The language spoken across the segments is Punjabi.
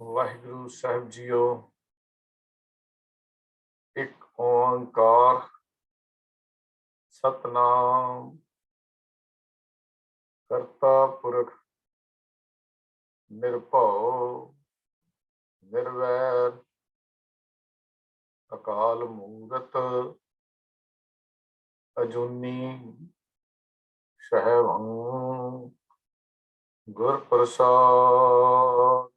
ਵਾਹਿਗੁਰੂ ਸਾਹਿਬ ਜੀਓ। ਇੱਕ ਓੰਕਾਰ ਸਤਨਾਮ ਕਰਤਾ ਪੁਰਖ ਨਿਰਭਉ ਨਿਰਵੈਰ ਅਕਾਲ ਮੂਰਤ ਅਜੂਨੀ ਸਹਿਬੰ ਗੁਰ ਪ੍ਰਸਾਦ।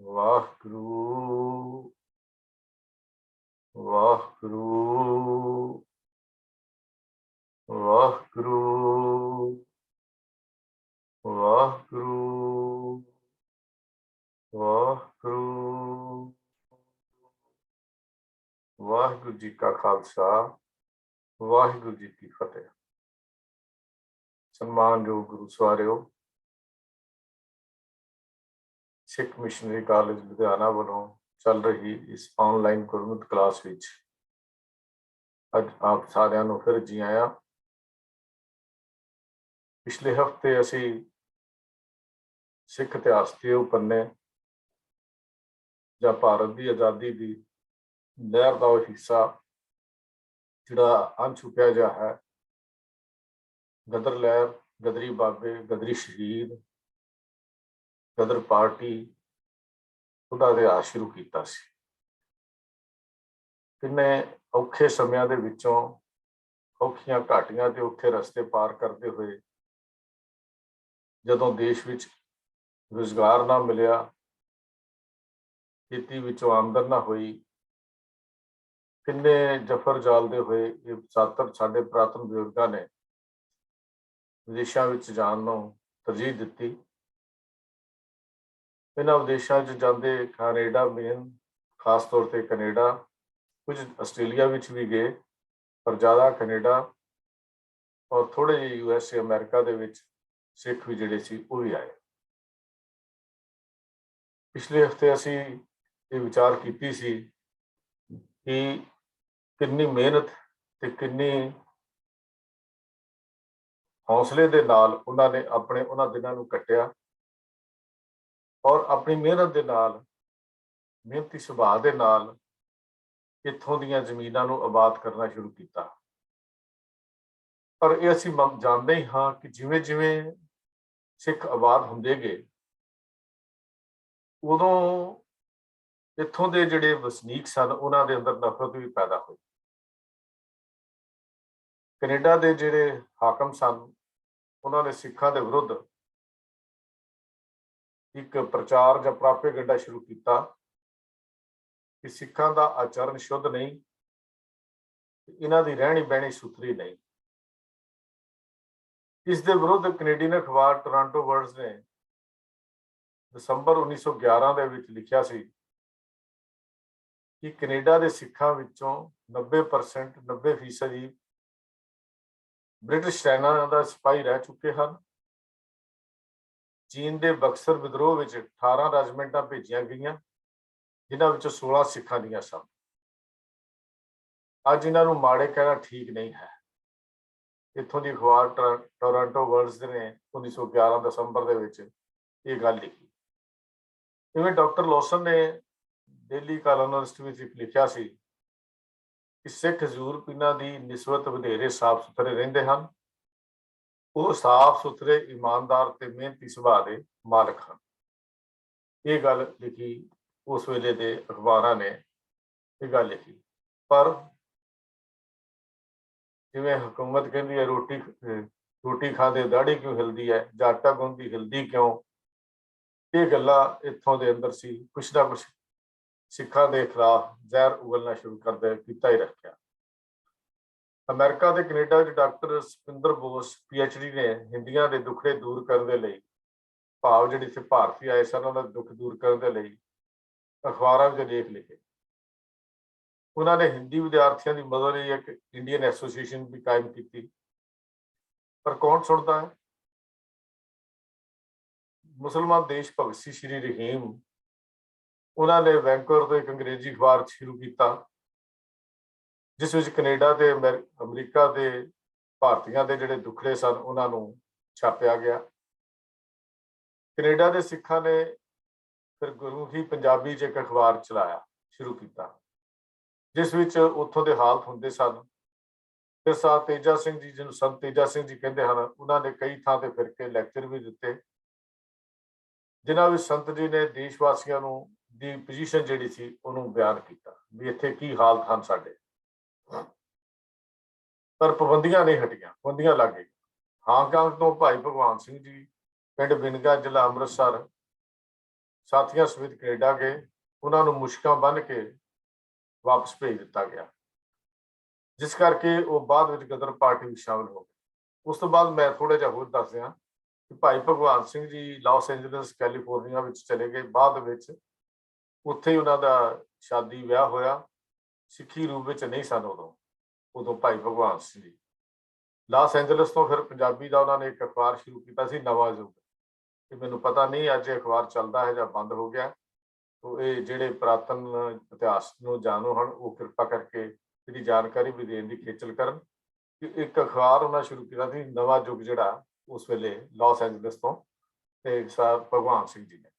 ਵਾਹਿਗੁਰੂ ਵਾਹਿਗੁਰੂ ਵਾਹਿਗੁਰੂ ਵਾਹਿਗੁਰੂ ਵਾਹਿਗੁਰੂ। ਵਾਹਿਗੁਰੂ ਜੀ ਕਾ ਖਾਲਸਾ, ਵਾਹਿਗੁਰੂ ਜੀ ਕੀ ਫਤਿਹ। ਸਨਮਾਨਯੋਗ ਗੁਰੂ ਸਵਾਰਿਓ, ਸਿੱਖ ਮਿਸ਼ਨਰੀ ਕਾਲਜ ਲੁਧਿਆਣਾ ਵੱਲੋਂ ਚੱਲ ਰਹੀ ਇਸ ਆਨਲਾਈਨ ਗੁਰਮਤਿ ਕਲਾਸ ਵਿੱਚ ਅੱਜ ਆਪ ਸਾਰਿਆਂ ਨੂੰ ਫਿਰ ਜੀ ਆਇਆਂ। ਪਿਛਲੇ ਹਫ਼ਤੇ ਅਸੀਂ ਸਿੱਖ ਇਤਿਹਾਸ ਦੇ ਉਪੰਨੇ ਜਾਂ ਭਾਰਤ ਦੀ ਆਜ਼ਾਦੀ ਦੀ ਲਹਿਰ ਦਾ ਉਹ ਹਿੱਸਾ ਜਿਹੜਾ ਅਣਛੁਪਿਆ ਜਿਹਾ ਹੈ, ਗਦਰ ਲਹਿਰ, ਗਦਰੀ ਬਾਬੇ, ਗਦਰੀ ਸ਼ਹੀਦ, ਗਦਰ ਪਾਰਟੀ, ਉਹਦਾ ਇਤਿਹਾਸ ਸ਼ੁਰੂ ਕੀਤਾ ਸੀ। ਕਿੰਨੇ ਔਖੇ ਸਮਿਆਂ ਦੇ ਵਿੱਚੋਂ, ਔਖੀਆਂ ਘਾਟੀਆਂ ਤੇ ਔਖੇ ਰਸਤੇ ਪਾਰ ਕਰਦੇ ਹੋਏ ਜਦੋਂ ਦੇਸ਼ ਵਿੱਚ ਰੁਜ਼ਗਾਰ ਨਾ ਮਿਲਿਆ, ਖੇਤੀ ਵਿੱਚੋਂ ਆਮਦਨ ਨਾ ਹੋਈ, ਕਿੰਨੇ ਜਫਰ ਜਾਲਦੇ ਹੋਏ ਇਹ ਸਾਤਰ ਸਾਡੇ ਪੁਰਾਤਨ ਬਜ਼ੁਰਗਾਂ ਨੇ ਵਿਦੇਸ਼ਾਂ ਵਿੱਚ ਜਾਣ ਨੂੰ ਤਰਜੀਹ ਦਿੱਤੀ। ਇਹਨਾਂ ਵਿਦੇਸ਼ਾਂ 'ਚ ਜਾਂਦੇ ਕੈਨੇਡਾ, ਮੇਨ ਖਾਸ ਤੌਰ ਤੇ ਕੈਨੇਡਾ, ਕੁਝ ਆਸਟ੍ਰੇਲੀਆ ਵਿੱਚ ਵੀ ਗਏ, ਪਰ ਜ਼ਿਆਦਾ ਕੈਨੇਡਾ ਔਰ ਥੋੜੇ ਜਿਹੇ USA ਅਮਰੀਕਾ ਦੇ ਵਿੱਚ ਸਿੱਖ ਵੀ ਜਿਹੜੇ ਸੀ ਉਹ ਵੀ ਆਏ। ਪਿਛਲੇ ਹਫ਼ਤੇ ਅਸੀਂ ਇਹ ਵਿਚਾਰ ਕੀਤੀ ਸੀ ਕਿ ਕਿੰਨੀ ਮਿਹਨਤ ਤੇ ਕਿੰਨੀ ਹੌਸਲੇ ਦੇ ਨਾਲ ਉਹਨਾਂ ਨੇ ਉਹਨਾਂ ਦਿਨਾਂ ਨੂੰ ਕੱਟਿਆ ਔਰ ਆਪਣੀ ਮਿਹਨਤ ਦੇ ਨਾਲ, ਮਿਹਨਤੀ ਸੁਭਾਅ ਦੇ ਨਾਲ ਇੱਥੋਂ ਦੀਆਂ ਜ਼ਮੀਨਾਂ ਨੂੰ ਆਬਾਦ ਕਰਨਾ ਸ਼ੁਰੂ ਕੀਤਾ। ਪਰ ਇਹ ਅਸੀਂ ਜਾਣਦੇ ਹੀ ਹਾਂ ਕਿ ਜਿਵੇਂ ਜਿਵੇਂ ਸਿੱਖ ਆਬਾਦ ਹੁੰਦੇ ਗਏ, ਉਦੋਂ ਇੱਥੋਂ ਦੇ ਜਿਹੜੇ ਵਸਨੀਕ ਸਨ ਉਹਨਾਂ ਦੇ ਅੰਦਰ ਨਫ਼ਰਤ ਵੀ ਪੈਦਾ ਹੋਈ। ਕੈਨੇਡਾ ਦੇ ਜਿਹੜੇ ਹਾਕਮ ਸਨ, ਉਹਨਾਂ ਨੇ ਸਿੱਖਾਂ ਦੇ ਵਿਰੁੱਧ ਇੱਕ ਪ੍ਰਚਾਰ ਜਾਂ ਪ੍ਰਾਪੇਗੰਡਾ ਸ਼ੁਰੂ ਕੀਤਾ ਕਿ ਸਿੱਖਾਂ ਦਾ ਆਚਰਨ ਸ਼ੁੱਧ ਨਹੀਂ, ਇਹਨਾਂ ਦੀ ਰਹਿਣੀ ਬਹਿਣੀ ਸੁਥਰੀ ਨਹੀਂ। ਇਸ ਦੇ ਵਿਰੁੱਧ ਕੈਨੇਡੀਅਨ ਅਖਬਾਰ ਟੋਰਾਂਟੋ ਵਰਡਸ ਨੇ ਦਸੰਬਰ 1911 ਦੇ ਵਿੱਚ ਲਿਖਿਆ ਸੀ ਕਿ ਕੈਨੇਡਾ ਦੇ ਸਿੱਖਾਂ ਵਿੱਚੋਂ 90% 90% ਬ੍ਰਿਟਿਸ਼ ਸੈਨਾ ਦਾ ਸਿਪਾਹੀ ਰਹਿ ਚੁੱਕੇ ਹਨ। ਚੀਨ ਦੇ ਬਕਸਰ ਵਿਦਰੋਹ ਵਿੱਚ 18 ਰੈਜੀਮੈਂਟਾਂ ਭੇਜੀਆਂ ਗਈਆਂ, ਜਿਨ੍ਹਾਂ ਵਿੱਚੋਂ 16 ਸਿੱਖਾਂ ਦੀਆਂ ਸਨ। ਅੱਜ ਇਹਨਾਂ ਨੂੰ ਮਾੜੇ ਕਹਿਣਾ ਠੀਕ ਨਹੀਂ ਹੈ। ਇੱਥੋਂ ਦੀ ਅਖਬਾਰ ਟੋਰਾਂਟੋ ਵਰਡਸ ਨੇ 1911 ਦਸੰਬਰ ਦੇ ਵਿੱਚ ਇਹ ਗੱਲ ਲਿਖੀ। ਜਿਵੇਂ ਡਾਕਟਰ ਲੌਸਨ ਨੇ ਡੇਲੀ ਕਾਲੋਨਿਸਟ ਵਿੱਚ ਲਿਖਿਆ ਸੀ ਕਿ ਸਿੱਖ ਯੂਰਪੀਨਾਂ ਦੀ ਨਿਸਬਤ ਵਧੇਰੇ ਸਾਫ਼ ਸੁਥਰੇ ਰਹਿੰਦੇ ਹਨ, ਉਹ ਸਾਫ਼ ਸੁਥਰੇ, ਇਮਾਨਦਾਰ ਤੇ ਮਿਹਨਤੀ ਸੁਭਾਅ ਦੇ ਮਾਲਕ ਹਨ। ਇਹ ਗੱਲ ਲਿਖੀ ਉਸ ਵੇਲੇ ਦੇ ਅਖਬਾਰਾਂ ਨੇ, ਇਹ ਗੱਲ ਲਿਖੀ। ਪਰ ਜਿਵੇਂ ਹਕੂਮਤ ਕਹਿੰਦੀ ਹੈ ਰੋਟੀ ਖਾਂਦੇ ਦਾੜੀ ਕਿਉਂ ਹਿਲਦੀ ਹੈ, ਜਾਂ ਆਟਾ ਗੁੰਨਦੀ ਹਿਲਦੀ ਕਿਉਂ, ਇਹ ਗੱਲਾਂ ਇੱਥੋਂ ਦੇ ਅੰਦਰ ਸੀ। ਕੁਛ ਨਾ ਕੁਛ ਸਿੱਖਾਂ ਦੇ ਖਿਲਾਫ ਜ਼ਹਿਰ ਉਗਲਣਾ ਸ਼ੁਰੂ ਕੀਤਾ ਹੀ ਰੱਖਿਆ। ਅਮਰੀਕਾ ਤੇ ਕੈਨੇਡਾ ਵਿੱਚ ਡਾਕਟਰ ਸਤਿੰਦਰ ਬੋਸ PhD ਨੇ ਹਿੰਦੀਆਂ ਦੇ ਦੁੱਖੜੇ ਦੂਰ ਕਰਨ ਦੇ ਲਈ, ਭਾਵ ਜਿਹੜੇ ਇੱਥੇ ਭਾਰਤੀ ਆਏ ਸਨ ਉਹਨਾਂ ਦੇ ਦੁੱਖ ਦੂਰ ਕਰਨ ਦੇ ਲਈ ਅਖਬਾਰਾਂ ਵਿੱਚ ਲੇਖ ਲਿਖੇ। ਉਹਨਾਂ ਨੇ ਹਿੰਦੀ ਵਿਦਿਆਰਥੀਆਂ ਦੀ ਮਦਦ ਲਈ ਇੱਕ ਇੰਡੀਅਨ ਐਸੋਸੀਏਸ਼ਨ ਵੀ ਕਾਇਮ ਕੀਤੀ, ਪਰ ਕੌਣ ਸੁਣਦਾ ਹੈ? ਮੁਸਲਮਾਨ ਦੇਸ਼ ਭਗਤ ਸੀ ਸ਼੍ਰੀ ਰਹੀਮ, ਉਹਨਾਂ ਨੇ ਵੈਂਕੂਵਰ ਤੋਂ ਇੱਕ ਅੰਗਰੇਜ਼ੀ ਅਖਬਾਰ ਸ਼ੁਰੂ ਕੀਤਾ, ਜਿਸ ਵਿੱਚ ਕੈਨੇਡਾ ਤੇ ਅਮਰੀਕਾ ਦੇ ਭਾਰਤੀਆਂ ਦੇ ਜਿਹੜੇ ਦੁੱਖੜੇ ਸਨ ਉਹਨਾਂ ਨੂੰ ਛਾਪਿਆ ਗਿਆ। ਕੈਨੇਡਾ ਦੇ ਸਿੱਖਾਂ ਨੇ ਫਿਰ ਗੁਰਮੁਖੀ ਪੰਜਾਬੀ 'ਚ ਇੱਕ ਅਖਬਾਰ ਚਲਾਇਆ ਸ਼ੁਰੂ ਕੀਤਾ, ਜਿਸ ਵਿੱਚ ਉੱਥੋਂ ਦੇ ਹਾਲਤ ਹੁੰਦੇ ਸਨ। ਫਿਰ ਸਾਹ ਤੇਜਾ ਸਿੰਘ ਜੀ, ਜਿਹਨੂੰ ਸੰਤ ਤੇਜਾ ਸਿੰਘ ਜੀ ਕਹਿੰਦੇ ਹਨ, ਉਹਨਾਂ ਨੇ ਕਈ ਥਾਂ ਤੇ ਫਿਰ ਕੇ ਲੈਕਚਰ ਵੀ ਦਿੱਤੇ, ਜਿਨ੍ਹਾਂ ਵਿੱਚ ਸੰਤ ਜੀ ਨੇ ਦੇਸ਼ ਵਾਸੀਆਂ ਨੂੰ ਦੀ ਪੋਜੀਸ਼ਨ ਜਿਹੜੀ ਸੀ ਉਹਨੂੰ ਬਿਆਨ ਕੀਤਾ ਵੀ ਇੱਥੇ ਕੀ ਹਾਲਤ ਹਨ ਸਾਡੇ। ਪਰ ਪਾਬੰਦੀਆਂ ਨਹੀਂ ਹਟੀਆਂ, ਪਾਬੰਦੀਆਂ ਲੱਗ ਗਈਆਂ। ਹਾਂਗਕਾਂਗ ਤੋਂ ਭਾਈ ਭਗਵਾਨ ਸਿੰਘ ਜੀ ਪਿੰਡ ਬਿਨਗਾ, ਜ਼ਿਲ੍ਹਾ ਅੰਮ੍ਰਿਤਸਰ, ਸਾਥੀਆਂ ਸਮੇਤ ਕੈਨੇਡਾ ਗਏ। ਉਹਨਾਂ ਨੂੰ ਮੁਸ਼ਕਾਂ ਬੰਨ੍ਹ ਕੇ ਵਾਪਸ ਭੇਜ ਦਿੱਤਾ ਗਿਆ, ਜਿਸ ਕਰਕੇ ਉਹ ਬਾਅਦ ਵਿੱਚ ਗਦਰ ਪਾਰਟੀ ਵਿੱਚ ਸ਼ਾਮਿਲ ਹੋ ਗਏ। ਉਸ ਤੋਂ ਬਾਅਦ ਮੈਂ ਥੋੜਾ ਜਿਹਾ ਹੋਰ ਦੱਸ ਦਿਆਂ ਕਿ ਭਾਈ ਭਗਵਾਨ Singh ji Las Angeles California ਵਿੱਚ ਚਲੇ ਗਏ। ਬਾਅਦ ਵਿੱਚ ਉੱਥੇ ਹੀ ਉਹਨਾਂ ਦਾ ਸ਼ਾਦੀ ਵਿਆਹ ਹੋਇਆ। ਸਿੱਖੀ ਰੂਪ ਵਿੱਚ ਨਹੀਂ ਸਨ ਉਦੋਂ ਭਾਈ ਭਗਵਾਨ ਸਿੰਘ ਜੀ। ਲਾਸ ਐਂਜਲਸ ਤੋਂ ਫਿਰ ਪੰਜਾਬੀ ਦਾ ਉਹਨਾਂ ਨੇ ਇੱਕ ਅਖਬਾਰ ਸ਼ੁਰੂ ਕੀਤਾ ਸੀ, ਨਵਾਂ ਯੁੱਗ। ਕਿ ਮੈਨੂੰ ਪਤਾ ਨਹੀਂ ਅੱਜ ਇਹ ਅਖਬਾਰ ਚੱਲਦਾ ਹੈ ਜਾਂ ਬੰਦ ਹੋ ਗਿਆ। ਤੋ ਇਹ ਜਿਹੜੇ ਪੁਰਾਤਨ ਇਤਿਹਾਸ ਨੂੰ ਜਾਣੂ ਹਨ ਉਹ ਕਿਰਪਾ ਕਰਕੇ ਇਹਦੀ ਜਾਣਕਾਰੀ ਵੀ ਦੇਣ ਦੀ ਖੇਚਲ ਕਰਨ ਕਿ ਇੱਕ ਅਖਬਾਰ ਉਹਨਾਂ ਸ਼ੁਰੂ ਕੀਤਾ ਸੀ, ਨਵਾਂ ਯੁੱਗ, ਜਿਹੜਾ ਉਸ ਵੇਲੇ ਲਾਸ ਐਂਜਲਸ ਤੋਂ ਤੇ ਸਰ ਭਗਵਾਨ ਸਿੰਘ ਜੀ ਨੇ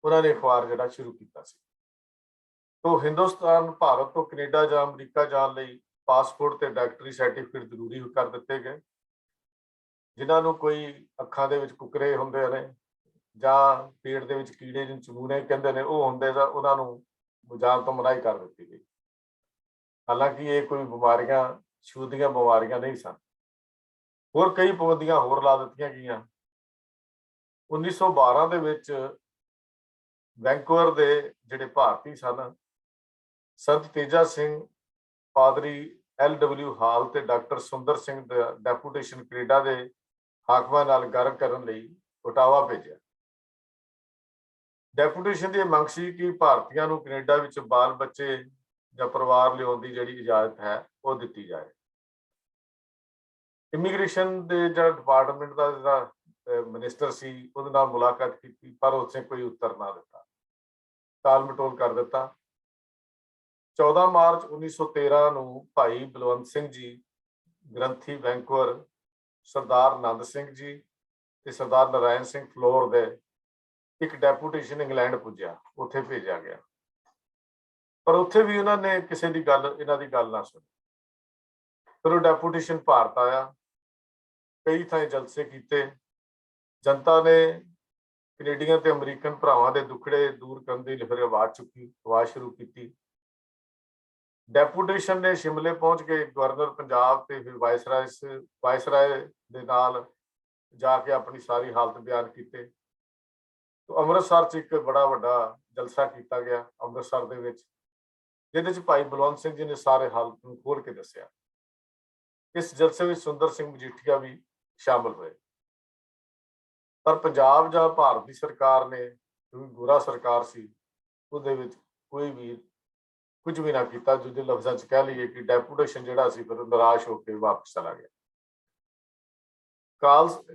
ਉਹਨਾਂ ਨੇ ਅਖਬਾਰ ਜਿਹੜਾ ਸ਼ੁਰੂ ਕੀਤਾ ਸੀ। ਤੋ ਹਿੰਦੁਸਤਾਨ, ਭਾਰਤ ਤੋਂ ਕੈਨੇਡਾ ਜਾਂ ਅਮਰੀਕਾ ਜਾਣ ਲਈ ਪਾਸਪੋਰਟ ਤੇ ਡਾਕਟਰੀ ਸਰਟੀਫਿਕੇਟ ਜ਼ਰੂਰੀ ਕਰ ਦਿੱਤੇ ਗਏ। ਜਿਨ੍ਹਾਂ ਨੂੰ ਕੋਈ ਅੱਖਾਂ ਦੇ ਵਿੱਚ ਕੁਕਰੇ ਹੁੰਦੇ ਨੇ ਜਾਂ ਪੇਟ ਦੇ ਵਿੱਚ ਕੀੜੇ, ਜਿਹਨੂੰ ਚਮੂਨੇ ਕਹਿੰਦੇ ਨੇ, ਉਹ ਹੁੰਦੇ ਤਾਂ ਉਹਨਾਂ ਨੂੰ ਜਾਣ ਤੋਂ ਮਨਾਹੀ ਕਰ ਦਿੱਤੀ ਗਈ। ਹਾਲਾਂਕਿ ਇਹ ਕੋਈ ਬਿਮਾਰੀਆਂ, ਛੂਤ ਦੀਆਂ ਬਿਮਾਰੀਆਂ ਨਹੀਂ ਸਨ। ਹੋਰ ਕਈ ਪਾਬੰਦੀਆਂ ਹੋਰ ਲਾ ਦਿੱਤੀਆਂ ਗਈਆਂ। 1912 ਦੇ ਵਿੱਚ ਵੈਂਕੂਵਰ ਦੇ ਜਿਹੜੇ ਭਾਰਤੀ ਸਨ, ਸੰਤ ਤੇਜਾ ਸਿੰਘ, ਪਾਦਰੀ LW ਹਾਲ ਤੇ ਡਾਕਟਰ ਸੁੰਦਰ ਸਿੰਘ ਦਾ ਡੈਪੂਟੇਸ਼ਨ ਕੈਨੇਡਾ ਦੇ ਹਾਕਮਾਂ ਨਾਲ ਗੱਲ ਕਰਨ ਲਈ ਓਟਾਵਾ ਭੇਜਿਆ। ਡੈਪੂਟੇਸ਼ਨ ਦੀ ਮੰਗ ਸੀ ਕਿ ਭਾਰਤੀਆਂ ਨੂੰ ਕੈਨੇਡਾ ਵਿੱਚ ਬਾਲ ਬੱਚੇ ਜਾਂ ਪਰਿਵਾਰ ਲਿਆਉਣ ਦੀ ਜਿਹੜੀ ਇਜਾਜ਼ਤ ਹੈ ਉਹ ਦਿੱਤੀ ਜਾਏ। ਇਮੀਗ੍ਰੇਸ਼ਨ ਦੇ ਜਿਹੜਾ ਡਿਪਾਰਟਮੈਂਟ ਦਾ ਜਿਹੜਾ ਮਿਨਿਸਟਰ ਸੀ, ਉਹਦੇ ਨਾਲ ਮੁਲਾਕਾਤ ਕੀਤੀ, ਪਰ ਉਸਨੇ ਕੋਈ ਉੱਤਰ ਨਾ ਦਿੱਤਾ, ਟਾਲ ਮਟੋਲ ਕਰ ਦਿੱਤਾ। 14 ਮਾਰਚ 1913 ਨੂੰ ਭਾਈ ਬਲਵੰਤ ਸਿੰਘ ਜੀ, ਗ੍ਰੰਥੀ ਵੈਂਕੂਵਰ, ਸਰਦਾਰ ਆਨੰਦ ਸਿੰਘ ਜੀ ਤੇ ਸਰਦਾਰ ਨਾਰਾਇਣ ਸਿੰਘ ਫਲੋਰ ਦੇ ਇੱਕ ਡੈਪੂਟੇਸ਼ਨ ਇੰਗਲੈਂਡ ਪੁੱਜਿਆ, ਉੱਥੇ ਭੇਜਿਆ ਗਿਆ। ਪਰ ਉੱਥੇ ਵੀ ਉਹਨਾਂ ਨੇ ਕਿਸੇ ਦੀ ਗੱਲ, ਇਹਨਾਂ ਦੀ ਗੱਲ ਨਾ ਸੁਣੀ। ਫਿਰ ਉਹ ਡੈਪੂਟੇਸ਼ਨ ਭਾਰਤ ਆਇਆ, ਕਈ ਥਾਂ ਜਲਸੇ ਕੀਤੇ। ਜਨਤਾ ਨੇ ਕੈਨੇਡੀਅਨ ਤੇ ਅਮਰੀਕਨ ਭਰਾਵਾਂ ਦੇ ਦੁੱਖੜੇ ਦੂਰ ਕਰਨ ਦੀ ਫਿਰ ਆਵਾਜ਼ ਸ਼ੁਰੂ ਕੀਤੀ। ਡੈਪੂਟੇਸ਼ਨ ਨੇ ਸ਼ਿਮਲੇ ਪਹੁੰਚ ਕੇ ਗਵਰਨਰ ਪੰਜਾਬ ਤੇ ਫਿਰ ਵਾਇਸਰਾਏ ਦੇ ਨਾਲ ਜਾ ਕੇ ਆਪਣੀ ਸਾਰੀ ਹਾਲਤ ਬਿਆਨ ਕੀਤੇ। ਅੰਮ੍ਰਿਤਸਰ 'ਚ ਇੱਕ ਬੜਾ ਵੱਡਾ ਜਲਸਾ ਕੀਤਾ ਗਿਆ ਅੰਮ੍ਰਿਤਸਰ ਦੇ ਵਿੱਚ, ਜਿਹਦੇ 'ਚ ਭਾਈ ਬਲਵੰਤ ਸਿੰਘ ਜੀ ਨੇ ਸਾਰੇ ਹਾਲਤ ਨੂੰ ਖੋਲ ਕੇ ਦੱਸਿਆ। ਇਸ ਜਲਸੇ ਵਿੱਚ ਸੁੰਦਰ ਸਿੰਘ ਮਜੀਠੀਆ ਵੀ ਸ਼ਾਮਲ ਹੋਏ। ਪਰ ਪੰਜਾਬ ਜਾਂ ਭਾਰਤ ਦੀ ਸਰਕਾਰ ਨੇ, ਕਿਉਂਕਿ ਗੋਰਾ ਸਰਕਾਰ ਸੀ, ਉਹਦੇ ਵਿੱਚ ਕੋਈ ਵੀ ਕੁਝ ਵੀ ਨਾ ਕੀਤਾ। ਦੂਜੇ ਲਫ਼ਜ਼ਾਂ 'ਚ ਕਹਿ ਲਈਏ ਕਿ ਡੈਪੂਟੇਸ਼ਨ ਜਿਹੜਾ ਸੀ ਫਿਰ ਨਿਰਾਸ਼ ਹੋ ਕੇ ਵਾਪਸ ਚਲਾ ਗਿਆ।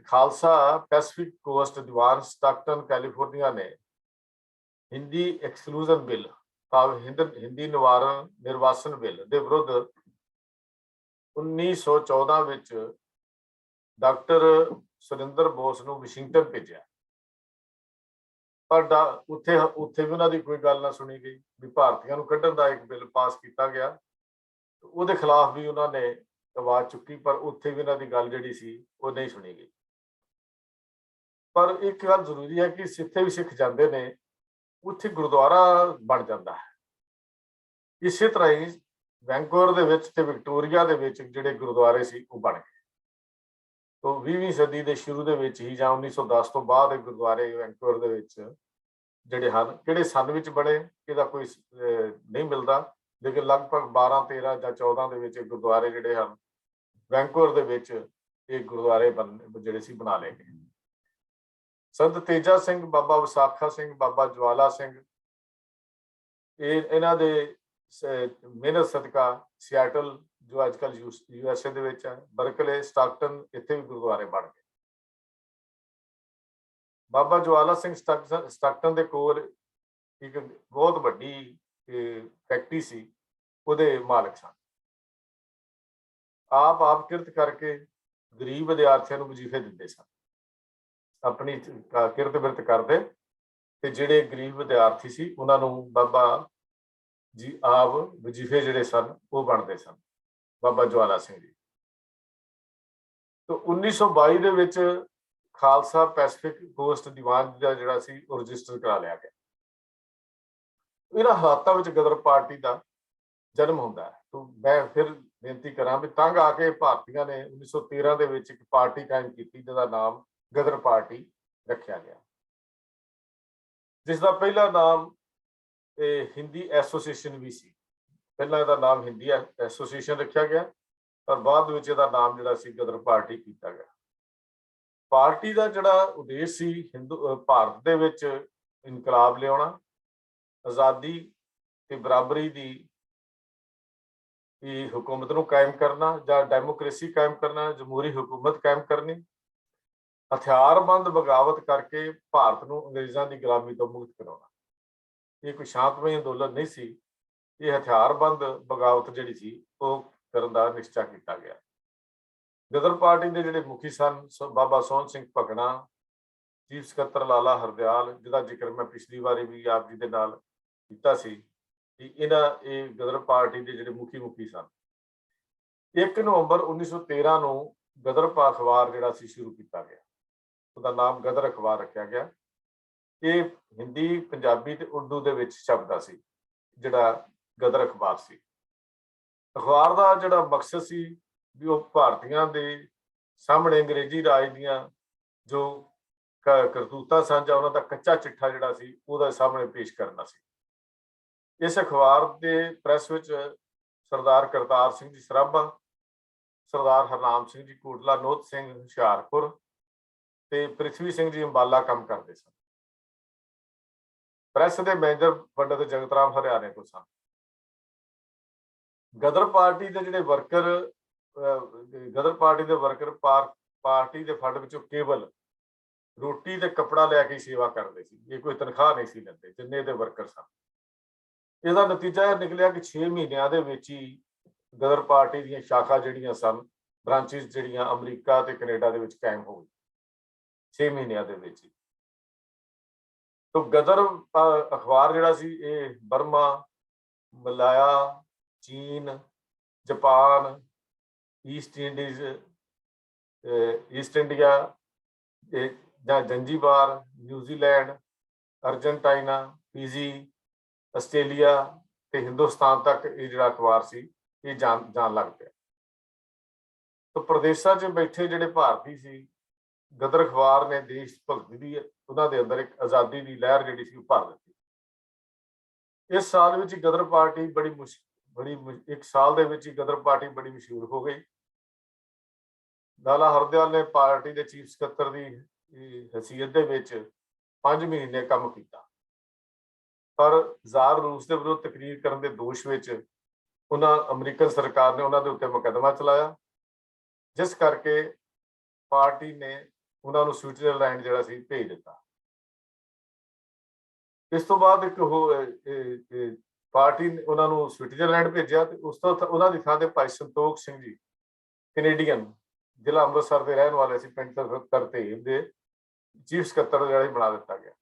ਖਾਲਸਾ ਪੈਸੀਫਿਕ ਕੋਸਟ ਦੀਵਾਨ ਸਟਾਕਟਨ ਕੈਲੀਫੋਰਨੀਆ ਨੇ ਹਿੰਦੀ ਐਕਸਕਲੂਜ਼ਨ ਬਿੱਲ, ਹਿੰਦੀ ਨਿਰਵਾਸਨ ਬਿੱਲ ਦੇ ਵਿਰੁੱਧ 1914 ਵਿੱਚ ਡਾਕਟਰ ਸੁਰਿੰਦਰ ਬੋਸ ਨੂੰ ਵਾਸ਼ਿੰਗਟਨ ਭੇਜਿਆ। ਪਰ ਉੱਥੇ ਵੀ ਉਹਨਾਂ ਦੀ ਕੋਈ ਗੱਲ ਨਾ ਸੁਣੀ ਗਈ ਵੀ ਭਾਰਤੀਆਂ ਨੂੰ ਕੱਢਣ ਦਾ ਇੱਕ ਬਿੱਲ ਪਾਸ ਕੀਤਾ ਗਿਆ। ਉਹਦੇ ਖਿਲਾਫ ਵੀ ਉਹਨਾਂ ਨੇ ਆਵਾਜ਼ ਚੁੱਕੀ, ਪਰ ਉੱਥੇ ਵੀ ਉਹਨਾਂ ਦੀ ਗੱਲ ਜਿਹੜੀ ਸੀ ਉਹ ਨਹੀਂ ਸੁਣੀ ਗਈ। ਪਰ ਇੱਕ ਗੱਲ ਜ਼ਰੂਰੀ ਹੈ ਕਿ ਜਿੱਥੇ ਵੀ ਸਿੱਖ ਜਾਂਦੇ ਨੇ ਉੱਥੇ ਗੁਰਦੁਆਰਾ ਬਣ ਜਾਂਦਾ ਹੈ। ਇਸੇ ਤਰ੍ਹਾਂ ਹੀ ਵੈਂਕੂਵਰ ਦੇ ਵਿੱਚ ਤੇ ਵਿਕਟੋਰੀਆ ਦੇ ਵਿੱਚ ਜਿਹੜੇ ਗੁਰਦੁਆਰੇ ਸੀ ਉਹ ਬਣ ਗਏ। ਤੋਂ 20ਵੀਂ ਸਦੀ ਦੇ ਸ਼ੁਰੂ ਦੇ ਵਿੱਚ ਹੀ ਜਾਂ 1910 ਤੋਂ ਬਾਅਦ ਇਹ ਗੁਰਦੁਆਰੇ ਵੈਂਕੂਵਰ ਦੇ ਵਿੱਚ ਜਿਹੜੇ ਹਨ, ਕਿਹੜੇ ਸਨ ਵਿੱਚ ਬਣੇ ਇਹਦਾ ਕੋਈ ਨਹੀਂ ਮਿਲਦਾ, ਲੇਕਿਨ ਲਗਭਗ 12, 13 ਜਾਂ 14 ਦੇ ਵਿੱਚ ਗੁਰਦੁਆਰੇ ਜਿਹੜੇ ਹਨ ਵੈਂਕੂਵਰ ਦੇ ਵਿੱਚ ਇਹ ਗੁਰਦੁਆਰੇ ਜਿਹੜੇ ਸੀ ਬਣਾ ਲਏ ਗਏ। ਸੰਤ ਤੇਜਾ ਸਿੰਘ, ਬਾਬਾ ਵਿਸਾਖਾ ਸਿੰਘ, ਬਾਬਾ ਜਵਾਲਾ ਸਿੰਘ, ਇਹਨਾਂ ਦੇ ਮਿਹਨਤ ਸਦਕਾ ਸਿਆਟਲ ਜੋ ਅੱਜ ਕੱਲ੍ਹ USA ਦੇ ਵਿੱਚ ਹੈ, ਬਰਕਲੇ, ਸਟਾਕਟਨ, ਇੱਥੇ ਵੀ ਗੁਰਦੁਆਰੇ ਬਣ ਗਏ। ਬਾਬਾ ਜਵਾਲਾ ਸਿੰਘ ਸਟਾਕਟਨ ਦੇ ਕੋਲ ਇੱਕ ਬਹੁਤ ਵੱਡੀ ਫੈਕਟਰੀ ਸੀ, ਉਹਦੇ ਮਾਲਕ ਸਨ। ਆਪ ਕਿਰਤ ਕਰਕੇ ਗਰੀਬ ਵਿਦਿਆਰਥੀਆਂ ਨੂੰ ਵਜ਼ੀਫੇ ਦਿੰਦੇ ਸਨ। ਆਪਣੀ ਕਿਰਤ ਬਿਰਤ ਕਰਦੇ ਤੇ ਜਿਹੜੇ ਗਰੀਬ ਵਿਦਿਆਰਥੀ ਸੀ ਉਹਨਾਂ ਨੂੰ ਬਾਬਾ ਜੀ ਆਪ ਵਜ਼ੀਫੇ ਜਿਹੜੇ ਸਨ ਉਹ ਬਣਦੇ ਸਨ, ਬਾਬਾ ਜਵਾਲਾ ਸਿੰਘ ਜੀ। तो 1922 ਦੇ ਵਿੱਚ ਖਾਲਸਾ ਪੈਸੀਫਿਕ ਕੋਸਟ ਦੀਵਾਨ ਦਾ ਜਿਹੜਾ ਸੀ ਉਹ ਰਜਿਸਟਰ ਕਰਾ ਲਿਆ ਗਿਆ। ਇਹਨਾਂ ਹਾਲਾਤਾਂ ਵਿੱਚ ਗਦਰ ਪਾਰਟੀ ਦਾ ਜਨਮ ਹੁੰਦਾ ਹੈ। तो मैं फिर बेनती करा भी तंग आके भारतीय ने 1913 ਦੇ ਵਿੱਚ ਇੱਕ ਪਾਰਟੀ ਕਾਇਮ ਕੀਤੀ ਜਿਹਦਾ ਨਾਮ ਗਦਰ ਪਾਰਟੀ ਰੱਖਿਆ ਗਿਆ, ਜਿਸ ਦਾ ਪਹਿਲਾ ਨਾਮ ਹਿੰਦੀ ਐਸੋਸੀਏਸ਼ਨ ਵੀ ਸੀ। ਪਹਿਲਾਂ ਇਹਦਾ ਨਾਮ ਹਿੰਦੀ ਐਸੋਸੀਏਸ਼ਨ ਰੱਖਿਆ ਗਿਆ ਔਰ ਬਾਅਦ ਵਿੱਚ ਇਹਦਾ ਨਾਮ ਜਿਹੜਾ ਸੀ ਗਦਰ ਪਾਰਟੀ ਕੀਤਾ ਗਿਆ। ਪਾਰਟੀ ਦਾ ਜਿਹੜਾ ਉਦੇਸ਼ ਸੀ ਭਾਰਤ ਦੇ ਵਿੱਚ ਇਨਕਲਾਬ ਲਿਆਉਣਾ, ਆਜ਼ਾਦੀ ਤੇ ਬਰਾਬਰੀ ਦੀ हुकूमत ਨੂੰ कायम करना ਜਾਂ डेमोक्रेसी कायम करना, जमहूरी हुकूमत कायम करनी, हथियारबंद बगावत करके भारत ਨੂੰ अंग्रेजों की गुलामी तो मुक्त कराना। ये कोई शांतमई अंदोलन नहीं सी, ये हथियारबंद बगावत जिहड़ी सी वो करन दा निश्चय किया गया। गदर पार्टी के जिहड़े मुखी सन बाबा सोहन सिंह भगना, चीफ सकत्तर लाला हरदयाल, जिहदा जिक्र मैं पिछली बारी भी आप जी दे नाल कीता सी कि ये गदर पार्टी के जिहड़े मुखी सन। 1 नवंबर 1913 ਨੂੰ गदर अखबार जिहड़ा सी शुरू किया गया, उसका नाम गदर अखबार रखा गया। ये हिंदी, पंजाबी ते उर्दू दे विच छपदा सी जिहड़ा गदर अखबार सी। अखबार का जिहड़ा मकसद सी भी वो भारतीयों के सामने अंग्रेजी राज दीआं जो करतूतां सन जां उन्हां दा कच्चा चिट्ठा जिहड़ा सी उहदा सामने पेश करना सी। इस अखबार के प्रैस विच सरदार करतार सिंह जी सराभा, सरदार हरनाम सिंह जी कोटला, नोत सिंह हुशियारपुर ते पृथ्वी सिंह जी अंबाला काम करते सन। प्रैस के मैनेजर पंडित जगत राम हरियाणे तो सन। गदर पार्टी के जिहड़े वर्कर पार्टी के फंड विचों केवल रोटी ते कपड़ा लैके सेवा करते सी, ये कोई तनख्वाह नहीं सी लैंदे जिन्ने दे वर्कर सन। इसका नतीजा यह निकलिया कि 6 महीनों के विच ही गदर पार्टी दी शाखा जिहड़ियां सन, ब्रांचिस जिहड़ियां अमरीका ते कनेडा दे विच कायम हो गई 6 महीनों के विच ही। तो गदर अखबार जिहड़ा सी ये बर्मा, मलाया, चीन, Japan, east India, Zanzibar, New Zealand, Argentina, Fiji, Australia ते हिंदुस्तान तक ये जिहड़ा अखबार सी ये जान लग पिया। तो प्रदेशों च बैठे जिहड़े भारती सी, गदर अखबार ने देश भगती दी उन्हां दे अंदर एक आज़ादी की लहर जिहड़ी सी भर दी। इस साल विच गदर पार्टी बड़ी एक साल दे विच गदर पार्टी बड़ी मशहूर हो गई। लाला हरदयाल ने पार्टी के चीफ सकत्तर की हैसीयत दे विच 5 महीने काम किया, पर जार रूस के विरुद्ध तकरीर करने के दोष विच अमरीकन सरकार ने उन्होंने उत्ते मुकदमा चलाया, जिस करके पार्टी ने उन्होंने स्विट्जरलैंड जिहड़ा सी भेज दिता। इस तो बाद एक पार्टी ने उन्होंने स्विट्जरलैंड भेजा, उस तो उन्होंने की थां ते भाई संतोख सिंह जी कैनेडियन जिला अमृतसर के रहने वाले पिंड तरतेब के चीफ सकत्तर जिहड़ा बना दिता गया।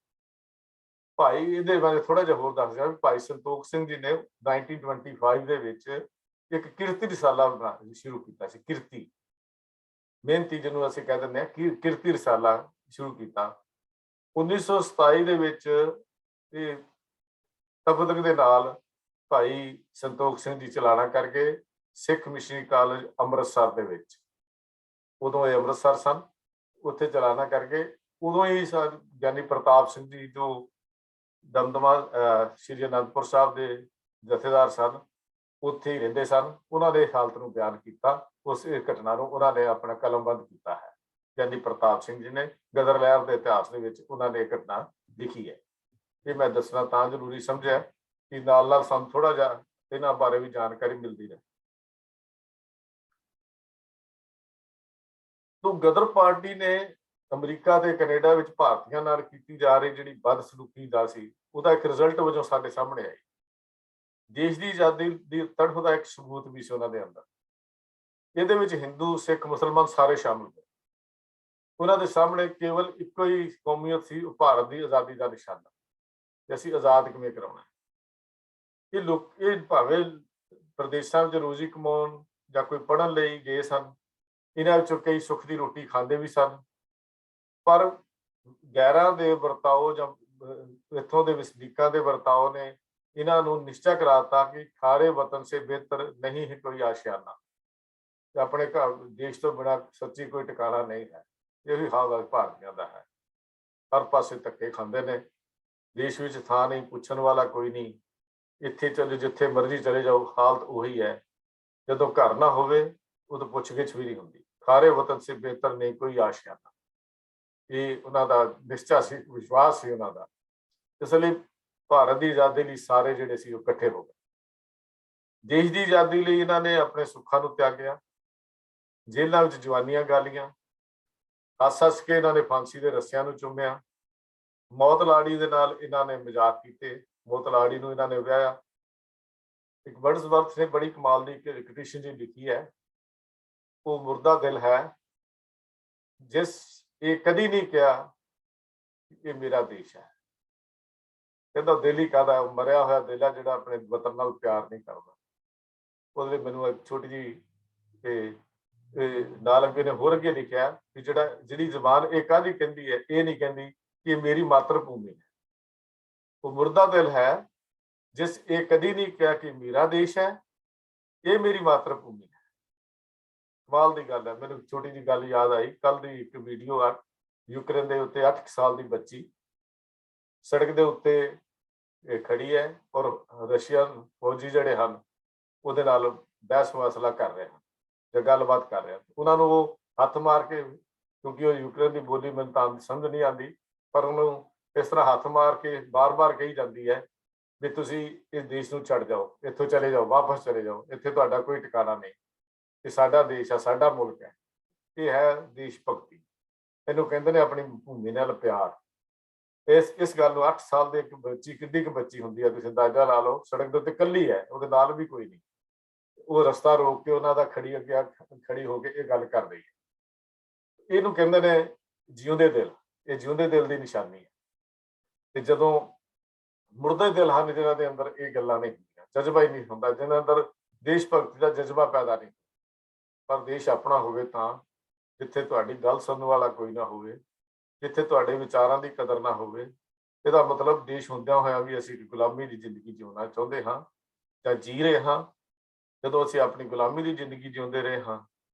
भाई ये बारे थोड़ा जिहा होर दस दिया, भाई संतोख सिंह जी ने 1925 ਦੇ ਵਿੱਚ एक किरती रिसाला शुरू किया सी। किरती मेहनती जिन्होंने ਅਸੀਂ कह ਦਿੰਦੇ ਹਾਂ किरती रिसाला शुरू किया। 1927 ਦੇ ਵਿੱਚ ਇਹ ਤਬਦਕ ਦੇ ਨਾਲ ਭਾਈ ਸੰਤੋਖ ਸਿੰਘ ਜੀ ਚਲਾਣਾ ਕਰਕੇ ਸਿੱਖ ਮਿਸ਼ਨਰੀ ਕਾਲਜ ਅੰਮ੍ਰਿਤਸਰ ਦੇ ਵਿੱਚ, ਉਦੋਂ ਇਹ ਅੰਮ੍ਰਿਤਸਰ ਸਨ, ਉੱਥੇ ਚਲਾਣਾ ਕਰਕੇ ਉਦੋਂ ਹੀ ਗਿਆਨੀ ਪ੍ਰਤਾਪ ਸਿੰਘ ਜੀ ਜੋ दमदमा श्री अनंदपुर साहब के जथेदार सन उत्थे ही रहिंदे सन, उन्होंने हालत को बयान किया। उस घटना को उन्होंने अपना कलमबंद किया है। ਗਿਆਨੀ प्रताप सिंह जी ने गदर लहर के इतिहास के उन्होंने एक घटना लिखी है। ये मैं दसना तां जरूरी समझा कि नाल नाल सानूं थोड़ा जिहा इन्हां बारे भी जानकारी मिलती रहे। तो गदर पार्टी ने अमरीका ते कनेडा विच भारतीयां नाल कीती जा रही जिहड़ी बदसलूकी दा सी उहदा एक रिजल्ट वजों साडे सामने आई। देश की आज़ादी की तड़फ का एक सबूत भी सी उन्हां दे अंदर। इहदे विच हिंदू, सिख, मुसलमान सारे शामिल होए। ਉਹਨਾਂ ਦੇ ਸਾਹਮਣੇ ਕੇਵਲ ਇੱਕੋ ਹੀ ਕੌਮੀਅਤ ਸੀ, ਉਹ ਭਾਰਤ ਦੀ ਆਜ਼ਾਦੀ ਦਾ ਨਿਸ਼ਾਨਾ, ਤੇ ਅਸੀਂ ਆਜ਼ਾਦ ਕਿਵੇਂ ਕਰਾਉਣਾ। ਇਹ ਲੋਕ ਇਹ ਭਾਵੇਂ ਪ੍ਰਦੇਸ਼ਾਂ ਵਿੱਚ ਰੋਜ਼ੀ ਕਮਾਉਣ ਜਾਂ ਕੋਈ ਪੜ੍ਹਨ ਲਈ ਗਏ ਸਨ, ਇਹਨਾਂ ਵਿੱਚੋਂ ਕਈ ਸੁੱਖ ਦੀ ਰੋਟੀ ਖਾਂਦੇ ਵੀ ਸਨ, ਪਰ ਗੈਰਾਂ ਦੇ ਵਰਤਾਓ ਜਾਂ ਇੱਥੋਂ ਦੇ ਵਸਨੀਕਾਂ ਦੇ ਵਰਤਾਓ ਨੇ ਇਹਨਾਂ ਨੂੰ ਨਿਸ਼ਚਾ ਕਰਾਤਾ ਕਿ ਖਾਰੇ ਵਤਨ ਸੇ ਬਿਹਤਰ ਨਹੀਂ ਹੈ ਕੋਈ ਆਸ਼ਿਆਨਾ, ਆਪਣੇ ਘਰ ਦੇਸ਼ ਤੋਂ ਬਿਨਾਂ ਸੱਚੀ ਕੋਈ ਟਿਕਾਣਾ ਨਹੀਂ ਹੈ। ਇਹ ਵੀ ਹਾਲ ਭਾਰਤੀਆਂ ਦਾ ਹੈ, ਹਰ ਪਾਸੇ ਧੱਕੇ ਖਾਂਦੇ ਨੇ, ਦੇਸ਼ ਵਿੱਚ ਥਾਂ ਨਹੀਂ, ਪੁੱਛਣ ਵਾਲਾ ਕੋਈ ਨਹੀਂ, ਇੱਥੇ ਚਲੇ ਜਿੱਥੇ ਮਰਜ਼ੀ ਚਲੇ ਜਾਓ ਹਾਲਤ ਉਹੀ ਹੈ। ਜਦੋਂ ਘਰ ਨਾ ਹੋਵੇ ਉਦੋਂ ਪੁੱਛ ਗਿੱਛ ਵੀ ਨਹੀਂ ਹੁੰਦੀ। ਖਾਰੇ ਵਤਨ ਸੇ ਬਿਹਤਰ ਨਹੀਂ ਕੋਈ ਆਸ਼ਿਆਨਾ, ਇਹ ਉਹਨਾਂ ਦਾ ਨਿਸ਼ਚਾ ਸੀ, ਵਿਸ਼ਵਾਸ ਸੀ ਉਹਨਾਂ ਦਾ। ਇਸ ਲਈ ਭਾਰਤ ਦੀ ਆਜ਼ਾਦੀ ਲਈ ਸਾਰੇ ਜਿਹੜੇ ਸੀ ਉਹ ਇਕੱਠੇ ਹੋ ਗਏ। ਦੇਸ਼ ਦੀ ਆਜ਼ਾਦੀ ਲਈ ਇਹਨਾਂ ਨੇ ਆਪਣੇ ਸੁੱਖਾਂ ਨੂੰ ਤਿਆਗਿਆ, ਜੇਲ੍ਹਾਂ ਵਿੱਚ ਜਵਾਨੀਆਂ ਗਾਲੀਆਂ, ਹੱਸ-ਹੱਸ ਕੇ ਇਹਨਾਂ ਨੇ ਫਾਂਸੀ ਦੇ ਰੱਸਿਆਂ ਨੂੰ ਚੁੰਮਿਆ, ਮੌਤ ਲਾੜੀ ਦੇ ਨਾਲ ਇਹਨਾਂ ਨੇ ਮਜ਼ਾਕ ਕੀਤੇ, ਮੌਤ ਲਾੜੀ ਨੂੰ ਇਹਨਾਂ ਨੇ ਵਿਆਹਿਆ। ਇੱਕ ਵਰਡਸਵਰਥ ਨੇ ਬੜੀ ਕਮਾਲ ਦੀ ਇੱਕ ਰਿਕਟੇਸ਼ਨ ਜੀ ਲਿਖੀ ਹੈ, ਉਹ ਮੁਰਦਾ ਦਿਲ ਹੈ ਜਿਸ ਇਹ ਕਦੀ ਨਹੀਂ ਕਿਹਾ ਇਹ ਮੇਰਾ ਦੇਸ਼ ਹੈ। ਕਹਿੰਦਾ ਦਿਲ ਹੀ ਕਾਹਦਾ, ਮਰਿਆ ਹੋਇਆ ਦਿਲ ਹੈ ਜਿਹੜਾ ਆਪਣੇ ਵਤਨ ਨਾਲ ਪਿਆਰ ਨਹੀਂ ਕਰਦਾ। ਉਹਦੇ ਲਈ ਮੈਨੂੰ ਇੱਕ ਛੋਟੀ ਜਿਹੀ ਨਾਲ ਅੱਗੇ ਨੇ ਹੋਰ ਅੱਗੇ ਲਿਖਿਆ ਕਿ ਜਿਹੜੀ ਜ਼ਬਾਨ ਇਹ ਕਾਹਦੀ ਕਹਿੰਦੀ ਹੈ, ਇਹ ਨਹੀਂ ਕਹਿੰਦੀ ਕਿ ਇਹ ਮੇਰੀ ਮਾਤਰ ਭੂਮੀ ਹੈ। ਉਹ ਮੁਰਦਾ ਦਿਲ ਹੈ ਜਿਸ ਇਹ ਕਦੀ ਨਹੀਂ ਕਿਹਾ ਕਿ ਮੇਰਾ ਦੇਸ਼ ਹੈ, ਇਹ ਮੇਰੀ ਮਾਤਰ ਭੂਮੀ ਹੈ। ਕਮਾਲ ਦੀ ਗੱਲ ਹੈ। ਮੈਨੂੰ ਛੋਟੀ ਜਿਹੀ ਗੱਲ ਯਾਦ ਆਈ, ਕੱਲ ਦੀ ਇੱਕ ਵੀਡੀਓ ਆ, ਯੂਕਰੇਨ ਦੇ ਉੱਤੇ 8 ਸਾਲ ਦੀ ਬੱਚੀ ਸੜਕ ਦੇ ਉੱਤੇ ਖੜੀ ਹੈ ਔਰ ਰਸ਼ੀਅਨ ਫੌਜੀ ਜਿਹੜੇ ਹਨ ਉਹਦੇ ਨਾਲ ਬਹਿਸ ਮਸਲਾ ਕਰ ਰਹੇ ਹਨ ਜਾਂ ਗੱਲਬਾਤ ਕਰ ਰਹੇ ਹਨ। ਉਹਨਾਂ ਨੂੰ ਉਹ ਹੱਥ ਮਾਰ ਕੇ, ਕਿਉਂਕਿ ਉਹ ਯੂਕਰੇਨ ਦੀ ਬੋਲੀ ਮੈਨੂੰ ਤਾਂ ਸਮਝ ਨਹੀਂ ਆਉਂਦੀ, ਪਰ ਉਹਨੂੰ ਇਸ ਤਰ੍ਹਾਂ ਹੱਥ ਮਾਰ ਕੇ ਬਾਰ-ਬਾਰ ਕਹੀ ਜਾਂਦੀ ਹੈ ਵੀ ਤੁਸੀਂ ਇਸ ਦੇਸ਼ ਨੂੰ ਛੱਡ ਜਾਓ, ਇੱਥੋਂ ਚਲੇ ਜਾਓ, ਵਾਪਸ ਚਲੇ ਜਾਓ, ਇੱਥੇ ਤੁਹਾਡਾ ਕੋਈ ਟਿਕਾਣਾ ਨਹੀਂ, ਇਹ ਸਾਡਾ ਦੇਸ਼ ਹੈ, ਸਾਡਾ ਮੁਲਕ ਹੈ। ਇਹ ਹੈ ਦੇਸ਼ ਭਗਤੀ, ਇਹਨੂੰ ਕਹਿੰਦੇ ਨੇ ਆਪਣੀ ਭੂਮੀ ਨਾਲ ਪਿਆਰ। ਇਸ ਗੱਲ ਨੂੰ 8 ਸਾਲ ਦੇ ਇੱਕ ਬੱਚੀ, ਕਿੱਡੀ ਕੁ ਬੱਚੀ ਹੁੰਦੀ ਹੈ ਤੁਸੀਂ ਅੰਦਾਜ਼ਾ ਲਾ ਲਓ, ਸੜਕ ਦੇ ਉੱਤੇ ਇਕੱਲੀ ਹੈ, ਉਹਦੇ ਨਾਲ ਵੀ ਕੋਈ ਨਹੀਂ, ਉਹ ਰਸਤਾ ਰੋਕ ਕੇ ਉਹਨਾਂ ਦਾ ਖੜੀ ਹੋ ਕੇ ਇਹ ਗੱਲ ਕਰ ਰਹੀ ਹੈ। ਇਹਨੂੰ ਕਹਿੰਦੇ ਨੇ ਜਿਉਂਦੇ ਦਿਲ, ਇਹ ਜਿਉਂਦੇ ਦਿਲ ਦੀ ਨਿਸ਼ਾਨੀ ਹੈ। ਤੇ ਜਦੋਂ ਮੁਰਦੇ ਦਿਲ ਹਨ ਜਿਹਨਾਂ ਦੇ ਅੰਦਰ ਇਹ ਗੱਲਾਂ ਨਹੀਂ ਹੁੰਦੀਆਂ, ਜਜ਼ਬਾ ਹੀ ਨਹੀਂ ਹੁੰਦਾ, ਜਿਹਨਾਂ ਅੰਦਰ ਦੇਸ਼ ਭਗਤੀ ਦਾ ਜਜ਼ਬਾ ਪੈਦਾ ਨਹੀਂ, ਪਰ ਦੇਸ਼ ਆਪਣਾ ਹੋਵੇ ਤਾਂ, ਜਿੱਥੇ ਤੁਹਾਡੀ ਗੱਲ ਸੁਣਨ ਵਾਲਾ ਕੋਈ ਨਾ ਹੋਵੇ, ਜਿੱਥੇ ਤੁਹਾਡੇ ਵਿਚਾਰਾਂ ਦੀ ਕਦਰ ਨਾ ਹੋਵੇ। ਇਹਦਾ ਮਤਲਬ ਦੇਸ਼ ਹੁੰਦਿਆਂ ਹੋਇਆਂ ਵੀ ਅਸੀਂ ਗੁਲਾਮੀ ਦੀ ਜ਼ਿੰਦਗੀ ਜਿਉਣਾ ਚਾਹੁੰਦੇ ਹਾਂ ਜਾਂ ਜੀ ਰਹੇ ਹਾਂ। ਜਦੋਂ ਅਸੀਂ ਆਪਣੀ ਗੁਲਾਮੀ ਦੀ ਜ਼ਿੰਦਗੀ ਜਿਉਂਦੇ ਰਹੇ ਹਾਂ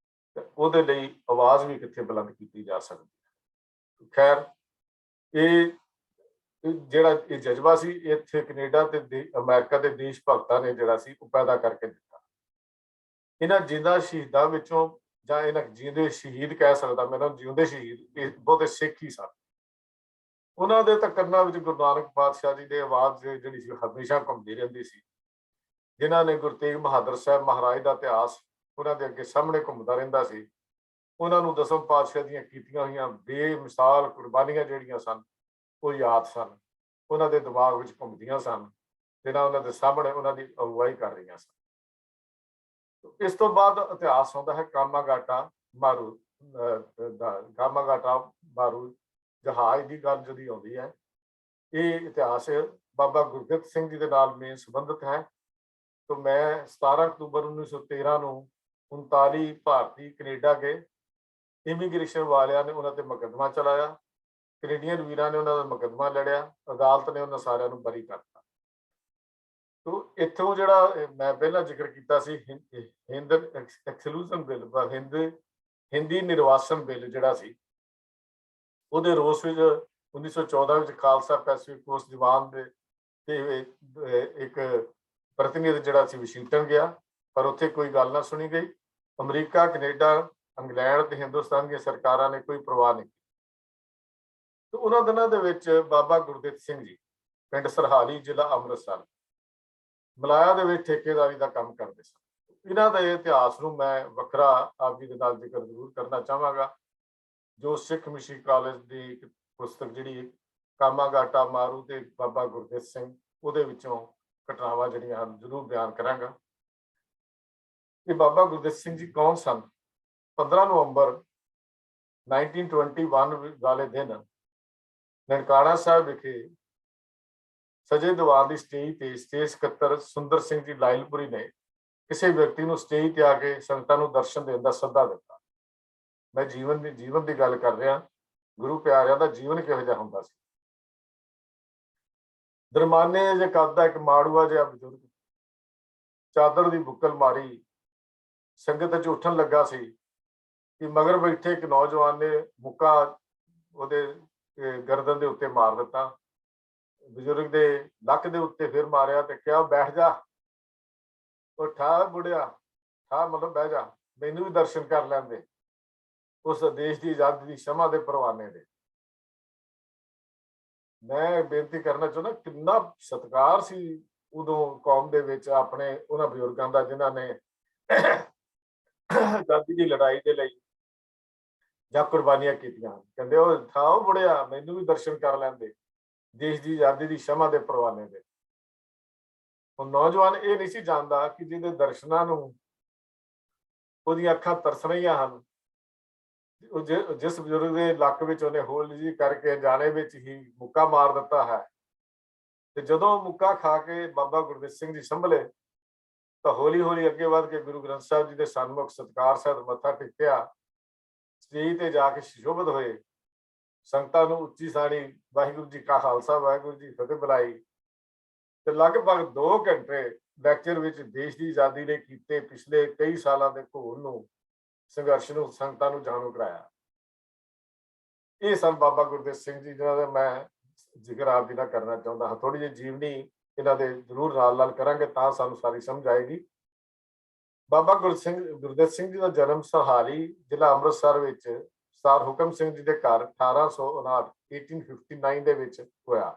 ਤਾਂ ਉਹਦੇ ਲਈ ਆਵਾਜ਼ ਵੀ ਕਿੱਥੇ ਬੁਲੰਦ ਕੀਤੀ ਜਾ ਸਕਦੀ ਹੈ। ਖੈਰ, ਇਹ ਜਿਹੜਾ ਇਹ ਜਜ਼ਬਾ ਸੀ ਇੱਥੇ ਕੈਨੇਡਾ ਤੇ ਅਮਰੀਕਾ ਦੇ ਦੇਸ਼ ਭਗਤਾਂ ਨੇ ਜਿਹੜਾ ਸੀ ਉਹ ਪੈਦਾ ਕਰਕੇ ਦਿੱਤਾ। ਇਹਨਾਂ ਜਿੰਦਾ ਸ਼ਹੀਦਾਂ ਵਿੱਚੋਂ, ਜਾਂ ਇਹਨਾਂ ਜਿਉਂਦੇ ਸ਼ਹੀਦ ਕਹਿ ਸਕਦਾ, ਮੈਨੂੰ ਜਿਉਂਦੇ ਸ਼ਹੀਦ ਇਹ ਬਹੁਤੇ ਸਿੱਖ ਹੀ ਸਨ। ਉਹਨਾਂ ਦੇ ਤਾਂ ਕੰਨਾਂ ਵਿੱਚ ਗੁਰੂ ਨਾਨਕ ਪਾਤਸ਼ਾਹ ਜੀ ਦੀ ਆਵਾਜ਼ ਜਿਹੜੀ ਸੀ ਹਮੇਸ਼ਾ ਘੁੰਮਦੀ ਰਹਿੰਦੀ ਸੀ। ਜਿਨ੍ਹਾਂ ਨੇ ਗੁਰੂ ਤੇਗ ਬਹਾਦਰ ਸਾਹਿਬ ਮਹਾਰਾਜ ਦਾ ਇਤਿਹਾਸ ਉਹਨਾਂ ਦੇ ਅੱਗੇ ਸਾਹਮਣੇ ਘੁੰਮਦਾ ਰਹਿੰਦਾ ਸੀ। ਉਹਨਾਂ ਨੂੰ ਦਸਮ ਪਾਤਸ਼ਾਹ ਦੀਆਂ ਕੀਤੀਆਂ ਹੋਈਆਂ ਬੇਮਿਸਾਲ ਕੁਰਬਾਨੀਆਂ ਜਿਹੜੀਆਂ ਸਨ ਉਹ ਯਾਦ ਸਨ, ਉਹਨਾਂ ਦੇ ਦਿਮਾਗ ਵਿੱਚ ਘੁੰਮਦੀਆਂ ਸਨ, ਜਿਹੜਾ ਉਹਨਾਂ ਦੇ ਸਾਹਮਣੇ ਉਹਨਾਂ ਦੀ ਅਗਵਾਈ ਕਰ ਰਹੀਆਂ ਸਨ। ਇਸ ਤੋਂ ਬਾਅਦ ਇਤਿਹਾਸ ਆਉਂਦਾ ਹੈ ਕਾਮਾਗਾਟਾ ਮਾਰੂ ਦਾ। ਕਾਮਾਗਾਟਾ ਮਾਰੂ ਜਹਾਜ਼ ਦੀ ਗੱਲ ਜਿਹੜੀ ਆਉਂਦੀ ਹੈ, ਇਹ ਇਤਿਹਾਸ ਬਾਬਾ ਗੁਰਦਿੱਤ ਸਿੰਘ ਜੀ ਦੇ ਨਾਲ ਮੇਨ ਸੰਬੰਧਿਤ ਹੈ। तो मैं 17 अक्तूबर 1913 ਨੂੰ 39 ਭਾਰਤੀ ਕੈਨੇਡਾ ਗਏ। ਇਮੀਗ੍ਰੇਸ਼ਨ ਵਾਲਿਆਂ ਨੇ ਉਹਨਾਂ ਤੇ ਮੁਕੱਦਮਾ ਚਲਾਇਆ, ਕੈਨੇਡੀਅਨ ਵੀਰਾਂ ਨੇ ਉਹਨਾਂ ਦਾ ਮੁਕੱਦਮਾ ਲੜਿਆ, ਅਦਾਲਤ ਨੇ ਉਹਨਾਂ ਸਾਰਿਆਂ ਨੂੰ ਬਰੀ ਕਰਤਾ। ਤੋ ਇੱਥੋਂ ਜਿਹੜਾ ਮੈਂ ਪਹਿਲਾਂ ਜ਼ਿਕਰ ਕੀਤਾ ਸੀ ਹਿੰਦ ਐਕਸਕਲੂਜ਼ਨ ਬਿੱਲ, ਹਿੰਦੀ ਨਿਰਵਾਸਨ ਬਿੱਲ ਜਿਹੜਾ ਸੀ, ਉਹਦੇ ਰੋਸ ਵਿੱਚ 1914 ਵਿੱਚ ਖਾਲਸਾ ਪੈਸੀਫਿਕ ਕੋਸਟ ਦੀਵਾਨ ਦੇ ਇੱਕ ਪ੍ਰਤੀਨਿਧ ਜਿਹੜਾ ਸੀ ਵਾਸ਼ਿੰਗਟਨ ਗਿਆ, ਪਰ ਉੱਥੇ ਕੋਈ ਗੱਲ ਨਾ ਸੁਣੀ ਗਈ। ਅਮਰੀਕਾ, ਕੈਨੇਡਾ, ਇੰਗਲੈਂਡ ਤੇ ਹਿੰਦੁਸਤਾਨ ਦੀਆਂ ਸਰਕਾਰਾਂ ਨੇ ਕੋਈ ਪਰਵਾਹ ਨਹੀਂ ਕੀਤੀ। ਤੇ ਉਹਨਾਂ ਦਿਨਾਂ ਦੇ ਵਿੱਚ ਬਾਬਾ ਗੁਰਦਿੱਤ ਸਿੰਘ ਜੀ ਪਿੰਡ ਸਰਹਾਲੀ, ਜ਼ਿਲ੍ਹਾ ਅੰਮ੍ਰਿਤਸਰ, ਮਲਾਇਆ ਦੇ ਵਿੱਚ ਠੇਕੇਦਾਰੀ ਦਾ ਕੰਮ ਕਰਦੇ ਸਨ। ਇਹਨਾਂ ਦੇ ਇਤਿਹਾਸ ਨੂੰ ਮੈਂ ਵੱਖਰਾ ਆਪ ਜੀ ਦੇ ਨਾਲ ਜ਼ਿਕਰ ਜ਼ਰੂਰ ਕਰਨਾ ਚਾਹਾਂਗਾ। ਜੋ ਸਿੱਖ ਮਿਸ਼ਨ ਕਾਲਜ ਦੀ ਇੱਕ ਪੁਸਤਕ ਜਿਹੜੀ ਕਾਮਾਗਾਟਾ ਮਾਰੂ ਤੇ ਬਾਬਾ ਗੁਰਦਿੱਤ ਸਿੰਘ, ਉਹਦੇ ਵਿੱਚੋਂ ਘਟਨਾਵਾਂ ਜਿਹੜੀਆਂ ਹਨ ਜ਼ਰੂਰ ਬਿਆਨ ਕਰਾਂਗਾ। ਇਹ ਬਾਬਾ ਗੁਰਦਿੱਤ ਸਿੰਘ ਜੀ ਕੌਣ ਸਨ? 15 ਨਵੰਬਰ 1921 ਵਾਲੇ ਦਿਨ ਨਨਕਾਣਾ ਸਾਹਿਬ ਵਿਖੇ ਸਜੇ ਦੀਵਾਨ ਦੀ ਸਟੇਜ ਤੇ ਸਟੇਜ ਸਕੱਤਰ ਸੁੰਦਰ ਸਿੰਘ ਜੀ ਲਾਇਲਪੁਰੀ ਨੇ ਕਿਸੇ ਵਿਅਕਤੀ ਨੂੰ ਸਟੇਜ ਤੇ ਆ ਕੇ ਸੰਗਤਾਂ ਨੂੰ ਦਰਸ਼ਨ ਦੇਣ ਦਾ ਸੱਦਾ ਦਿੱਤਾ। ਮੈਂ ਜੀਵਨ ਦੀ ਗੱਲ ਕਰ ਰਿਹਾ। ਗੁਰੂ ਪਿਆਰਿਆਂ ਦਾ ਜੀਵਨ ਕਿਹੋ ਜਿਹਾ ਹੁੰਦਾ ਸੀ। ਦਰਮਾਨੇ ਜੇ ਕੱਦ ਦਾ ਇੱਕ ਮਾੜੂਆ ਜਿਹਾ ਬਜ਼ੁਰਗ ਚਾਦਰ ਦੀ ਬੁੱਕਲ ਮਾਰੀ ਸੰਗਤ 'ਚ ਉੱਠਣ ਲੱਗਾ ਸੀ ਕਿ ਮਗਰ ਬੈਠੇ ਇੱਕ ਨੌਜਵਾਨ ਨੇ ਮੁੱਕਾ ਉਹਦੇ ਗਰਦਨ ਦੇ ਉੱਤੇ ਮਾਰ ਦਿੱਤਾ। ਬਜ਼ੁਰਗ ਦੇ ਲੱਕ ਦੇ ਉੱਤੇ ਫਿਰ ਮਾਰਿਆ ਤੇ ਕਿਹਾ, ਬੈਠ ਜਾ, ਉਹ ਠਾ ਬੁੜਿਆ, ਠਾ ਮਤਲਬ ਬਹਿ ਜਾ, ਮੈਨੂੰ ਵੀ ਦਰਸ਼ਨ ਕਰ ਲੈਂਦੇ ਉਸ ਦੇਸ਼ ਦੀ ਆਜ਼ਾਦੀ ਦੀ ਸ਼ਮਾ ਦੇ ਪਰਵਾਨੇ ਦੇ। ਮੈਂ ਬੇਨਤੀ ਕਰਨਾ ਚਾਹੁੰਦਾ, ਕਿੰਨਾ ਸਤਿਕਾਰ ਸੀ ਉਦੋਂ ਕੌਮ ਦੇ ਵਿੱਚ ਆਪਣੇ ਉਹਨਾਂ ਬਜ਼ੁਰਗਾਂ ਦਾ ਜਿਨ੍ਹਾਂ ਨੇ ਆਜ਼ਾਦੀ ਦੀ ਲੜਾਈ ਦੇ ਲਈ ਜਾਂ ਕੁਰਬਾਨੀਆਂ ਕੀਤੀਆਂ। ਕਹਿੰਦੇ ਉਹ ਠਾਓ ਬੁੜਿਆ, ਮੈਨੂੰ ਵੀ ਦਰਸ਼ਨ ਕਰ ਲੈਂਦੇ ਦੇਸ਼ ਦੀ ਆਜ਼ਾਦੀ ਦੀ ਸ਼ਮਾ ਦੇ ਪਰਵਾਨੇ ਦੇ। ਉਹ ਨੌਜਵਾਨ ਇਹ ਨਹੀਂ ਸੀ ਜਾਣਦਾ ਕਿ ਜਿਹਦੇ ਦਰਸ਼ਨਾਂ ਨੂੰ ਉਹਦੀਆਂ ਅੱਖਾਂ ਤਰਸ ਰਹੀਆਂ ਹਨ, ਜਿਸ ਬਜ਼ੁਰਗ ਦੇ ਲੱਕ ਵਿੱਚ ਉਹਨੇ ਹੋਲ ਜੀ ਕਰਕੇ ਜਾਣੇ ਵਿੱਚ ਹੀ ਮੁੱਕਾ ਮਾਰ ਦਿੱਤਾ ਹੈ। ਤੇ ਜਦੋਂ ਮੁੱਕਾ ਖਾ ਕੇ ਬਾਬਾ ਗੁਰਦਿੱਤ ਸਿੰਘ ਜੀ ਸੰਭਲੇ ਤਾਂ ਹੌਲੀ ਹੌਲੀ ਅੱਗੇ ਵੱਧ ਕੇ ਗੁਰੂ ਗ੍ਰੰਥ ਸਾਹਿਬ ਜੀ ਦੇ ਸਨਮੁਖ ਸਤਿਕਾਰ ਸਾਹਿਬ ਮੱਥਾ ਟੇਕਿਆ, ਸਟੇਜ ਤੇ ਜਾ ਕੇ ਸ਼ੋਭਤ ਹੋਏ, ਸੰਗਤਾਂ ਨੂੰ ਉੱਚੀ ਸਾਣੀ ਵਾਹਿਗੁਰੂ ਜੀ ਕਾ ਖਾਲਸਾ ਵਾਹਿਗੁਰੂ ਜੀ ਫਤਿਹ ਬੁਲਾਈ ਤੇ ਲਗਭਗ 2 ਘੰਟੇ ਲੈਕਚਰ ਵਿੱਚ ਦੇਸ਼ ਦੀ ਆਜ਼ਾਦੀ ਲਈ ਕੀਤੇ ਪਿਛਲੇ ਕਈ ਸਾਲਾਂ ਦੇ ਘੋਲ ਨੂੰ, ਸੰਘਰਸ਼ ਨੂੰ ਸੰਗਤਾਂ ਨੂੰ ਜਾਣੂ ਕਰਾਇਆ। ਇਹ ਸਨ ਬਾਬਾ ਗੁਰਦਿੱਤ ਸਿੰਘ ਜੀ, ਜਿਨ੍ਹਾਂ ਦਾ ਮੈਂ ਜ਼ਿਕਰ ਆਪ ਜੀ ਨਾਲ ਕਰਨਾ ਚਾਹੁੰਦਾ ਹਾਂ। ਥੋੜੀ ਜਿਹੀ ਜੀਵਨੀ ਇਹਨਾਂ ਦੇ ਜ਼ਰੂਰ ਨਾਲ ਕਰਾਂਗੇ ਤਾਂ ਸਾਨੂੰ ਸਾਰੀ ਸਮਝ ਆਏਗੀ। ਬਾਬਾ ਗੁਰਦਿੱਤ ਸਿੰਘ ਜੀ ਦਾ ਜਨਮ ਸਹਾਲੀ ਜ਼ਿਲ੍ਹਾ ਅੰਮ੍ਰਿਤਸਰ ਵਿੱਚ ਸਰਦਾਰ ਹੁਕਮ ਸਿੰਘ ਜੀ ਦੇ ਘਰ 1859 ਦੇ ਵਿੱਚ ਹੋਇਆ।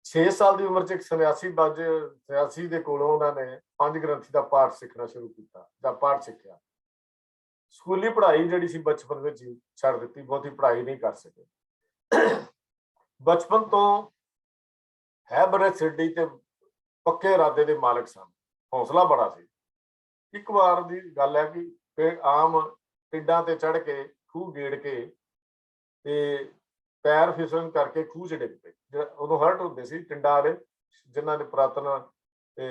6 ਸਾਲ ਦੀ ਉਮਰ 'ਚ ਇੱਕ ਸੰਨਿਆਸੀ ਦੇ ਕੋਲੋਂ ਉਹਨਾਂ ਨੇ 5 ਗ੍ਰੰਥੀ ਦਾ ਪਾਠ ਸਿੱਖਣਾ ਸ਼ੁਰੂ ਕੀਤਾ ਜਾਂ ਪਾਠ ਸਿੱਖਿਆ। ਸਕੂਲੀ ਪੜ੍ਹਾਈ ਜਿਹੜੀ ਸੀ ਬਚਪਨ ਵਿੱਚ ਹੀ ਛੱਡ ਦਿੱਤੀ, ਬਹੁਤੀ ਪੜ੍ਹਾਈ ਨਹੀਂ ਕਰ ਸਕੇ। ਬਚਪਨ ਤੋਂ ਹੈ ਬੜੇ ਸਿੱਧੀ ਤੇ ਪੱਕੇ ਇਰਾਦੇ ਦੇ ਮਾਲਕ ਸਨ, ਹੌਸਲਾ ਬੜਾ ਸੀ। ਇੱਕ ਵਾਰ ਦੀ ਗੱਲ ਹੈ ਕਿ ਆਮ ਟਿੱਡਾਂ ਤੇ ਚੜ੍ਹ ਕੇ ਖੂਹ ਗੇੜ ਕੇ ਤੇ ਪੈਰ ਫਿਸਲਣ ਕਰਕੇ ਖੂਹ 'ਚ ਡਿੱਗ ਪਏ। ਉਦੋਂ ਹਰਟ ਹੁੰਦੇ ਸੀ ਟਿੰਡਾਂ ਵਾਲੇ, ਜਿਨ੍ਹਾਂ ਨੇ ਪੁਰਾਤਨ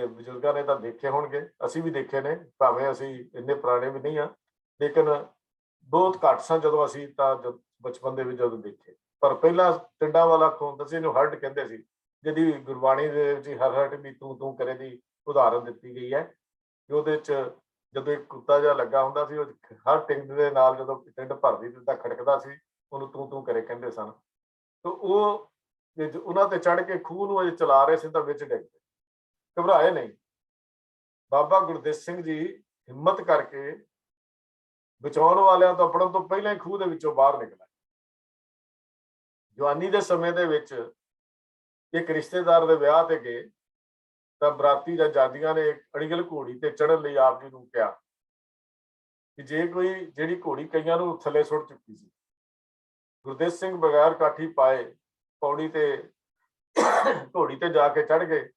ਬਜ਼ੁਰਗਾਂ ਨੇ ਤਾਂ ਦੇਖੇ ਹੋਣਗੇ, ਅਸੀਂ ਵੀ ਦੇਖੇ ਨੇ, ਭਾਵੇਂ ਅਸੀਂ ਇੰਨੇ ਪੁਰਾਣੇ ਵੀ ਨਹੀਂ ਹਾਂ, ਲੇਕਿਨ ਬਹੁਤ ਘੱਟ ਸਨ ਜਦੋਂ ਅਸੀਂ ਤਾਂ ਬਚਪਨ ਦੇ ਵਿੱਚ ਜਦੋਂ ਦੇਖੇ। ਪਰ ਪਹਿਲਾਂ ਟਿੰਡਾਂ ਵਾਲਾ ਖੂਹ ਹੁੰਦਾ ਸੀ, ਇਹਨੂੰ ਹਰਟ ਕਹਿੰਦੇ ਸੀ, ਜਿਹਦੀ ਗੁਰਬਾਣੀ ਦੇ ਵਿੱਚ ਹਰ ਹਰਟ ਵੀ ਤੂੰ ਕਰੇ ਦੀ ਉਦਾਹਰਨ ਦਿੱਤੀ ਗਈ ਹੈ। ਉਹਦੇ 'ਚ ਜਦੋਂ ਇੱਕ ਕੁੱਤਾ ਜਿਹਾ ਲੱਗਾ ਹੁੰਦਾ ਸੀ, ਉਹ ਹਰ ਟਿੰਡ ਦੇ ਨਾਲ ਜਦੋਂ ਟਿੰਡ ਭਰਦੀ ਤਾਂ ਖੜਕਦਾ ਸੀ, ਉਹਨੂੰ ਤੂੰ ਕਰੇ ਕਹਿੰਦੇ ਸਨ। ਤੇ ਉਹ ਉਹਨਾਂ ਤੇ ਚੜ੍ਹ ਕੇ ਖੂਹ ਨੂੰ ਅਜੇ ਚਲਾ ਰਹੇ ਸੀ ਤਾਂ ਵਿੱਚ ਡਿੱਗ ਪਏ। ਘਬਰਾਏ ਨਹੀਂ। ਬਾਬਾ ਗੁਰਦਿੱਤ ਸਿੰਘ ਜੀ ਹਿੰਮਤ ਕਰਕੇ ਬਚਾਉਣ ਵਾਲਿਆਂ ਤੋਂ ਆਪਣਨ ਤੋਂ ਪਹਿਲਾਂ ਹੀ ਖੂਹ ਦੇ ਵਿੱਚੋਂ ਬਾਹਰ ਨਿਕਲੇ। ਜਵਾਨੀ ਦੇ ਸਮੇਂ ਦੇ ਵਿੱਚ ਇੱਕ ਰਿਸ਼ਤੇਦਾਰ ਦੇ ਵਿਆਹ ਤੇ ਗਏ ਤਾਂ ਬਰਾਤੀ ਜਾਂ ਜਾਦੀਆਂ ਨੇ ਅੜੀਗਲ ਘੋੜੀ ਤੇ ਚੜ੍ਹਨ ਲਈ ਆਪ ਜੀ ਨੂੰ ਕਿਹਾ ਕਿ ਜੇ ਕੋਈ ਜਿਹੜੀ ਘੋੜੀ ਕਈਆਂ ਨੂੰ ਥੱਲੇ ਸੁੱਟ ਚੁੱਕੀ ਸੀ, ਗੁਰਦਿੱਤ ਸਿੰਘ ਬਗੈਰ ਕਾਠੀ ਪਾਏ ਪੌੜੀ ਤੇ ਘੋੜੀ ਤੇ ਜਾ ਕੇ ਚੜ੍ਹ ਗਏ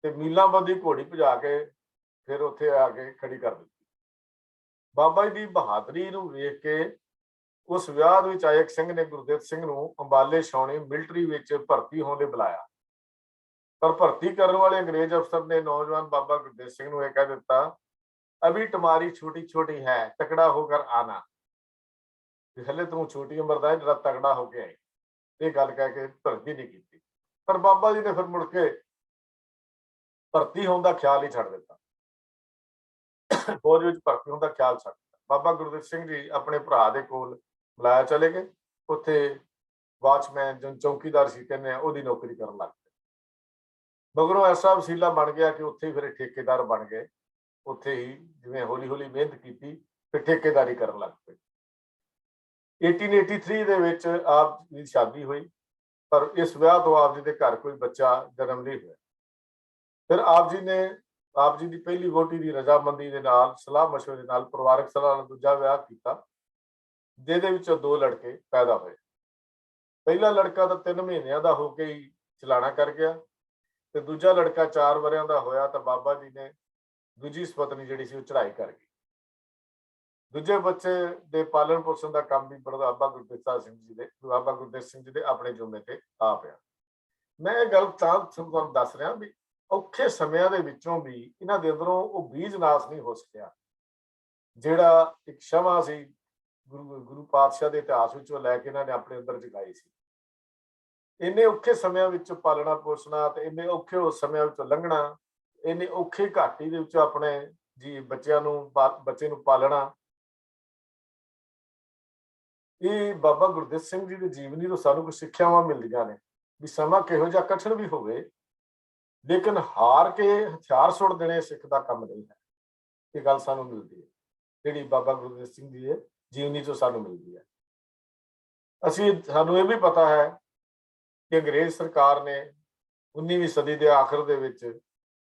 ਤੇ ਮੀਲਾਂ ਬੰਦੀ ਘੋੜੀ ਭਜਾ ਕੇ ਫਿਰ ਉੱਥੇ ਆ ਕੇ ਖੜੀ ਕਰ ਦਿੱਤੀ। ਬਾਬਾ ਜੀ ਦੀ ਬਹਾਦਰੀ ਨੂੰ ਵੇਖ ਕੇ ਉਸ ਵਿਆਹ ਵਿੱਚ ਆਏ ਇੱਕ ਸਿੰਘ ਨੇ ਗੁਰਦਿੱਤ ਸਿੰਘ ਨੂੰ ਅੰਬਾਲੇ ਛਾਉਣੀ ਮਿਲਟਰੀ ਵਿੱਚ ਭਰਤੀ ਹੋਣ ਲਈ ਬੁਲਾਇਆ। ਪਰ ਭਰਤੀ ਕਰਨ ਵਾਲੇ ਅੰਗਰੇਜ਼ ਅਫਸਰ ਨੇ ਨੌਜਵਾਨ ਬਾਬਾ ਗੁਰਦਿੱਤ ਸਿੰਘ ਨੂੰ ਇਹ ਕਹਿ ਦਿੱਤਾ, ਅਭੀ ਤੁਮਾਰੀ ਛੋਟੀ ਛੋਟੀ ਹੈ, ਤਕੜਾ ਹੋकर ਆना। ਹਲੇ ਤੂੰ ਛੋਟੀ ਉਮਰ ਦਾ ਜਿਹੜਾ ਤਗੜਾ ਹੋ ਕੇ ਆਏ। ਇਹ ਗੱਲ ਕਹਿ ਕੇ ਭਰਤੀ ਨਹੀਂ ਕੀਤੀ। ਪਰ ਬਾਬਾ ਜੀ ਨੇ ਫਿਰ ਮੁੜ ਕੇ ਭਰਤੀ ਹੋਣ ਦਾ ਖਿਆਲ ਹੀ ਛੱਡ ਦਿੱਤਾ, ਫੌਜ ਵਿੱਚ ਭਰਤੀ ਹੋਣ ਦਾ ਖਿਆਲ ਛੱਡ ਦਿੱਤਾ। ਬਾਬਾ ਗੁਰਦਿੱਤ ਸਿੰਘ ਜੀ ਆਪਣੇ ਭਰਾ ਦੇ ਕੋਲ ਮਲਾਇਆ ਚਲੇ ਗਏ। ਉੱਥੇ ਵਾਚਮੈਨ ਜੋ ਚੌਕੀਦਾਰ ਸੀ ਕਹਿੰਦੇ ਆ, ਉਹਦੀ ਨੌਕਰੀ ਕਰਨ ਲੱਗ ਪਏ। ਮਗਰੋਂ ਐਸਾ ਵਸੀਲਾ ਬਣ ਗਿਆ ਕਿ ਉੱਥੇ ਹੀ ਫਿਰ ਠੇਕੇਦਾਰ ਬਣ ਗਏ। ਉੱਥੇ ਹੀ ਜਿਵੇਂ ਹੌਲੀ ਹੌਲੀ ਮਿਹਨਤ ਕੀਤੀ ਫਿਰ ਠੇਕੇਦਾਰੀ ਕਰਨ ਲੱਗ ਪਏ। 1883 ਦੇ ਵਿੱਚ ਆਪ ਦੀ ਸ਼ਾਦੀ ਹੋਈ, ਪਰ ਇਸ ਵਿਆਹ ਤੋਂ ਆਪ ਜੀ ਦੇ ਘਰ ਕੋਈ ਬੱਚਾ ਜਨਮ ਨਹੀਂ ਹੋਇਆ। ਫਿਰ ਆਪ ਜੀ ਦੀ ਪਹਿਲੀ ਵਹੁਟੀ ਦੀ ਰਜ਼ਾਮੰਦੀ ਦੇ ਨਾਲ, ਸਲਾਹ ਮਸ਼ਵਰੇ ਨਾਲ, ਪਰਿਵਾਰਕ ਸਲਾਹ ਨਾਲ ਦੂਜਾ ਵਿਆਹ ਕੀਤਾ, ਜਿਹਦੇ ਵਿੱਚੋਂ 2 ਲੜਕੇ ਪੈਦਾ ਹੋਏ। ਪਹਿਲਾ ਲੜਕਾ ਤਾਂ 3 ਮਹੀਨਿਆਂ ਦਾ ਹੋ ਕੇ ਹੀ ਚਲਾਣਾ ਕਰ ਗਿਆ ਤੇ ਦੂਜਾ ਲੜਕਾ 4 ਵਰਿਆਂ ਦਾ ਹੋਇਆ ਤਾਂ ਬਾਬਾ ਜੀ ਨੇ ਦੂਜੀ ਸੁਪਤਨੀ ਜਿਹੜੀ ਸੀ ਉਹ ਚੜ੍ਹਾਈ ਕਰ ਗਈ। ਦੂਜੇ ਬੱਚੇ ਦੇ ਪਾਲਣ ਪੋਸ਼ਣ ਦਾ ਕੰਮ ਵੀ ਬਾਬਾ ਗੁਰਦਿੱਤ ਸਿੰਘ ਜੀ ਦੇ ਆਪਣੇ ਜ਼ਿੰਮੇ ਤੇ ਆ ਪਿਆ। ਮੈਂ ਇਹ ਗੱਲ ਤਾਂ ਤੁਹਾਨੂੰ ਦੱਸ ਰਿਹਾ ਵੀ ਔਖੇ ਸਮਿਆਂ ਦੇ ਵਿੱਚੋਂ ਵੀ ਇਹਨਾਂ ਦੇ ਅੰਦਰੋਂ ਉਹ ਬੀਜ ਨਾਸ ਨਹੀਂ ਹੋ ਸਕਿਆ, ਜਿਹੜਾ ਇੱਕ ਸ਼ਮਾ ਸੀ ਗੁਰੂ ਪਾਤਸ਼ਾਹ ਦੇ ਇਤਿਹਾਸ ਵਿੱਚੋਂ ਲੈ ਕੇ ਇਹਨਾਂ ਨੇ ਆਪਣੇ ਅੰਦਰ ਜਗਾਈ ਸੀ। ਇੰਨੇ ਔਖੇ ਸਮਿਆਂ ਵਿੱਚ ਪਾਲਣਾ ਪੋਸ਼ਣਾ ਤੇ ਇੰਨੇ ਔਖੇ ਸਮਿਆਂ ਵਿੱਚੋਂ ਲੰਘਣਾ, ਇੰਨੇ ਔਖੇ ਘਾਟੀ ਦੇ ਵਿੱਚ ਆਪਣੇ ਬੱਚੇ ਨੂੰ ਪਾਲਣਾ, ਇਹ ਬਾਬਾ ਗੁਰਦਿੱਤ ਸਿੰਘ ਜੀ ਦੀ ਜੀਵਨੀ ਤੋਂ ਸਾਨੂੰ ਕੁਝ ਸਿੱਖਿਆਵਾਂ ਮਿਲਦੀਆਂ ਨੇ ਵੀ ਸਮਾਂ ਕਿਹੋ ਜਿਹਾ ਕਠਿਨ ਵੀ ਹੋਵੇ, ਲੇਕਿਨ ਹਾਰ ਕੇ ਹਥਿਆਰ ਸੁੱਟ ਦੇਣੇ ਸਿੱਖ ਦਾ ਕੰਮ ਨਹੀਂ ਹੈ। ਇਹ ਗੱਲ ਸਾਨੂੰ ਮਿਲਦੀ ਹੈ ਜਿਹੜੀ ਬਾਬਾ ਗੁਰਦਿੱਤ ਸਿੰਘ ਜੀ ਦੀ ਜੀਵਨੀ ਤੋਂ ਸਾਨੂੰ ਮਿਲਦੀ ਹੈ। ਸਾਨੂੰ ਇਹ ਵੀ ਪਤਾ ਹੈ ਕਿ ਅੰਗਰੇਜ਼ ਸਰਕਾਰ ਨੇ 19ਵੀਂ ਸਦੀ ਦੇ ਆਖਰ ਦੇ ਵਿੱਚ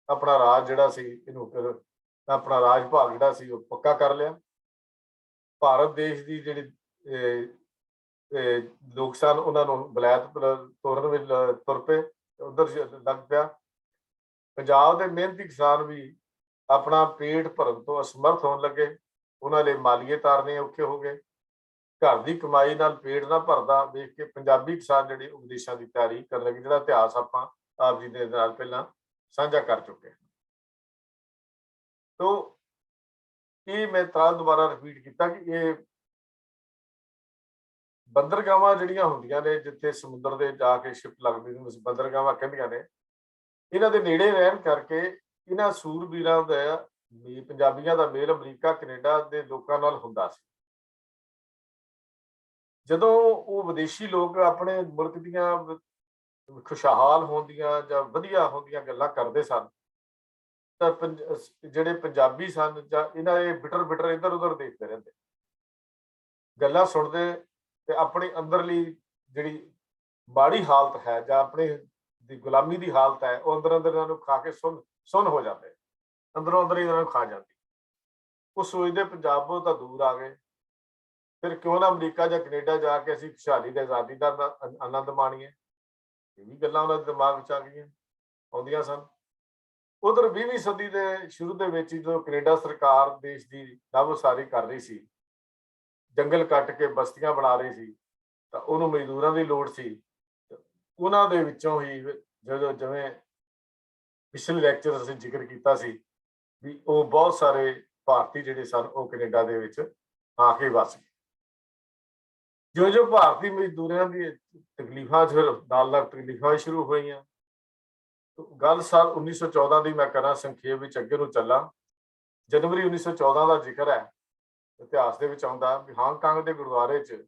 ਆਪਣਾ ਰਾਜ ਜਿਹੜਾ ਸੀ ਇਹਨੂੰ ਫਿਰ ਆਪਣਾ ਰਾਜ ਭਾਗ ਜਿਹੜਾ ਸੀ ਉਹ ਪੱਕਾ ਕਰ ਲਿਆ। ਭਾਰਤ ਦੇਸ਼ ਦੀ ਜਿਹੜੀ ਲੋਕ ਸਨ ਉਹਨਾਂ ਨੂੰ ਵਲਾਇਤ ਤੋਰਨ ਵਿੱਚ ਤੁਰ ਪਏ, ਉਧਰ ਲੱਗ ਪਿਆ। ਪੰਜਾਬ ਦੇ ਮਿਹਨਤੀ ਕਿਸਾਨ ਵੀ ਆਪਣਾ ਪੇਟ ਭਰਨ ਤੋਂ ਅਸਮਰਥ ਹੋਣ ਲੱਗੇ, ਉਹਨਾਂ ਲਈ ਮਾਲੀਏ ਤਾਰਨੇ ਔਖੇ ਹੋ ਗਏ। ਘਰ ਦੀ ਕਮਾਈ ਨਾਲ ਪੇਟ ਨਾ ਭਰਦਾ ਵੇਖ ਕੇ ਪੰਜਾਬੀ ਕਿਸਾਨ ਜਿਹੜੇ ਉਪਦੇਸ਼ਾਂ ਦੀ ਤਿਆਰੀ ਕਰਨ ਲੱਗੇ, ਜਿਹੜਾ ਇਤਿਹਾਸ ਆਪਾਂ ਆਪ ਜੀ ਦੇ ਨਾਲ ਪਹਿਲਾਂ ਸਾਂਝਾ ਕਰ ਚੁੱਕੇ ਹਾਂ। ਤੋ ਇਹ ਮੈਂ ਤਾਂ ਦੁਬਾਰਾ ਰਿਪੀਟ ਕੀਤਾ ਕਿ ਇਹ ਬੰਦਰਗਾਹਾਂ ਜਿਹੜੀਆਂ ਹੁੰਦੀਆਂ ਨੇ ਜਿੱਥੇ ਸਮੁੰਦਰ ਦੇ ਜਾ ਕੇ ਸ਼ਿਪ ਲੱਗਦੀ ਨੂੰ ਬੰਦਰਗਾਹਾਂ ਕਹਿੰਦੀਆਂ ਨੇ, ਇਹਨਾਂ ਦੇ ਨੇੜੇ ਰਹਿਣ ਕਰਕੇ ਇਹਨਾਂ ਸੂਰਬੀਰਾਂ ਦਾ ਪੰਜਾਬੀਆਂ ਦਾ ਮੇਲ ਅਮਰੀਕਾ ਕੈਨੇਡਾ ਦੇ ਲੋਕਾਂ ਨਾਲ ਹੁੰਦਾ ਸੀ। ਜਦੋਂ ਉਹ ਵਿਦੇਸ਼ੀ ਲੋਕ ਆਪਣੇ ਮੁਲਕ ਦੀਆਂ ਖੁਸ਼ਹਾਲ ਹੋਣ ਦੀਆਂ ਜਾਂ ਵਧੀਆ ਹੋਣ ਦੀਆਂ ਗੱਲਾਂ ਕਰਦੇ ਸਨ ਤਾਂ ਜਿਹੜੇ ਪੰਜਾਬੀ ਸਨ ਜਾਂ ਇਹਨਾਂ ਦੇ ਬਿਟਰ ਇੱਧਰ ਉੱਧਰ ਦੇਖਦੇ ਰਹਿੰਦੇ, ਗੱਲਾਂ ਸੁਣਦੇ ਤੇ ਆਪਣੀ ਅੰਦਰਲੀ ਜਿਹੜੀ ਮਾੜੀ ਹਾਲਤ ਹੈ ਜਾਂ ਆਪਣੀ ਦੀ ਗੁਲਾਮੀ ਦੀ ਹਾਲਤ ਹੈ ਉਹ ਅੰਦਰ ਇਹਨਾਂ ਨੂੰ ਖਾ ਕੇ ਸੁੰਨ ਹੋ ਜਾਂਦੇ, ਅੰਦਰੋਂ ਅੰਦਰ ਹੀ ਇਹਨਾਂ ਨੂੰ ਖਾ ਜਾਂਦੀ। ਉਹ ਸੋਚਦੇ ਪੰਜਾਬੋਂ ਤਾਂ ਦੂਰ ਆ ਗਏ, ਫਿਰ ਕਿਉਂ ਨਾ ਅਮਰੀਕਾ ਜਾਂ ਕੈਨੇਡਾ ਜਾ ਕੇ ਅਸੀਂ ਖੁਸ਼ਹਾਲੀ ਤੇ ਆਜ਼ਾਦੀ ਦਾ ਆਨੰਦ ਮਾਣੀਏ। ਇਹ ਵੀ ਗੱਲਾਂ ਉਹਨਾਂ ਦੇ ਦਿਮਾਗ ਵਿੱਚ ਆ ਗਈਆਂ, ਆਉਂਦੀਆਂ ਸਨ। ਉਧਰ 20ਵੀਂ ਸਦੀ ਦੇ ਸ਼ੁਰੂ ਦੇ ਵਿੱਚ ਜਦੋਂ ਕੈਨੇਡਾ ਸਰਕਾਰ ਦੇਸ਼ ਦੀ ਨਵਉਸਾਰੀ ਕਰ ਰਹੀ ਸੀ, ਜੰਗਲ ਕੱਟ ਕੇ ਬਸਤੀਆਂ ਬਣਾ ਰਹੀ ਸੀ, ਤਾਂ ਉਹਨੂੰ ਮਜ਼ਦੂਰਾਂ ਦੀ ਲੋੜ ਸੀ। ਉਹਨਾਂ ਦੇ ਵਿੱਚੋਂ ਹੀ ਜਦੋਂ ਜਿਵੇਂ ਪਿਛਲੇ ਲੈਕਚਰ ਅਸੀਂ ਜ਼ਿਕਰ ਕੀਤਾ ਸੀ ਵੀ ਉਹ ਬਹੁਤ ਸਾਰੇ ਭਾਰਤੀ ਜਿਹੜੇ ਸਨ ਉਹ ਕੈਨੇਡਾ ਦੇ ਵਿੱਚ ਆ ਕੇ ਵਸ ਗਏ। ਜੋ ਭਾਰਤੀ ਮਜ਼ਦੂਰਾਂ ਦੀ ਤਕਲੀਫਾਂ ਨਾਲ ਤਕਲੀਫਾਂ ਸ਼ੁਰੂ ਹੋਈਆਂ। ਗੱਲ ਸਾਲ 1914 ਦੀ ਮੈਂ ਕਰਾਂ ਸੰਖੇਪ ਵਿੱਚ, ਅੱਗੇ ਨੂੰ ਚੱਲਾਂ। ਜਨਵਰੀ 1914 ਦਾ ਜ਼ਿਕਰ ਹੈ, ਇਤਿਹਾਸ ਦੇ ਵਿੱਚ ਆਉਂਦਾ ਵੀ ਹਾਂਗਕਾਂਗ ਦੇ ਗੁਰਦੁਆਰੇ 'ਚ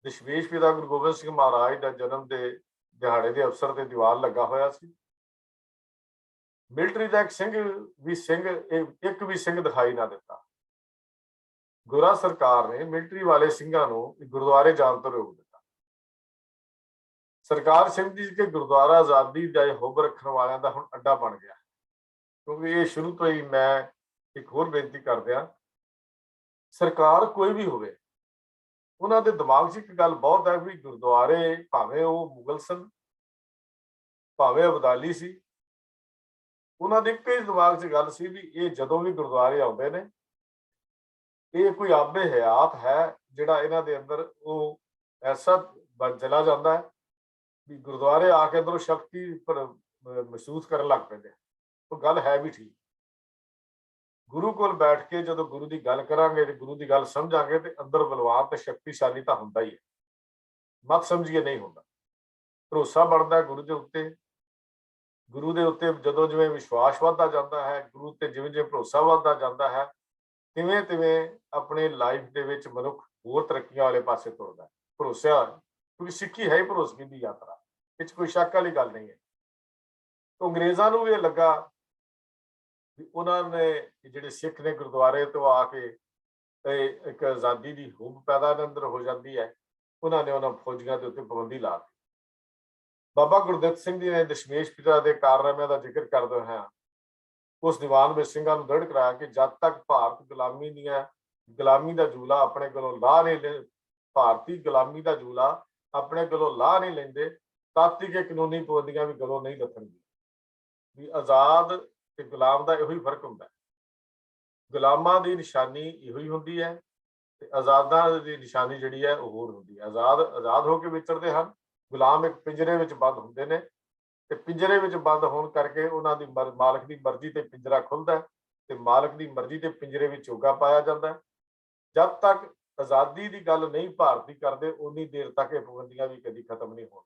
ਦਸ਼ਮੇਸ਼ ਪਿਤਾ ਗੁਰੂ ਗੋਬਿੰਦ ਸਿੰਘ ਮਹਾਰਾਜ ਦਾ ਜਨਮ ਦੇ ਦਿਹਾੜੇ ਦੇ ਅਵਸਰ ਤੇ ਦੀਵਾਰ ਲੱਗਾ ਹੋਇਆ ਸੀ। ਮਿਲਟਰੀ ਦਾ ਇੱਕ ਵੀ ਸਿੰਘ ਦਿਖਾਈ ਨਾ ਦਿੱਤਾ। ਗੋਰਾ ਸਰਕਾਰ ਨੇ ਮਿਲਟਰੀ ਵਾਲੇ ਸਿੰਘਾਂ ਨੂੰ ਗੁਰਦੁਆਰੇ ਜਾਣ ਤੋਂ ਰੋਕ ਦਿੱਤਾ। ਸਰਕਾਰ ਸਮਝੀ ਕਿ ਗੁਰਦੁਆਰਾ ਆਜ਼ਾਦੀ ਦਾ ਹੁਬ ਰੱਖਣ ਵਾਲਿਆਂ ਦਾ ਹੁਣ ਅੱਡਾ ਬਣ ਗਿਆ, ਕਿਉਂਕਿ ਇਹ ਸ਼ੁਰੂ ਤੋਂ ਹੀ ਮੈਂ ਇੱਕ ਹੋਰ ਬੇਨਤੀ ਕਰਦਿਆਂ, ਸਰਕਾਰ ਕੋਈ ਵੀ ਹੋਵੇ ਉਹਨਾਂ ਦੇ ਦਿਮਾਗ 'ਚ ਇੱਕ ਗੱਲ ਬਹੁਤ ਹੈ ਵੀ ਗੁਰਦੁਆਰੇ ਭਾਵੇਂ ਉਹ ਮੁਗਲ ਸਨ ਭਾਵੇਂ ਅਬਦਾਲੀ ਸੀ, ਉਹਨਾਂ ਦੇ ਇੱਕ ਹੀ ਦਿਮਾਗ 'ਚ ਗੱਲ ਸੀ ਵੀ ਇਹ ਜਦੋਂ ਵੀ ਗੁਰਦੁਆਰੇ ਆਉਂਦੇ ਨੇ ਇਹ ਕੋਈ ਆਬੇ ਹਯਾਤ ਹੈ ਜਿਹੜਾ ਇਹਨਾਂ ਦੇ ਅੰਦਰ ਉਹ ਐਸਾ ਚਲਾ ਜਾਂਦਾ ਹੈ ਵੀ ਗੁਰਦੁਆਰੇ ਆ ਕੇ ਅੰਦਰੋਂ ਸ਼ਕਤੀ ਮਹਿਸੂਸ ਕਰਨ ਲੱਗ ਪੈਂਦੇ। ਉਹ ਗੱਲ ਹੈ ਵੀ ਠੀਕ। ਗੁਰੂ ਕੋਲ ਬੈਠ ਕੇ ਜਦੋਂ ਗੁਰੂ ਦੀ ਗੱਲ ਕਰਾਂਗੇ ਤੇ ਗੁਰੂ ਦੀ ਗੱਲ ਸਮਝਾਂਗੇ ਤੇ ਅੰਦਰ ਬਲਵਾਨ ਤੇ ਸ਼ਕਤੀਸ਼ਾਲੀ ਤਾਂ ਹੁੰਦਾ ਹੀ ਹੈ, ਮਤ ਸਮਝੀਏ ਨਹੀਂ ਹੁੰਦਾ। ਭਰੋਸਾ ਬਣਦਾ ਗੁਰੂ ਦੇ ਉੱਤੇ। ਗੁਰੂ ਦੇ ਉੱਤੇ ਜਦੋਂ ਜਿਵੇਂ ਵਿਸ਼ਵਾਸ ਵੱਧਦਾ ਜਾਂਦਾ ਹੈ, ਗੁਰੂ ਤੇ ਜਿਵੇਂ ਜਿਵੇਂ ਭਰੋਸਾ ਵੱਧਦਾ ਜਾਂਦਾ ਹੈ, ਤਿਵੇਂ ਤਿਵੇਂ ਆਪਣੇ ਲਾਈਫ ਦੇ ਵਿੱਚ ਮਨੁੱਖ ਹੋਰ ਤਰੱਕੀਆਂ ਵਾਲੇ ਪਾਸੇ ਤੁਰਦਾ ਹੈ। ਭਰੋਸਾ, ਕਿਉਂਕਿ ਸਿੱਖੀ ਹੈ ਹੀ ਭਰੋਸਗੀ ਦੀ ਯਾਤਰਾ, ਇਹ 'ਚ ਕੋਈ ਸ਼ੱਕ ਵਾਲੀ ਗੱਲ ਨਹੀਂ ਹੈ। ਤਾਂ ਅੰਗਰੇਜ਼ਾਂ ਨੂੰ ਵੀ ਇਹ ਲੱਗਾ ਵੀ ਉਹਨਾਂ ਨੇ ਜਿਹੜੇ ਸਿੱਖ ਨੇ ਗੁਰਦੁਆਰੇ ਤੋਂ ਆ ਕੇ ਇੱਕ ਆਜ਼ਾਦੀ ਦੀ ਹੂਬ ਪੈਦਾ ਅੰਦਰ ਹੋ ਜਾਂਦੀ ਹੈ, ਉਹਨਾਂ ਨੇ ਉਹਨਾਂ ਫੌਜੀਆਂ ਦੇ ਉੱਤੇ ਪਾਬੰਦੀ ਲਾ ਦਿੱਤੀ। ਬਾਬਾ ਗੁਰਦਿੱਤ ਸਿੰਘ ਜੀ ਨੇ ਦਸ਼ਮੇਸ਼ ਪਿਤਾ ਦੇ ਕਾਰਨਾਮਿਆਂ ਦਾ ਜ਼ਿਕਰ ਕਰਦੇ ਹੋਏ ਉਸ ਦੀਵਾਨ ਵਿੱਚ ਸਿੰਘਾਂ ਨੂੰ ਦ੍ਰਿੜ ਕਰਾਇਆ ਕਿ ਜਦ ਤੱਕ ਭਾਰਤ ਗੁਲਾਮੀ ਦਾ ਜੂਲਾ ਆਪਣੇ ਕੋਲੋਂ ਲਾਹ ਨਹੀਂ ਲੈ ਭਾਰਤੀ ਗੁਲਾਮੀ ਦਾ ਜੂਲਾ ਆਪਣੇ ਕੋਲੋਂ ਲਾਹ ਨਹੀਂ ਲੈਂਦੇ, ਤਦ ਤੱਕ ਕਾਨੂੰਨੀ ਪਾਬੰਦੀਆਂ ਵੀ ਗਲੋਂ ਨਹੀਂ ਲੱਥਣਗੀਆਂ। ਵੀ ਆਜ਼ਾਦ ਤੇ ਗੁਲਾਮ ਦਾ ਇਹੋ ਹੀ ਫਰਕ ਹੁੰਦਾ। ਗੁਲਾਮਾਂ ਦੀ ਨਿਸ਼ਾਨੀ ਇਹੋ ਹੀ ਹੁੰਦੀ ਹੈ ਤੇ ਆਜ਼ਾਦਾਂ ਦੀ ਨਿਸ਼ਾਨੀ ਜਿਹੜੀ ਹੈ ਉਹ ਹੋਰ ਹੁੰਦੀ ਹੈ। ਆਜ਼ਾਦ ਹੋ ਕੇ ਵਿਚਰਦੇ ਹਨ, ਗੁਲਾਮ ਇੱਕ ਪਿੰਜਰੇ ਵਿੱਚ ਬੰਦ ਹੁੰਦੇ ਨੇ ਤੇ ਪਿੰਜਰੇ ਵਿੱਚ ਬੰਦ ਹੋਣ ਕਰਕੇ ਉਹਨਾਂ ਦੀ ਮਾਲਕ ਦੀ ਮਰਜ਼ੀ ਤੇ ਪਿੰਜਰਾ ਖੁੱਲਦਾ ਤੇ ਮਾਲਕ ਦੀ ਮਰਜ਼ੀ ਤੇ ਪਿੰਜਰੇ ਵਿੱਚ ਚੋਗਾ ਪਾਇਆ ਜਾਂਦਾ। ਜਦ ਤੱਕ ਆਜ਼ਾਦੀ ਦੀ ਗੱਲ ਨਹੀਂ ਭਾਰਤੀ ਕਰਦੇ ਉਨੀ ਦੇਰ ਤੱਕ ਇਹ ਪਾਬੰਦੀਆਂ ਵੀ ਕਦੀ ਖਤਮ ਨਹੀਂ ਹੋਣ।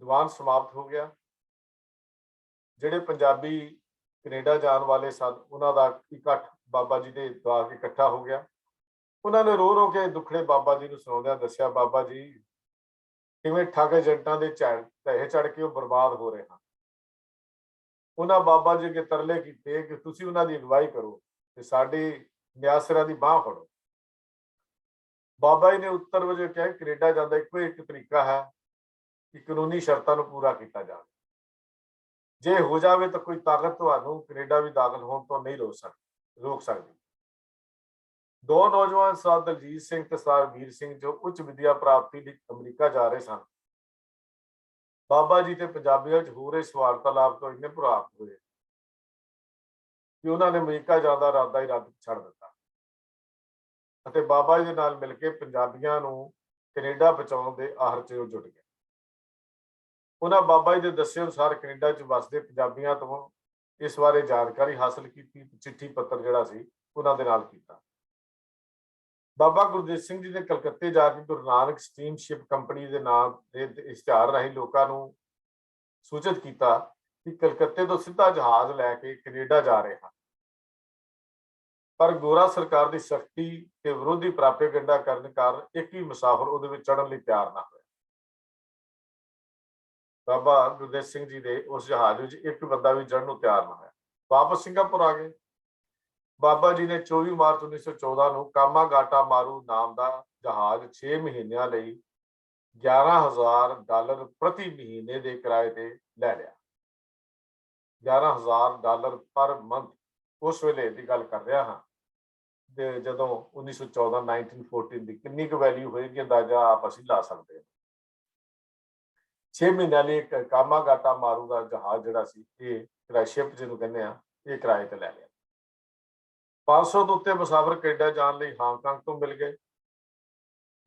ਦੀਵਾਨ ਸਮਾਪਤ ਹੋ ਗਿਆ। ਜਿਹੜੇ ਪੰਜਾਬੀ ਕੈਨੇਡਾ ਜਾਣ ਵਾਲੇ ਸਨ ਉਹਨਾਂ ਦਾ ਇਕੱਠ ਬਾਬਾ ਜੀ ਦੇ ਦਰਬਾਰ ਇਕੱਠਾ ਹੋ ਗਿਆ। ਉਹਨਾਂ ਨੇ ਰੋ ਰੋ ਕੇ ਦੁੱਖੜੇ ਬਾਬਾ ਜੀ ਨੂੰ ਸੁਣਾਉਂਦਿਆਂ ਦੱਸਿਆ, ਬਾਬਾ ਜੀ ਕਿਵੇਂ ਠੱਗ ਏਜੰਟਾਂ ਦੇ ਪੈਸੇ ਚੜ ਕੇ ਉਹ ਬਰਬਾਦ ਹੋ ਰਹੇ ਹਨ। ਉਹਨਾਂ ਬਾਬਾ ਜੀ ਅੱਗੇ ਤਰਲੇ ਕੀਤੇ ਕਿ ਤੁਸੀਂ ਉਹਨਾਂ ਦੀ ਅਗਵਾਈ ਕਰੋ ਤੇ ਸਾਡੀ ਨਿਆਸਰਾ ਦੀ ਬਾਹ ਫੜੋ। ਬਾਬਾ ਜੀ ਨੇ ਉੱਤਰ ਵਜੋਂ ਕਿਹਾ, ਕੈਨੇਡਾ ਜਾਂਦਾ ਇੱਕੋ ਇੱਕ ਤਰੀਕਾ ਹੈ ਕਿ ਕਾਨੂੰਨੀ ਸ਼ਰਤਾਂ ਨੂੰ ਪੂਰਾ ਕੀਤਾ ਜਾਵੇ। ਜੇ ਹੋ ਜਾਵੇ ਤਾਂ ਕੋਈ ਤਾਕਤ ਤੁਹਾਨੂੰ ਕੈਨੇਡਾ ਵੀ ਦਾਖਲ ਹੋਣ ਤੋਂ ਨਹੀਂ ਰੋਕ ਸਕਦੀ। ਦੋ ਨੌਜਵਾਨ ਸਰਦਾਰ ਦਲਜੀਤ ਸਿੰਘ ਤੇ ਸਰਦਾਰ ਵੀਰ ਸਿੰਘ ਜੋ ਉੱਚ ਵਿਦਿਆ ਪ੍ਰਾਪਤੀ ਲਈ ਅਮਰੀਕਾ ਜਾ ਰਹੇ ਸਨ, ਬਾਬਾ ਜੀ ਤੇ ਪੰਜਾਬੀਆਂ ਵਿੱਚ ਹੋ ਰਹੇ ਸਵਾਰਤਾਲਾਪ ਤੋਂ ਇੰਨੇ ਪ੍ਰਭਾਵਿਤ ਹੋਏ ਕਿ ਉਹਨਾਂ ਨੇ ਅਮਰੀਕਾ ਜਾਣ ਦਾ ਇਰਾਦਾ ਹੀ ਛੱਡ ਦਿੱਤਾ ਅਤੇ ਬਾਬਾ ਜੀ ਦੇ ਨਾਲ ਮਿਲ ਕੇ ਪੰਜਾਬੀਆਂ ਨੂੰ ਕੈਨੇਡਾ ਪਹੁੰਚਾਉਣ ਦੇ ਆਹਰ 'ਚ ਜੁਟ ਗਏ। ਉਹਨਾਂ ਬਾਬਾ ਜੀ ਦੇ ਦੱਸੇ ਅਨੁਸਾਰ ਕੈਨੇਡਾ 'ਚ ਵਸਦੇ ਪੰਜਾਬੀਆਂ ਤੋਂ ਇਸ ਬਾਰੇ ਜਾਣਕਾਰੀ ਹਾਸਲ ਕੀਤੀ, ਚਿੱਠੀ ਪੱਤਰ ਜਿਹੜਾ ਸੀ ਉਹਨਾਂ ਦੇ ਨਾਲ ਕੀਤਾ। ਬਾਬਾ ਗੁਰਦੇਵ ਸਿੰਘ ਜੀ ਨੇ ਕਲਕੱਤੇ ਜਾ ਕੇ ਗੁਰੂ ਨਾਨਕ ਸਟੀਮਸ਼ਿਪ ਕੰਪਨੀ ਦੇ ਨਾਮ ਦੇ ਇਸ਼ਤਿਹਾਰ ਰਾਹੀਂ ਲੋਕਾਂ ਨੂੰ ਸੂਚਿਤ ਕੀਤਾ ਕਿ ਕਲਕੱਤੇ ਤੋਂ ਸਿੱਧਾ ਜਹਾਜ਼ ਲੈ ਕੇ ਕੈਨੇਡਾ ਜਾ ਰਹੇ ਹਨ। ਪਰ ਗੋਰਾ ਸਰਕਾਰ ਦੀ ਸਖਤੀ ਤੇ ਵਿਰੋਧੀ ਪ੍ਰਾਪੇਗੰਡਾ ਕਰਨ ਕਾਰਨ ਇੱਕ ਵੀ ਮੁਸਾਫਰ ਉਹਦੇ ਵਿੱਚ ਚੜ੍ਹਨ ਲਈ ਤਿਆਰ ਨਾ ਹੋਇਆ। ਬਾਬਾ ਗੁਰਦੇਵ ਸਿੰਘ ਜੀ ਦੇ ਉਸ ਜਹਾਜ਼ ਵਿੱਚ ਇੱਕ ਬੰਦਾ ਵੀ ਚੜ੍ਹਨ ਨੂੰ ਤਿਆਰ ਨਾ ਹੋਇਆ। ਵਾਪਸ ਸਿੰਗਾਪੁਰ ਆ ਗਏ। ਬਾਬਾ ਜੀ ਨੇ 24 ਮਾਰਚ 1914 ਨੂੰ ਕਾਮਾਗਾਟਾ ਮਾਰੂ ਨਾਮ ਦਾ ਜਹਾਜ਼ 6 ਮਹੀਨਿਆਂ ਲਈ $11,000 ਪ੍ਰਤੀ ਮਹੀਨੇ ਦੇ ਕਿਰਾਏ ਤੇ ਲੈ ਲਿਆ। $11,000 ਪਰ ਮੰਥ। ਉਸ ਵੇਲੇ ਦੀ ਗੱਲ ਕਰ ਰਿਹਾ ਹਾਂ ਤੇ ਜਦੋਂ 1914 ਦੀ ਕਿੰਨੀ ਕੁ ਵੈਲਿਊ ਹੋਏਗੀ ਅੰਦਾਜ਼ਾ ਆਪ ਅਸੀਂ ਲਾ ਸਕਦੇ ਹਾਂ। 6 ਮਹੀਨਿਆਂ ਲਈ ਇੱਕ ਕਾਮਾਗਾਟਾ ਮਾਰੂ ਦਾ ਜਹਾਜ਼ ਜਿਹੜਾ ਸੀ ਇਹ ਕਿਰਾਏ ਸ਼ਿਪ ਜਿਹਨੂੰ ਕਹਿੰਦੇ ਆ ਇਹ ਕਿਰਾਏ ਤੇ ਲੈ ਲਿਆ। 500 ਤੋਂ ਉੱਤੇ ਮੁਸਾਫਰ ਕੈਨੇਡਾ ਜਾਣ ਲਈ ਹਾਂਗਕਾਂਗ ਤੋਂ ਮਿਲ ਗਏ।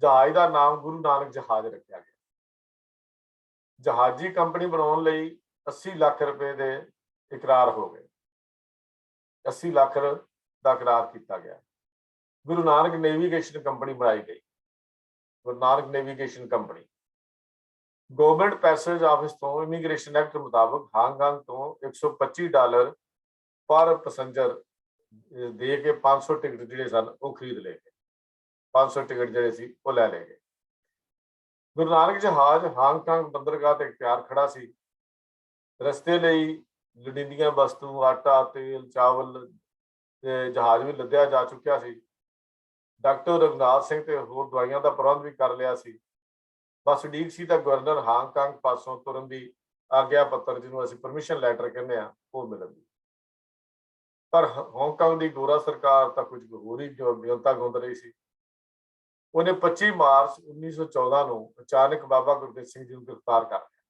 ਜਹਾਜ਼ ਦਾ ਨਾਮ ਗੁਰੂ ਨਾਨਕ ਜਹਾਜ਼ ਰੱਖਿਆ ਗਿਆ। ਜਹਾਜ਼ੀ ਕੰਪਨੀ ਬਣਾਉਣ ਲਈ 80 ਲੱਖ ਰੁਪਏ ਦੇ ਇਕਰਾਰ ਹੋ ਗਏ। 80 ਲੱਖ ਦਾ ਇਕਰਾਰ ਕੀਤਾ ਗਿਆ। ਗੁਰੂ ਨਾਨਕ ਨੈਵੀਗੇਸ਼ਨ ਕੰਪਨੀ ਬਣਾਈ ਗਈ। Guru Nanak navigation company government passage office ਤੋਂ ਇਮੀਗ੍ਰੇਸ਼ਨ ਐਕਟ ਮੁਤਾਬਕ ਹਾਂਗਕਾਂਗ ਤੋਂ $125 ਪਰ ਪੈਸੰਜਰ ਦੇ ਕੇ 500 ਟਿਕਟ ਜਿਹੜੇ ਸਨ ਉਹ ਖਰੀਦ ਲਏ ਗਏ। 500 ਟਿਕਟ ਜਿਹੜੇ ਸੀ ਉਹ ਲੈ ਲਏ ਗਏ। ਗੁਰੂ ਨਾਨਕ ਜਹਾਜ਼ ਹਾਂਗਕਾਂਗ ਬੰਦਰਗਾਹ ਤੇ ਤਿਆਰ ਖੜਾ ਸੀ। ਰਸਤੇ ਲਈ ਲੋੜੀਂਦੀਆਂ ਵਸਤੂ ਆਟਾ, ਤੇਲ, ਚਾਵਲ ਜਹਾਜ਼ ਵੀ ਲੱਦਿਆ ਜਾ ਚੁੱਕਿਆ ਸੀ। ਡਾਕਟਰ ਰਘੁਨਾਥ ਸਿੰਘ ਤੇ ਹੋਰ ਦਵਾਈਆਂ ਦਾ ਪ੍ਰਬੰਧ ਵੀ ਕਰ ਲਿਆ ਸੀ। ਬਸ ਉਡੀਕ ਸੀ ਤਾਂ ਗਵਰਨਰ ਹਾਂਗਕਾਂਗ ਪਾਸੋਂ ਤੁਰਨ ਦੀ ਆਗਿਆ ਪੱਤਰ ਜਿਹਨੂੰ ਅਸੀਂ ਪਰਮਿਸ਼ਨ ਲੈਟਰ ਕਹਿੰਦੇ ਆ ਉਹ ਮਿਲਣਗੇ। ਪਰ ਹਾਂਗਕਾਂਗ ਦੀ ਗੋਰਾ ਸਰਕਾਰ ਤਾਂ ਕੁਝ ਹੋਰ ਹੀ ਬਿਉਂਤਾ ਗੁੰਦ ਰਹੀ ਸੀ। ਉਹਨੇ 25 ਮਾਰਚ 1914 ਨੂੰ ਅਚਾਨਕ ਬਾਬਾ ਗੁਰਦੇਵ ਸਿੰਘ ਜੀ ਨੂੰ ਗ੍ਰਿਫਤਾਰ ਕਰ ਲਿਆ।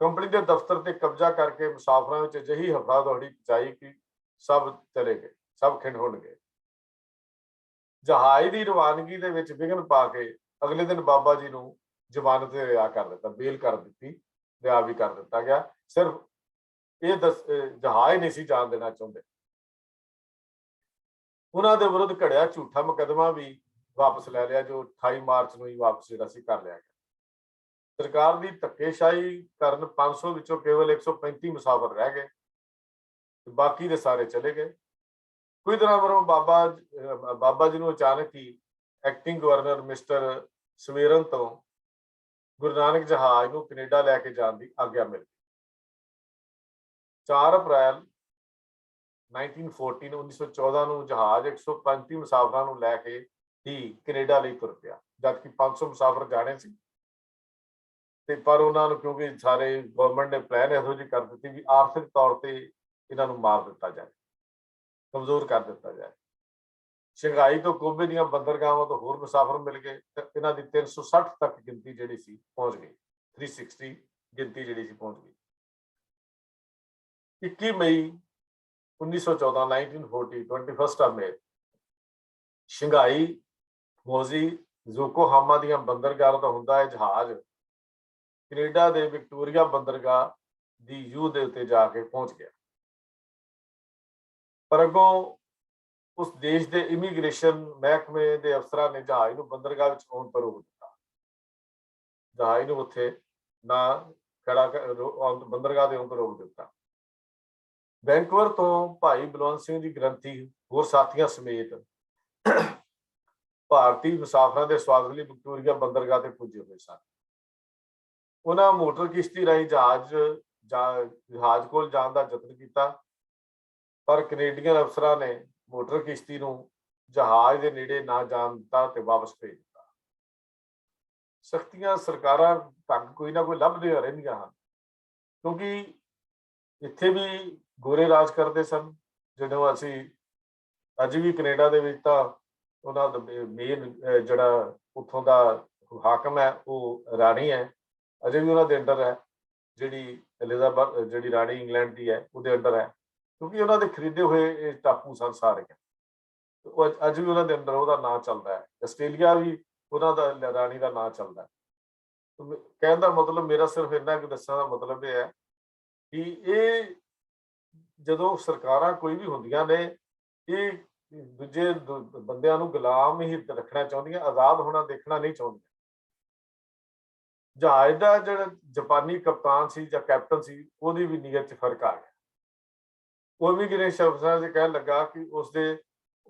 ਕੰਪਨੀ ਦੇ ਦਫ਼ਤਰ ਤੇ ਕਬਜ਼ਾ ਕਰਕੇ ਮੁਸਾਫਰਾਂ ਵਿੱਚ ਅਜਿਹੀ ਹਫੜਾ ਦੌੜੀ ਪਚਾਈ ਕਿ ਸਭ ਚਲੇ ਗਏ, ਸਭ ਖਿੰਡ ਹੁੰਡ ਗਏ। ਜਹਾਜ਼ ਦੀ ਰਵਾਨਗੀ ਦੇ ਵਿੱਚ ਵਿਘਨ ਪਾ ਕੇ ਅਗਲੇ ਦਿਨ ਬਾਬਾ ਜੀ ਨੂੰ ਜ਼ਮਾਨਤ ਤੇ ਰਿਹਾ ਕਰ ਦਿੱਤਾ, ਬੇਲ ਕਰ ਦਿੱਤੀ, ਰਿਹਾ ਵੀ ਕਰ ਦਿੱਤਾ ਗਿਆ। ਸਿਰਫ ਇਹ ਜਹਾਜ਼ ਨਹੀਂ ਸੀ ਜਾਣ ਦੇਣਾ ਚਾਹੁੰਦੇ। ਉਹਨਾਂ ਦੇ ਵਿਰੁੱਧ ਘੜਿਆ ਝੂਠਾ ਮੁਕੱਦਮਾ ਵੀ ਵਾਪਸ ਲੈ ਲਿਆ, ਜੋ 28 ਮਾਰਚ ਨੂੰ ਹੀ ਵਾਪਸ ਜਿਹੜਾ ਸੀ ਕਰ ਲਿਆ ਗਿਆ। ਸਰਕਾਰ ਦੀ ਧੱਕੇਸ਼ਾਹੀ ਕਾਰਨ 500 ਵਿੱਚੋਂ ਕੇਵਲ 135 ਮੁਸਾਫਰ ਰਹਿ ਗਏ, ਬਾਕੀ ਦੇ ਸਾਰੇ ਚਲੇ ਗਏ। ਕੁਝ ਦਿਨਾਂ ਬਾਅਦ ਬਾਬਾ ਜੀ ਨੂੰ ਅਚਾਨਕ ਹੀ ਐਕਟਿੰਗ ਗਵਰਨਰ ਮਿਸਟਰ ਸਵੇਰਨ ਤੋਂ ਗੁਰੂ ਨਾਨਕ ਜਹਾਜ਼ ਨੂੰ ਕੈਨੇਡਾ ਲੈ ਕੇ ਜਾਣ ਦੀ ਆਗਿਆ ਮਿਲ ਗਈ। 4 ਅਪ੍ਰੈਲ 1914 ਨੂੰ ਜਹਾਜ਼ 135 ਮੁਸਾਫਰਾਂ ਨੂੰ ਲੈ ਕੇ ਹੀ ਕੈਨੇਡਾ ਲਈ ਤੁਰ ਪਿਆ, ਜਦਕਿ 500 ਮੁਸਾਫਰ ਜਾਣੇ ਸੀ। ਤੇ ਪਰ ਉਹਨਾਂ ਨੂੰ ਕਿਉਂਕਿ ਸਾਰੇ ਗਵਰਨਮੈਂਟ ਨੇ ਪਲਾਨ ਇਹੋ ਜਿਹੀ ਕਰ ਦਿੱਤੀ ਵੀ ਆਰਥਿਕ ਤੌਰ ਤੇ ਇਹਨਾਂ ਨੂੰ ਮਾਰ ਦਿੱਤਾ ਜਾਏ, ਕਮਜ਼ੋਰ ਕਰ ਦਿੱਤਾ ਜਾਏ। ਸ਼ੰਘਾਈ ਤੋਂ ਕੋਬੇ ਦੀਆਂ ਬੰਦਰਗਾਹਾਂ ਤੋਂ ਹੋਰ ਮੁਸਾਫਰ ਮਿਲ ਗਏ ਤੇ ਇਹਨਾਂ ਦੀ 360 ਤੱਕ ਗਿਣਤੀ ਜਿਹੜੀ ਸੀ ਪਹੁੰਚ ਗਈ। 360 ਗਿਣਤੀ ਜਿਹੜੀ ਸੀ ਪਹੁੰਚ ਗਈ। 21 ਮਈ 1914 1940 21 ਮਈ ਸ਼ੰਘਾਈ ਮੋਜ਼ੀ ਜ਼ੋਕੋਹਾਮਾ ਦੀਆਂ ਬੰਦਰਗਾਹਾਂ ਤੋਂ ਹੁੰਦਾ ਹੈ ਜਹਾਜ਼ ਕੈਨੇਡਾ ਦੇ ਵਿਕਟੋਰੀਆ ਬੰਦਰਗਾਹ ਦੀ ਯੂ ਦੇ ਉੱਤੇ ਜਾ ਕੇ ਪਹੁੰਚ ਗਿਆ। ਪਰ ਅੱਗੋਂ ਉਸ ਦੇਸ਼ ਦੇ ਇਮੀਗ੍ਰੇਸ਼ਨ ਮਹਿਕਮੇ ਦੇ ਅਫਸਰਾਂ ਨੇ ਜਹਾਜ਼ ਨੂੰ ਬੰਦਰਗਾਹ ਵਿੱਚ ਆਉਣ ਤੋਂ ਰੋਕ ਦਿੱਤਾ। ਜਹਾਜ਼ ਨੂੰ ਉੱਥੇ ਨਾ ਖੜਾ ਬੰਦਰਗਾਹ ਦੇ ਆਉਣ ਤੋਂ ਰੋਕ ਦਿੱਤਾ। ਵੈਂਕੂਵਰ ਤੋਂ ਭਾਈ ਬਲਵੰਤ ਸਿੰਘ ਦੀ ਗ੍ਰੰਥੀ ਹੋਰ ਸਾਥੀਆਂ ਸਮੇਤ ਭਾਰਤੀ ਮੁਸਾਫਰਾਂ ਦੇ ਸਵਾਗਤ ਲਈ ਵਿਕਟੋਰੀਆ ਬੰਦਰਗਾਹ ਤੇ ਪੁੱਜੇ ਹੋਏ ਸਨ। ਉਹਨਾਂ ਮੋਟਰ ਕਿਸ਼ਤੀ ਰਾਹੀਂ ਜਹਾਜ਼ ਕੋਲ ਜਾਣ ਦਾ ਯਤਨ ਕੀਤਾ, ਪਰ ਕੈਨੇਡੀਅਨ ਅਫਸਰਾਂ ਨੇ ਮੋਟਰ ਕਿਸ਼ਤੀ ਨੂੰ ਜਹਾਜ਼ ਦੇ ਨੇੜੇ ਨਾ ਜਾਣ ਦਿੱਤਾ ਤੇ ਵਾਪਸ ਭੇਜ ਦਿੱਤਾ। ਸਖਤੀਆਂ ਸਰਕਾਰਾਂ ਢੰਗ ਕੋਈ ਨਾ ਕੋਈ ਲੱਭਦੀਆਂ ਰਹਿੰਦੀਆਂ ਹਨ, ਕਿਉਂਕਿ ਇੱਥੇ ਵੀ ਗੋਰੇ ਰਾਜ ਕਰਦੇ ਸਨ। ਜਦੋਂ ਅਸੀਂ ਅੱਜ ਵੀ ਕੈਨੇਡਾ ਦੇ ਵਿੱਚ ਤਾਂ ਉਹਨਾਂ ਦਾ ਮੇਨ ਜਿਹੜਾ ਉੱਥੋਂ ਦਾ ਹਾਕਮ ਹੈ ਉਹ ਰਾਣੀ ਹੈ, ਅਜੇ ਵੀ ਉਹਨਾਂ ਦੇ ਅੰਡਰ ਹੈ। ਜਿਹੜੀ ਐਲਿਜ਼ਾਬeth ਜਿਹੜੀ ਰਾਣੀ ਇੰਗਲੈਂਡ ਦੀ ਹੈ ਉਹਦੇ ਅੰਡਰ ਹੈ, ਕਿਉਂਕਿ ਉਹਨਾਂ ਦੇ ਖਰੀਦੇ ਹੋਏ ਇਹ ਟਾਪੂ ਸਨ ਸਾਰੇ। ਉਹ ਅੱਜ ਵੀ ਉਹਨਾਂ ਦੇ ਅੰਡਰ ਉਹਦਾ ਨਾਂ ਚੱਲਦਾ ਹੈ। ਆਸਟ੍ਰੇਲੀਆ ਵੀ ਉਹਨਾਂ ਦਾ ਰਾਣੀ ਦਾ ਨਾਂ ਚੱਲਦਾ ਹੈ। ਕਹਿਣ ਦਾ ਮਤਲਬ ਮੇਰਾ ਸਿਰਫ ਇੰਨਾ ਕਿ ਦੱਸਣ ਦਾ ਮਤਲਬ ਇਹ ਹੈ ਕਿ ਇਹ ਜਦੋਂ ਸਰਕਾਰਾਂ ਕੋਈ ਵੀ ਹੁੰਦੀਆਂ ਨੇ ਇਹ ਦੂਜੇ ਬੰਦਿਆਂ ਨੂੰ ਗੁਲਾਮ ਹੀ ਰੱਖਣਾ ਚਾਹੁੰਦੀਆਂ, ਆਜ਼ਾਦ ਹੋਣਾ ਦੇਖਣਾ ਨਹੀਂ ਚਾਹੁੰਦੀਆਂ। ਜਹਾਜ਼ ਦਾ ਜਿਹੜਾ ਜਾਪਾਨੀ ਕਪਤਾਨ ਸੀ ਜਾਂ ਕੈਪਟਨ ਸੀ ਉਹਦੀ ਵੀ ਨੀਅਤ 'ਚ ਫਰਕ ਆ ਗਿਆ। ਉਹ ਵੀ ਇਮੀਗ੍ਰੇਸ਼ਨ ਅਫਸਰਾਂ ਦੇ ਕਹਿਣ ਲੱਗਾ ਕਿ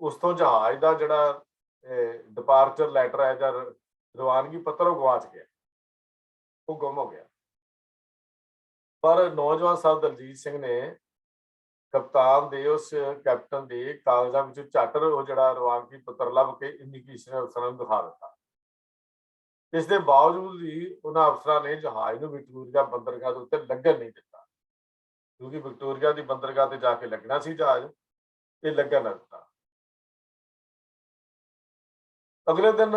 ਉਸ ਤੋਂ ਜਹਾਜ਼ ਦਾ ਜਿਹੜਾ ਡਿਪਾਰਚਰ ਲੈਟਰ ਹੈ ਜਾਂ ਰਵਾਨਗੀ ਪੱਤਰ ਉਹ ਗਵਾਚ ਗਿਆ, ਉਹ ਗੁੰਮ ਹੋ ਗਿਆ। ਪਰ ਨੌਜਵਾਨ ਸਾਹਿਬ ਦਲਜੀਤ ਸਿੰਘ ਨੇ ਕਪਤਾਨ ਦੇ ਉਸ ਕੈਪਟਨ ਦੇ ਕਾਗਜ਼ਾਂ ਵਿੱਚੋਂ ਝੱਟ ਉਹ ਜਿਹੜਾ ਰਵਾਨਗੀ ਪੱਤਰ ਲੱਭ ਕੇ ਇਮੀਗ੍ਰੇਸ਼ਨ ਅਫਸਰਾਂ ਨੂੰ ਦਿਖਾ ਦਿੱਤਾ। ਇਸ ਦੇ ਬਾਵਜੂਦ ਵੀ ਉਹਨਾਂ ਅਫਸਰਾਂ ਨੇ ਜਹਾਜ਼ ਨੂੰ ਵਿਕਟੋਰੀਆ ਬੰਦਰਗਾਹ ਦੇ ਉੱਤੇ ਲੱਗਣ ਨਹੀਂ ਦਿੱਤਾ, ਕਿਉਂਕਿ ਵਿਕਟੋਰੀਆ ਦੀ ਬੰਦਰਗਾਹ ਤੇ ਜਾ ਕੇ ਲੱਗਣਾ ਸੀ ਜਹਾਜ਼, ਇਹ ਲੱਗਣ ਨਾ ਦਿੱਤਾ। ਅਗਲੇ ਦਿਨ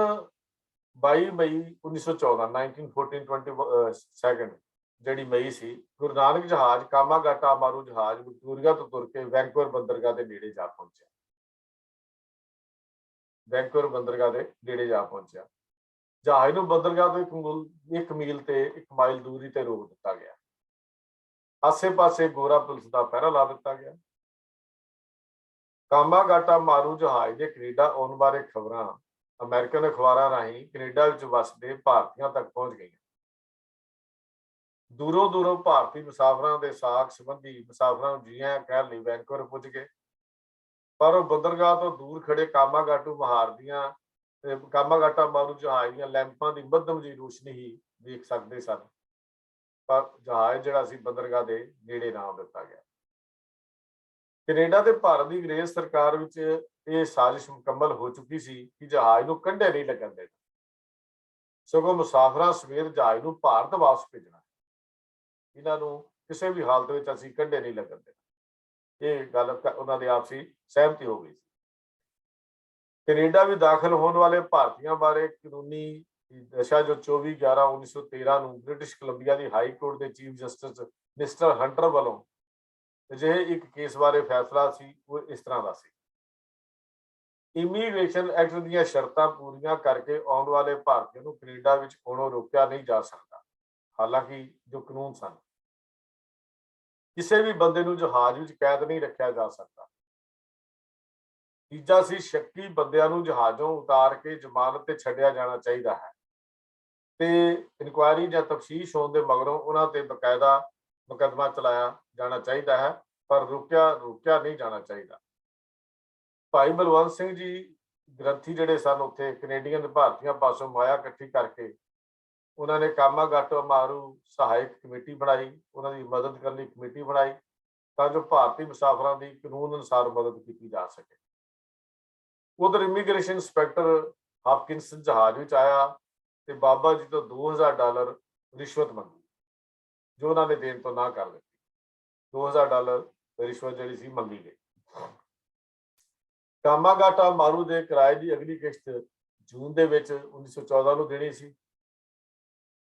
22 ਮਈ 1914 1914 ਜਿਹੜੀ ਮਈ ਸੀ, ਗੁਰੂ ਨਾਨਕ ਜਹਾਜ਼ ਕਾਮਾਗਾਟਾ ਮਾਰੂ ਜਹਾਜ਼ ਵਿਕਟੋਰੀਆ ਤੋਂ ਤੁਰ ਕੇ ਵੈਂਕੂਵਰ ਬੰਦਰਗਾਹ ਦੇ ਨੇੜੇ ਜਾ ਪਹੁੰਚਿਆ। ਵੈਂਕੂਵਰ ਬੰਦਰਗਾਹ ਦੇ ਨੇੜੇ ਜਾ ਪਹੁੰਚਿਆ। ਜਹਾਜ਼ ਨੂੰ ਬੰਦਰਗਾਹ ਤੋਂ 1 ਮੀਲ ਤੇ 1 ਮਾਈਲ ਦੂਰੀ ਤੇ ਰੋਕ ਦਿੱਤਾ ਗਿਆ। ਆਸੇ-ਪਾਸੇ ਗੋਰਾ ਪੁਲਿਸ ਦਾ ਪਹਿਰਾ ਲਾ ਦਿੱਤਾ ਗਿਆ। ਕਾਮਾਗਾਟਾ ਮਾਰੂ ਜਹਾਜ਼ ਦੇ ਕੈਨੇਡਾ ਆਉਣ ਬਾਰੇ ਖਬਰਾਂ ਅਮਰੀਕਨ ਅਖਬਾਰਾਂ ਰਾਹੀਂ ਕੈਨੇਡਾ ਵਿੱਚ ਵਸਦੇ ਭਾਰਤੀਆਂ ਤੱਕ ਪਹੁੰਚ ਗਈਆਂ। ਦੂਰੋਂ ਦੂਰੋਂ ਭਾਰਤੀ ਮੁਸਾਫਰਾਂ ਦੇ ਸਾਖ ਸੰਬੰਧੀ ਮੁਸਾਫਰਾਂ ਨੂੰ ਜੀ ਆਇਆਂ ਕਹਿਣ ਲਈ ਵੈਂਕੂਵਰ ਪੁੱਜ ਗਏ, ਪਰ ਉਹ ਬੰਦਰਗਾਹ ਤੋਂ ਦੂਰ ਖੜੇ ਕਾਮਾਗਾਟਾ ਮਾਰੂ ਜਹਾਜ਼ ਦੀਆਂ ਲੈਂਪਾਂ ਦੀ ਮੱਧਮ ਜਿਹੀ ਰੋਸ਼ਨੀ ਹੀ ਦੇਖ ਸਕਦੇ ਸਨ। ਪਰ ਜਹਾਜ਼ ਜਿਹੜਾ ਸੀ ਬੰਦਰਗਾਹ ਦੇ ਨੇੜੇ ਨਾ ਦਿੱਤਾ ਗਿਆ। ਕੈਨੇਡਾ ਤੇ ਭਾਰਤ ਦੀ ਅੰਗਰੇਜ਼ ਸਰਕਾਰ ਵਿੱਚ ਇਹ ਸਾਜ਼ਿਸ਼ ਮੁਕੰਮਲ ਹੋ ਚੁੱਕੀ ਸੀ ਕਿ ਜਹਾਜ਼ ਨੂੰ ਕੰਢੇ ਨਹੀਂ ਲੱਗਣ ਦੇਣਾ, ਸਗੋਂ ਮੁਸਾਫਰਾਂ ਸਮੇਤ ਜਹਾਜ਼ ਨੂੰ ਭਾਰਤ ਵਾਪਸ ਭੇਜਣਾ। ਇਹਨਾਂ ਨੂੰ ਕਿਸੇ ਵੀ ਹਾਲਤ ਵਿੱਚ ਅਸੀਂ ਕੰਢੇ ਨਹੀਂ ਲੱਗਣ ਦੇਣਾ। ਇਹ ਗੱਲ ਉਹਨਾਂ ਦੇ ਆਪਸੀ ਸਹਿਮਤੀ ਹੋ ਗਈ ਸੀ। ਕੈਨੇਡਾ ਵੀ ਦਾਖਲ ਹੋਣ ਵਾਲੇ ਭਾਰਤੀਆਂ ਬਾਰੇ ਕਾਨੂੰਨੀ ਦਸ਼ਾ ਜੋ 24/11/1913 ਨੂੰ ਬ੍ਰਿਟਿਸ਼ ਕੋਲੰਬੀਆ ਦੀ ਹਾਈ ਕੋਰਟ ਦੇ ਚੀਫ ਜਸਟਿਸ ਮਿਸਟਰ ਹੰਟਰ ਵੱਲੋਂ ਅਜਿਹੇ ਇੱਕ ਕੇਸ ਬਾਰੇ ਫੈਸਲਾ ਸੀ, ਉਹ ਇਸ ਤਰ੍ਹਾਂ ਦਾ ਸੀ। ਇਮੀਗ੍ਰੇਸ਼ਨ ਐਕਟ ਦੀਆਂ ਸ਼ਰਤਾਂ ਪੂਰੀਆਂ ਕਰਕੇ ਆਉਣ ਵਾਲੇ ਭਾਰਤੀਆਂ ਨੂੰ ਕੈਨੇਡਾ ਵਿੱਚ ਆਉਣੋਂ ਰੋਕਿਆ ਨਹੀਂ ਜਾ ਸਕਦਾ। ਹਾਲਾਂਕਿ ਜੋ ਕਾਨੂੰਨ ਸਨ, ਕਿਸੇ ਵੀ ਬੰਦੇ ਨੂੰ ਜਹਾਜ਼ ਵਿੱਚ ਕੈਦ ਨਹੀਂ ਰੱਖਿਆ ਜਾ ਸਕਦਾ। ਤੀਜਾ ਸੀ, ਸ਼ੱਕੀ ਬੰਦਿਆਂ ਨੂੰ ਜਹਾਜ਼ੋਂ ਉਤਾਰ ਕੇ ਜ਼ਮਾਨਤ ਤੇ ਛੱਡਿਆ ਜਾਣਾ ਚਾਹੀਦਾ ਹੈ ਤੇ ਇਨਕੁਆਇਰੀ ਜਾਂ ਤਫਤੀਸ਼ ਹੋਣ ਦੇ ਮਗਰੋਂ ਉਹਨਾਂ ਤੇ ਬਕਾਇਦਾ ਮੁਕੱਦਮਾ ਚਲਾਇਆ ਜਾਣਾ ਚਾਹੀਦਾ ਹੈ, ਪਰ ਰੋਕਿਆ ਨਹੀਂ ਜਾਣਾ ਚਾਹੀਦਾ। ਭਾਈ ਬਲਵੰਤ ਸਿੰਘ ਜੀ ਗ੍ਰੰਥੀ ਜਿਹੜੇ ਸਨ ਉੱਥੇ ਕੈਨੇਡੀਅਨ ਭਾਰਤੀਆਂ ਪਾਸੋਂ ਮਾਇਆ ਇਕੱਠੀ ਕਰਕੇ ਉਹਨਾਂ ਨੇ ਕਾਮਾਗਾਟਾ ਮਾਰੂ ਸਹਾਇਕ ਕਮੇਟੀ ਬਣਾਈ, ਉਹਨਾਂ ਦੀ ਮਦਦ ਕਰਨ ਲਈ ਕਮੇਟੀ ਬਣਾਈ ਤਾਂ ਜੋ ਭਾਰਤੀ ਮੁਸਾਫਰਾਂ ਦੀ ਕਾਨੂੰਨ ਅਨੁਸਾਰ ਮਦਦ ਕੀਤੀ ਜਾ ਸਕੇ। ਉਧਰ ਇਮੀਗ੍ਰੇਸ਼ਨ ਇੰਸਪੈਕਟਰ ਹਾਪਕਿੰਸਨ ਜਹਾਜ਼ ਵਿੱਚ ਆਇਆ ਤੇ ਬਾਬਾ ਜੀ ਤੋਂ $2000 ਰਿਸ਼ਵਤ ਮੰਗੀ, ਜੋ ਉਹਨਾਂ ਨੇ ਦੇਣ ਤੋਂ ਨਾ ਕਰ ਦਿੱਤੀ। $2000 ਰਿਸ਼ਵਤ ਜਿਹੜੀ ਸੀ ਮੰਗੀ ਗਈ। ਕਾਮਾਗਾਟਾ ਮਾਰੂ ਦੇ ਕਿਰਾਏ ਦੀ ਅਗਲੀ ਕਿਸ਼ਤ ਜੂਨ ਦੇ ਵਿੱਚ 1914 ਨੂੰ ਦੇਣੀ ਸੀ।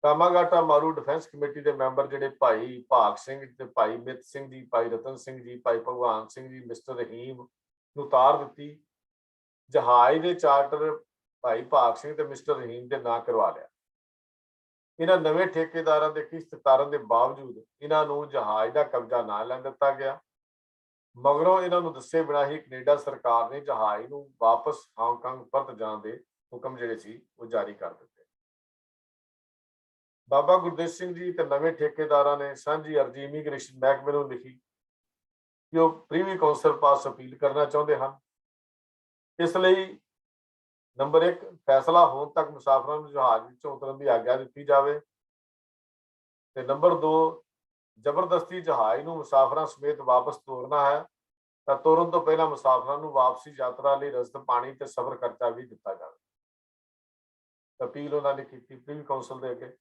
ਕਾਮਾਗਾਟਾ ਮਾਰੂ डिफेंस कमेटी के मैंबर जिहड़े भाई भाग सिंह ते भाई मित सिंह जी, भाई रतन सिंह जी, भाई भगवान सिंह जी, मिस्टर रहीम नूं तार दित्ती। जहाज के चार्टर भाई भाग सिंह ते मिस्टर रहीम के नां करवा लिया। इन्हां नवे ठेकेदारां दे किस्त तारन के बावजूद इन्हां नूं जहाज का कब्जा ना लैण दित्ता गया। मगरों इन्हां नूं दस्से बिना ही कनेडा सरकार ने जहाज नूं वापस हांगकांग परत जाण दे हुक्म जिहड़े सी वो जारी कर दित्ते। बाबा गुरदेव सिंह जी ते नवे ठेकेदारां ने सांझी अर्जी इमीग्रेशन महकमे नूं लिखी कि वो प्रीवी कौंसल पास अपील करना चाहुंदे हन। इसलिए नंबर 1 फैसला होने तक मुसाफिरां नूं जहाज विचों उतरन की आग्या दी जाए। ते नंबर 2 जबरदस्ती जहाज नूं मुसाफिरां समेत वापस तोरना है तो तोरन तो पहला मुसाफिरां नूं वापसी यात्रा लई रसद पानी ते सफर खर्चा भी दिता जाए। अपील उन्होंने की प्रीवी कौंसल के अगे,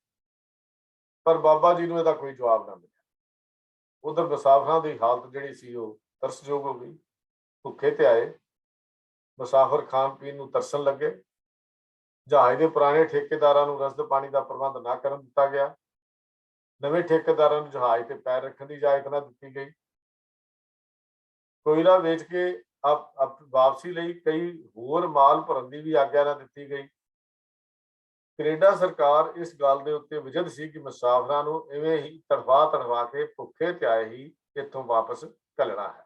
पर बाबा जी नूं इहदा कोई जवाब ना मिलिया। उधर मुसाफिरां दी हालत जिहड़ी सी वो तरसयोग हो गई। भुखे ते आए मुसाफिर खाण पीण नूं तरसन लगे। जहाज के पुराने ठेकेदारां नूं रसद पानी का प्रबंध ना करन दिता गया। नवे ठेकेदारां नूं जहाज ते पैर रखण की इजाजत ना दी गई। कोयला वेच के अब वापसी लई कई होर माल भरन की भी आग्या ना दी गई। कनेडा सरकार इस गल के उत्ते विजद सी कि मुसाफिरां नूं इवें ही तड़फा के भुखे ते आए ही इत्थों वापस घल्लना है।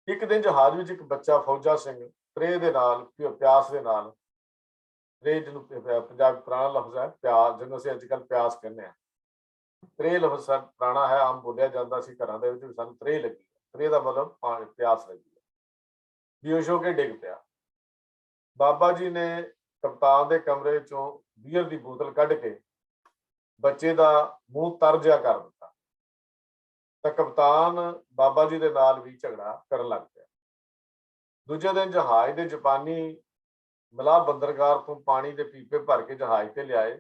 एक दिन जहाज विच एक बच्चा फौजा सिंह त्रे दे नाल प्यास दे नाल, त्रे जिन्हों पंजाबी पुराना लफ्ज है प्यास, जिन्हों असीं अजकल प्यास कहने हैं। त्रे लफ्ज पुराना है, आम बोलिया जाता सी घरां दे विच, सानूं त्रे लगी। त्रे का मतलब प्यास लगी है। बेहोश होकर डिग पिया। बाबा जी ने कप्तान के कमरे चों बीयर की बोतल कढ़ के बच्चे का मूँह तर जिहा कर दिता। तो कप्तान बाबा जी के नाल भी झगड़ा करन लग पिया। दूजे दिन जहाज के जापानी मलाह बंदरगाह तो पानी के पीपे भर के जहाज से लियाए,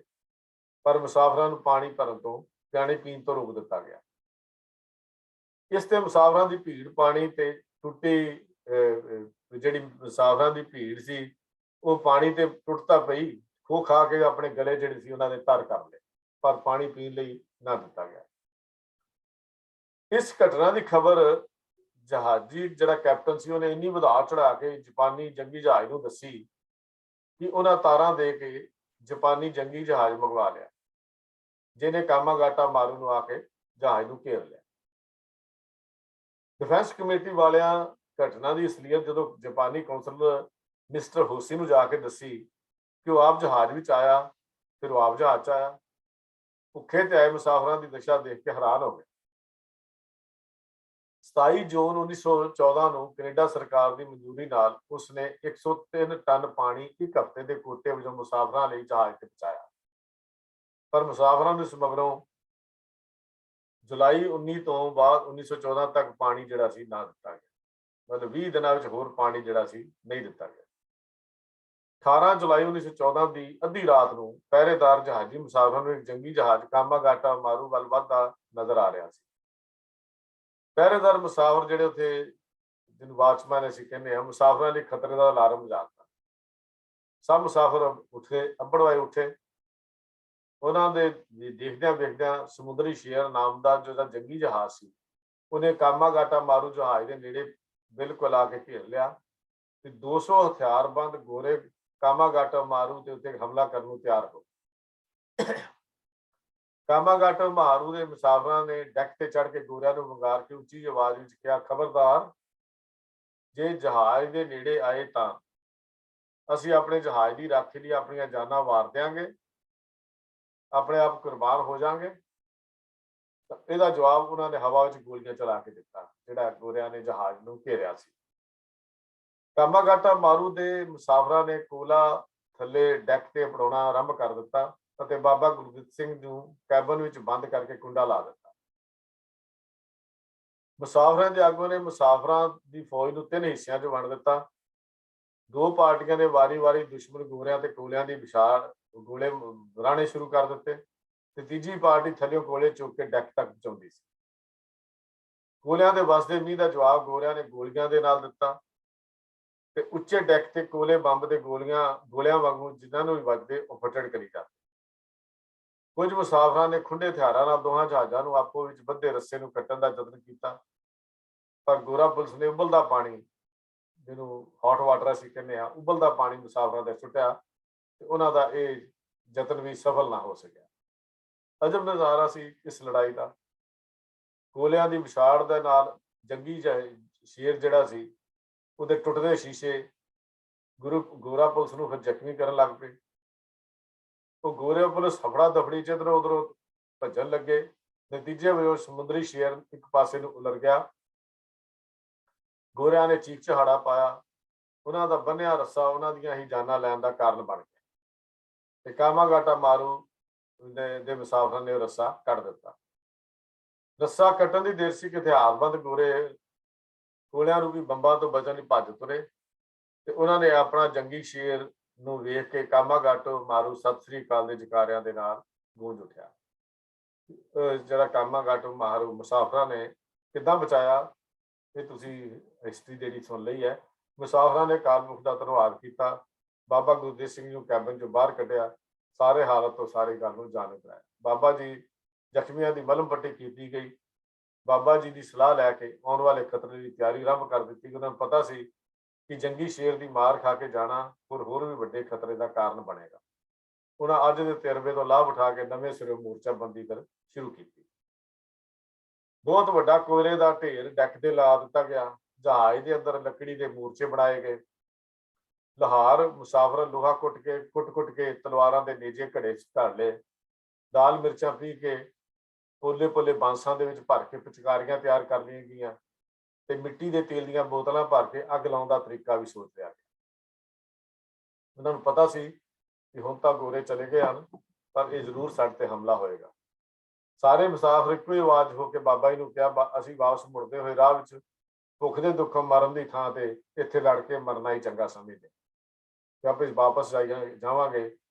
पर मुसाफिरां नूं पानी भरन तो पानी पीण तो रोक दिता गया। इसते मुसाफिरां की भीड़ पानी ते टुटी जिहड़ी मुसाफिरां की भीड़ सी वो पानी ते टुटता पई, खो खा के अपने गले जिहड़े सी उन्हां दे तर कर लए, पर पानी पीण लई ना दिता गया। इस घटना की खबर जहाजी जिहड़ा कैप्टन सी उन्हें इन्नी वधा चढ़ा के जापानी जंगी जहाज नूं दसी कि उन्हां तारां दे के जापानी जंगी जहाज मंगवा लिया, जिन्हें कामागाटा मारू नूं आके जहाज नूं घेर लिया। डिफेंस कमेटी वालियां घटना की असलीयत जो जापानी कौंसल मिस्टर होसी नूं जाके दसी कि वो आप जहाज विच आया, फिर वो आप जहाज च आया। भुखे ते आए मुसाफिरां की दशा देख के हैरान हो गए। 27 जून 1914 ਨੂੰ ਕੈਨੇਡਾ ਸਰਕਾਰ ਦੀ ਮਨਜ਼ੂਰੀ ਨਾਲ ਉਸਨੇ 103 ਟਨ ਪਾਣੀ ਇੱਕ ਹਫ਼ਤੇ ਦੇ ਕੋਟੇ ਵਜੋਂ ਮੁਸਾਫਰਾਂ ਲਈ ਜਹਾਜ਼ ਤੇ ਪਹੁੰਚਾਇਆ। ਪਰ ਮੁਸਾਫਰਾਂ ਦੇ ਸਮਗਰੋਂ ਜੁਲਾਈ 19 ਤੋਂ ਬਾਅਦ 1914 ਤੱਕ ਪਾਣੀ ਜਿਹੜਾ ਸੀ ਨਾ ਦਿੱਤਾ ਗਿਆ। ਮਤਲਬ 20 ਦਿਨਾਂ ਵਿੱਚ ਹੋਰ ਪਾਣੀ ਜਿਹੜਾ ਸੀ ਨਹੀਂ ਦਿੱਤਾ ਗਿਆ। 18 ਜੁਲਾਈ 1914 ਦੀ ਅੱਧੀ ਰਾਤ ਨੂੰ ਪਹਿਰੇਦਾਰ ਜਹਾਜ਼ੀ ਮੁਸਾਫਰਾਂ ਨੂੰ ਇੱਕ ਜੰਗੀ ਜਹਾਜ਼ ਕਾਮਾਗਾਟਾ ਮਾਰੂ ਵੱਲ ਵੱਧਦਾ ਨਜ਼ਰ ਆ ਰਿਹਾ ਸੀ। ਪਹਿਰੇਦਾਰ ਮੁਸਾਫਰ ਜਿਹੜੇ ਉੱਥੇ ਜਿਹਨੂੰ ਵਾਚਮੈਨ ਅਸੀਂ ਕਹਿੰਦੇ ਹਾਂ, ਮੁਸਾਫਰਾਂ ਲਈ ਖਤਰੇ ਦਾ ਅਲਾਰਮ ਵਜਾਤਾ। ਸਭ ਮੁਸਾਫਰ ਉੱਠੇ, ਅੱਬੜਵਾਏ ਉੱਠੇ। ਉਹਨਾਂ ਦੇ ਦੇਖਦਿਆਂ ਵੇਖਦਿਆਂ ਸਮੁੰਦਰੀ ਸ਼ੇਰ ਨਾਮ ਦਾ ਜਿਹੜਾ ਜੰਗੀ ਜਹਾਜ਼ ਸੀ ਉਹਨੇ ਕਾਮਾਗਾਟਾ ਮਾਰੂ ਜਹਾਜ਼ ਦੇ ਨੇੜੇ ਬਿਲਕੁਲ ਆ ਕੇ ਘੇਰ ਲਿਆ ਤੇ 200 ਹਥਿਆਰਬੰਦ ਗੋਰੇ ਕਾਮਾਗਾਟਾ ਮਾਰੂ ਦੇ ਉੱਤੇ ਹਮਲਾ ਕਰਨ ਨੂੰ ਤਿਆਰ ਹੋ। ਕਾਮਾਗਾਟਾ ਮਾਰੂ ਦੇ ਮੁਸਾਫਰਾਂ ਨੇ ਡੈਕ ਤੇ ਚੜ੍ਹ ਕੇ ਗੋਰਿਆਂ ਨੂੰ ਵੰਗਾਰ ਕੇ ਉੱਚੀ ਆਵਾਜ਼ ਵਿੱਚ ਕਿਹਾ, ਖਬਰਦਾਰ, ਜੇ ਜਹਾਜ਼ ਦੇ ਨੇੜੇ ਆਏ ਤਾਂ ਅਸੀਂ ਆਪਣੇ ਜਹਾਜ਼ ਦੀ ਰਾਖੀ ਲਈ ਆਪਣੀਆਂ ਜਾਨਾਂ ਵਾਰ ਦਿਆਂਗੇ, ਆਪਣੇ ਆਪ ਕੁਰਬਾਨ ਹੋ ਜਾਾਂਗੇ। ਤਾਂ ਇਹਦਾ ਜਵਾਬ ਉਹਨਾਂ ਨੇ ਹਵਾ ਵਿੱਚ ਗੋਲੀਆਂ ਚਲਾ ਕੇ ਦਿੱਤਾ ਜਿਹੜਾ ਗੋਰਿਆਂ ਨੇ ਜਹਾਜ਼ ਨੂੰ ਘੇਰਿਆ ਸੀ। ਕਾਮਾਗਾਟਾ ਮਾਰੂ ਦੇ ਮੁਸਾਫਰਾਂ ਨੇ ਕੋਲਾ ਥੱਲੇ ਡੈਕ ਤੇ ਪੜਾਉਣਾ ਆਰੰਭ ਕਰ ਦਿੱਤਾ ਅਤੇ ਬਾਬਾ ਗੁਰਦਿੱਤ ਸਿੰਘ ਨੂੰ ਕੈਬਨ ਵਿੱਚ ਬੰਦ ਕਰਕੇ ਕੁੰਡਾ ਲਾ ਦਿੱਤਾ। ਮੁਸਾਫਰਾਂ ਦੇ ਆਗੂ ਨੇ ਮੁਸਾਫਰਾਂ ਦੀ ਫੌਜ ਨੂੰ 3 ਹਿੱਸਿਆਂ 'ਚ ਵੰਡ ਦਿੱਤਾ। 2 ਪਾਰਟੀਆਂ ਨੇ ਵਾਰੀ-ਵਾਰੀ ਦੁਸ਼ਮਣ ਗੋਰਿਆਂ ਤੇ ਕੋਲਿਆਂ ਦੀ ਵਿਛਾੜ ਗੋਲੇ ਰਾਣੇ ਸ਼ੁਰੂ ਕਰ ਦਿੱਤੇ ਤੇ ਤੀਜੀ ਪਾਰਟੀ ਥੱਲਿਓਂ ਕੋਲੇ ਚੁੱਕ ਕੇ ਡੈਕ ਤੱਕ ਪਹੁੰਚਾਉਂਦੀ ਸੀ। ਕੋਲਿਆਂ ਦੇ ਵਸਦੇ ਮੀਂਹ ਦਾ ਜਵਾਬ ਗੋਰਿਆਂ ਨੇ ਗੋਲੀਆਂ ਦੇ ਨਾਲ ਦਿੱਤਾ ਤੇ ਉੱਚੇ ਡੈਕ ਤੇ ਕੋਲੇ ਬੰਬ ਦੇ ਗੋਲਿਆਂ ਵਾਂਗੂ ਜਿਨ੍ਹਾਂ ਨੂੰ ਵੀ ਵੱਜਦੇ ਉਹ ਫਟੜ ਕਰੀ ਜਾਂਦੇ। ਕੁਝ ਮੁਸਾਫਰਾਂ ਨੇ ਖੁੱਡੇ ਹਥਿਆਰਾਂ ਨਾਲ ਦੋਹਾਂ ਜਹਾਜ਼ਾਂ ਨੂੰ ਆਪੋ ਵਿੱਚ ਬੱਧੇ ਰੱਸੇ ਨੂੰ ਕੱਟਣ ਦਾ ਯਤਨ ਕੀਤਾ, ਪਰ ਗੋਰਾ ਪੁਲਿਸ ਨੇ ਉਬਲਦਾ ਪਾਣੀ, ਜਿਹਨੂੰ ਹੌਟ ਵਾਟਰ ਅਸੀਂ ਕਹਿੰਦੇ ਹਾਂ, ਉਬਲਦਾ ਪਾਣੀ ਮੁਸਾਫਰਾਂ ਤੇ ਸੁੱਟਿਆ ਤੇ ਉਹਨਾਂ ਦਾ ਇਹ ਯਤਨ ਵੀ ਸਫਲ ਨਾ ਹੋ ਸਕਿਆ। ਅਜਬ ਨਜ਼ਾਰਾ ਸੀ ਇਸ ਲੜਾਈ ਦਾ। ਗੋਲਿਆਂ ਦੀ ਵਿਛਾੜ ਦੇ ਨਾਲ ਜੰਗੀ ਸ਼ੇਰ ਜਿਹੜਾ ਸੀ, ਉਹਦੇ ਟੁੱਟਦੇ ਸ਼ੀਸ਼ੇ ਗੋਰਾ ਪੁਲਿਸ ਨੂੰ ਫਿਰ ਜ਼ਖਮੀ ਕਰਨ ਲੱਗ ਪਏ। ਉਹ ਗੋਰੇ ਪੁਲਿਸ ਹਫੜਾ ਦਫੜੀ ਚ ਇੱਧਰੋਂ ਉਧਰੋਂ ਭੱਜਣ ਲੱਗੇ। ਨਤੀਜੇ ਵਜੋਂ ਸਮੁੰਦਰੀ ਸ਼ੇਰ ਇੱਕ ਪਾਸੇ ਨੂੰ ਉਲਰ ਗਿਆ। ਗੋਰਿਆਂ ਨੇ ਚੀਕ ਚਹਾੜਾ ਪਾਇਆ। ਉਹਨਾਂ ਦਾ ਬੰਨਿਆ ਰੱਸਾ ਉਹਨਾਂ ਦੀਆਂ ਹੀ ਜਾਨਾਂ ਲੈਣ ਦਾ ਕਾਰਨ ਬਣ ਗਿਆ ਤੇ ਕਾਮਾਗਾਟਾ ਮਾਰੂ ਦੇ ਮੁਸਾਫਰਾਂ ਨੇ ਉਹ ਰੱਸਾ ਕੱਢ ਦਿੱਤਾ। ਰੱਸਾ ਕੱਟਣ ਦੀ ਦੇਰ ਸੀ ਕਿ ਹਥਿਆਰਬੰਦ ਗੋਲਿਆਂ ਨੂੰ ਵੀ ਬੰਬਾਂ ਤੋਂ ਬਚਣ ਲਈ ਭੱਜ ਤੁਰੇ ਤੇ ਉਹਨਾਂ ਨੇ ਆਪਣਾ ਜੰਗੀ ਸ਼ੇਰ ਨੂੰ ਵੇਖ ਕੇ ਕਾਮਾਗਾਟੋ ਮਾਰੂ ਸਤਿ ਸ੍ਰੀ ਅਕਾਲ ਦੇ ਜਕਾਰਿਆਂ ਦੇ ਨਾਲ ਗੂੰਜ ਉੱਠਿਆ। ਜਿਹੜਾ ਕਾਮਾਗਾਟੋ ਮਾਰੂ ਮੁਸਾਫਰਾਂ ਨੇ ਕਿੱਦਾਂ ਬਚਾਇਆ, ਇਹ ਤੁਸੀਂ ਹਿਸਟਰੀ ਜਿਹੜੀ ਸੁਣ ਲਈ ਹੈ। ਮੁਸਾਫਰਾਂ ਨੇ ਕਾਲਮੁਖ ਦਾ ਧੰਨਵਾਦ ਕੀਤਾ, ਬਾਬਾ ਗੁਰਦੇਵ ਸਿੰਘ ਨੂੰ ਕੈਬਨ ਚੋਂ ਬਾਹਰ ਕੱਢਿਆ, ਸਾਰੇ ਹਾਲਤ ਤੋਂ ਸਾਰੀ ਗੱਲ ਨੂੰ ਜਾਣੂ ਕਰਾਇਆ। ਬਾਬਾ ਜੀ ਜ਼ਖਮੀਆਂ ਦੀ ਮਲਮ ਪੱਟੀ ਕੀਤੀ ਗਈ। ਬਾਬਾ ਜੀ ਦੀ ਸਲਾਹ ਲੈ ਕੇ ਆਉਣ ਵਾਲੇ ਖਤਰੇ ਦੀ ਤਿਆਰੀ ਆਰੰਭ ਕਰ ਦਿੱਤੀ। ਉਹਨਾਂ ਨੂੰ ਪਤਾ ਸੀ ਕਿ ਜੰਗੀ ਸ਼ੇਰ ਦੀ ਮਾਰ ਖਾ ਕੇ ਜਾਣਾ ਹੋਰ ਵੀ ਵੱਡੇ ਖਤਰੇ ਦਾ ਕਾਰਨ ਬਣੇਗਾ। ਉਹਨਾਂ ਅੱਜ ਦੇ ਤਜਰਬੇ ਤੋਂ ਲਾਭ ਉਠਾ ਕੇ ਨਵੇਂ ਸਿਰੋਂ ਮੋਰਚਾਬੰਦੀ ਕਰ ਸ਼ੁਰੂ ਕੀਤੀ। ਬਹੁਤ ਵੱਡਾ ਕੋਇਲੇ ਦਾ ਢੇਰ ਡੈਕ ਤੇ ਲਾ ਦਿੱਤਾ ਗਿਆ। ਜਹਾਜ਼ ਦੇ ਅੰਦਰ ਲੱਕੜੀ ਦੇ ਮੋਰਚੇ ਬਣਾਏ ਗਏ। ਲਾਹੌਰ ਮੁਸਾਫਰ ਲੋਹਾ ਕੁੱਟ ਕੇ ਤਲਵਾਰਾਂ ਦੇ ਨੇਜੇ ਘੜੇ ਚ ਧਰ ਲਏ। ਦਾਲ ਮਿਰਚਾਂ ਪੀ ਕੇ ਪੋਲੇ ਪੋਲੇ ਬਾਂਸਾਂ ਦੇ ਵਿੱਚ ਭਰ ਕੇ ਪਿਚਕਾਰੀਆਂ ਤਿਆਰ ਕਰ ਲਈਆਂ ਗਈਆਂ ਤੇ ਮਿੱਟੀ ਦੇ ਤੇਲ ਦੀਆਂ ਬੋਤਲਾਂ ਭਰ ਕੇ ਅੱਗ ਲਾਉਣ ਦਾ ਤਰੀਕਾ ਵੀ ਸੋਚ ਲਿਆ ਗਿਆ। ਉਹਨਾਂ ਨੂੰ ਪਤਾ ਸੀ ਕਿ ਹੁਣ ਤਾਂ ਗੋਰੇ ਚਲੇ ਗਏ ਹਨ, ਪਰ ਇਹ ਜ਼ਰੂਰ ਸਾਡੇ ਤੇ ਹਮਲਾ ਹੋਏਗਾ। ਸਾਰੇ ਮੁਸਾਫਰ ਇੱਕੋ ਹੀ ਆਵਾਜ਼ ਹੋ ਕੇ ਬਾਬਾ ਜੀ ਨੂੰ ਕਿਹਾ, ਅਸੀਂ ਵਾਪਸ ਮੁੜਦੇ ਹੋਏ ਰਾਹ ਵਿੱਚ ਭੁੱਖ ਦੇ ਦੁੱਖੋਂ ਮਰਨ ਦੀ ਥਾਂ ਤੇ ਇੱਥੇ ਲੜ ਕੇ ਮਰਨਾ ਹੀ ਚੰਗਾ ਸਮਝਦੇ। ਕਿ ਵਾਪਸ ਜਾਵਾਂਗੇ,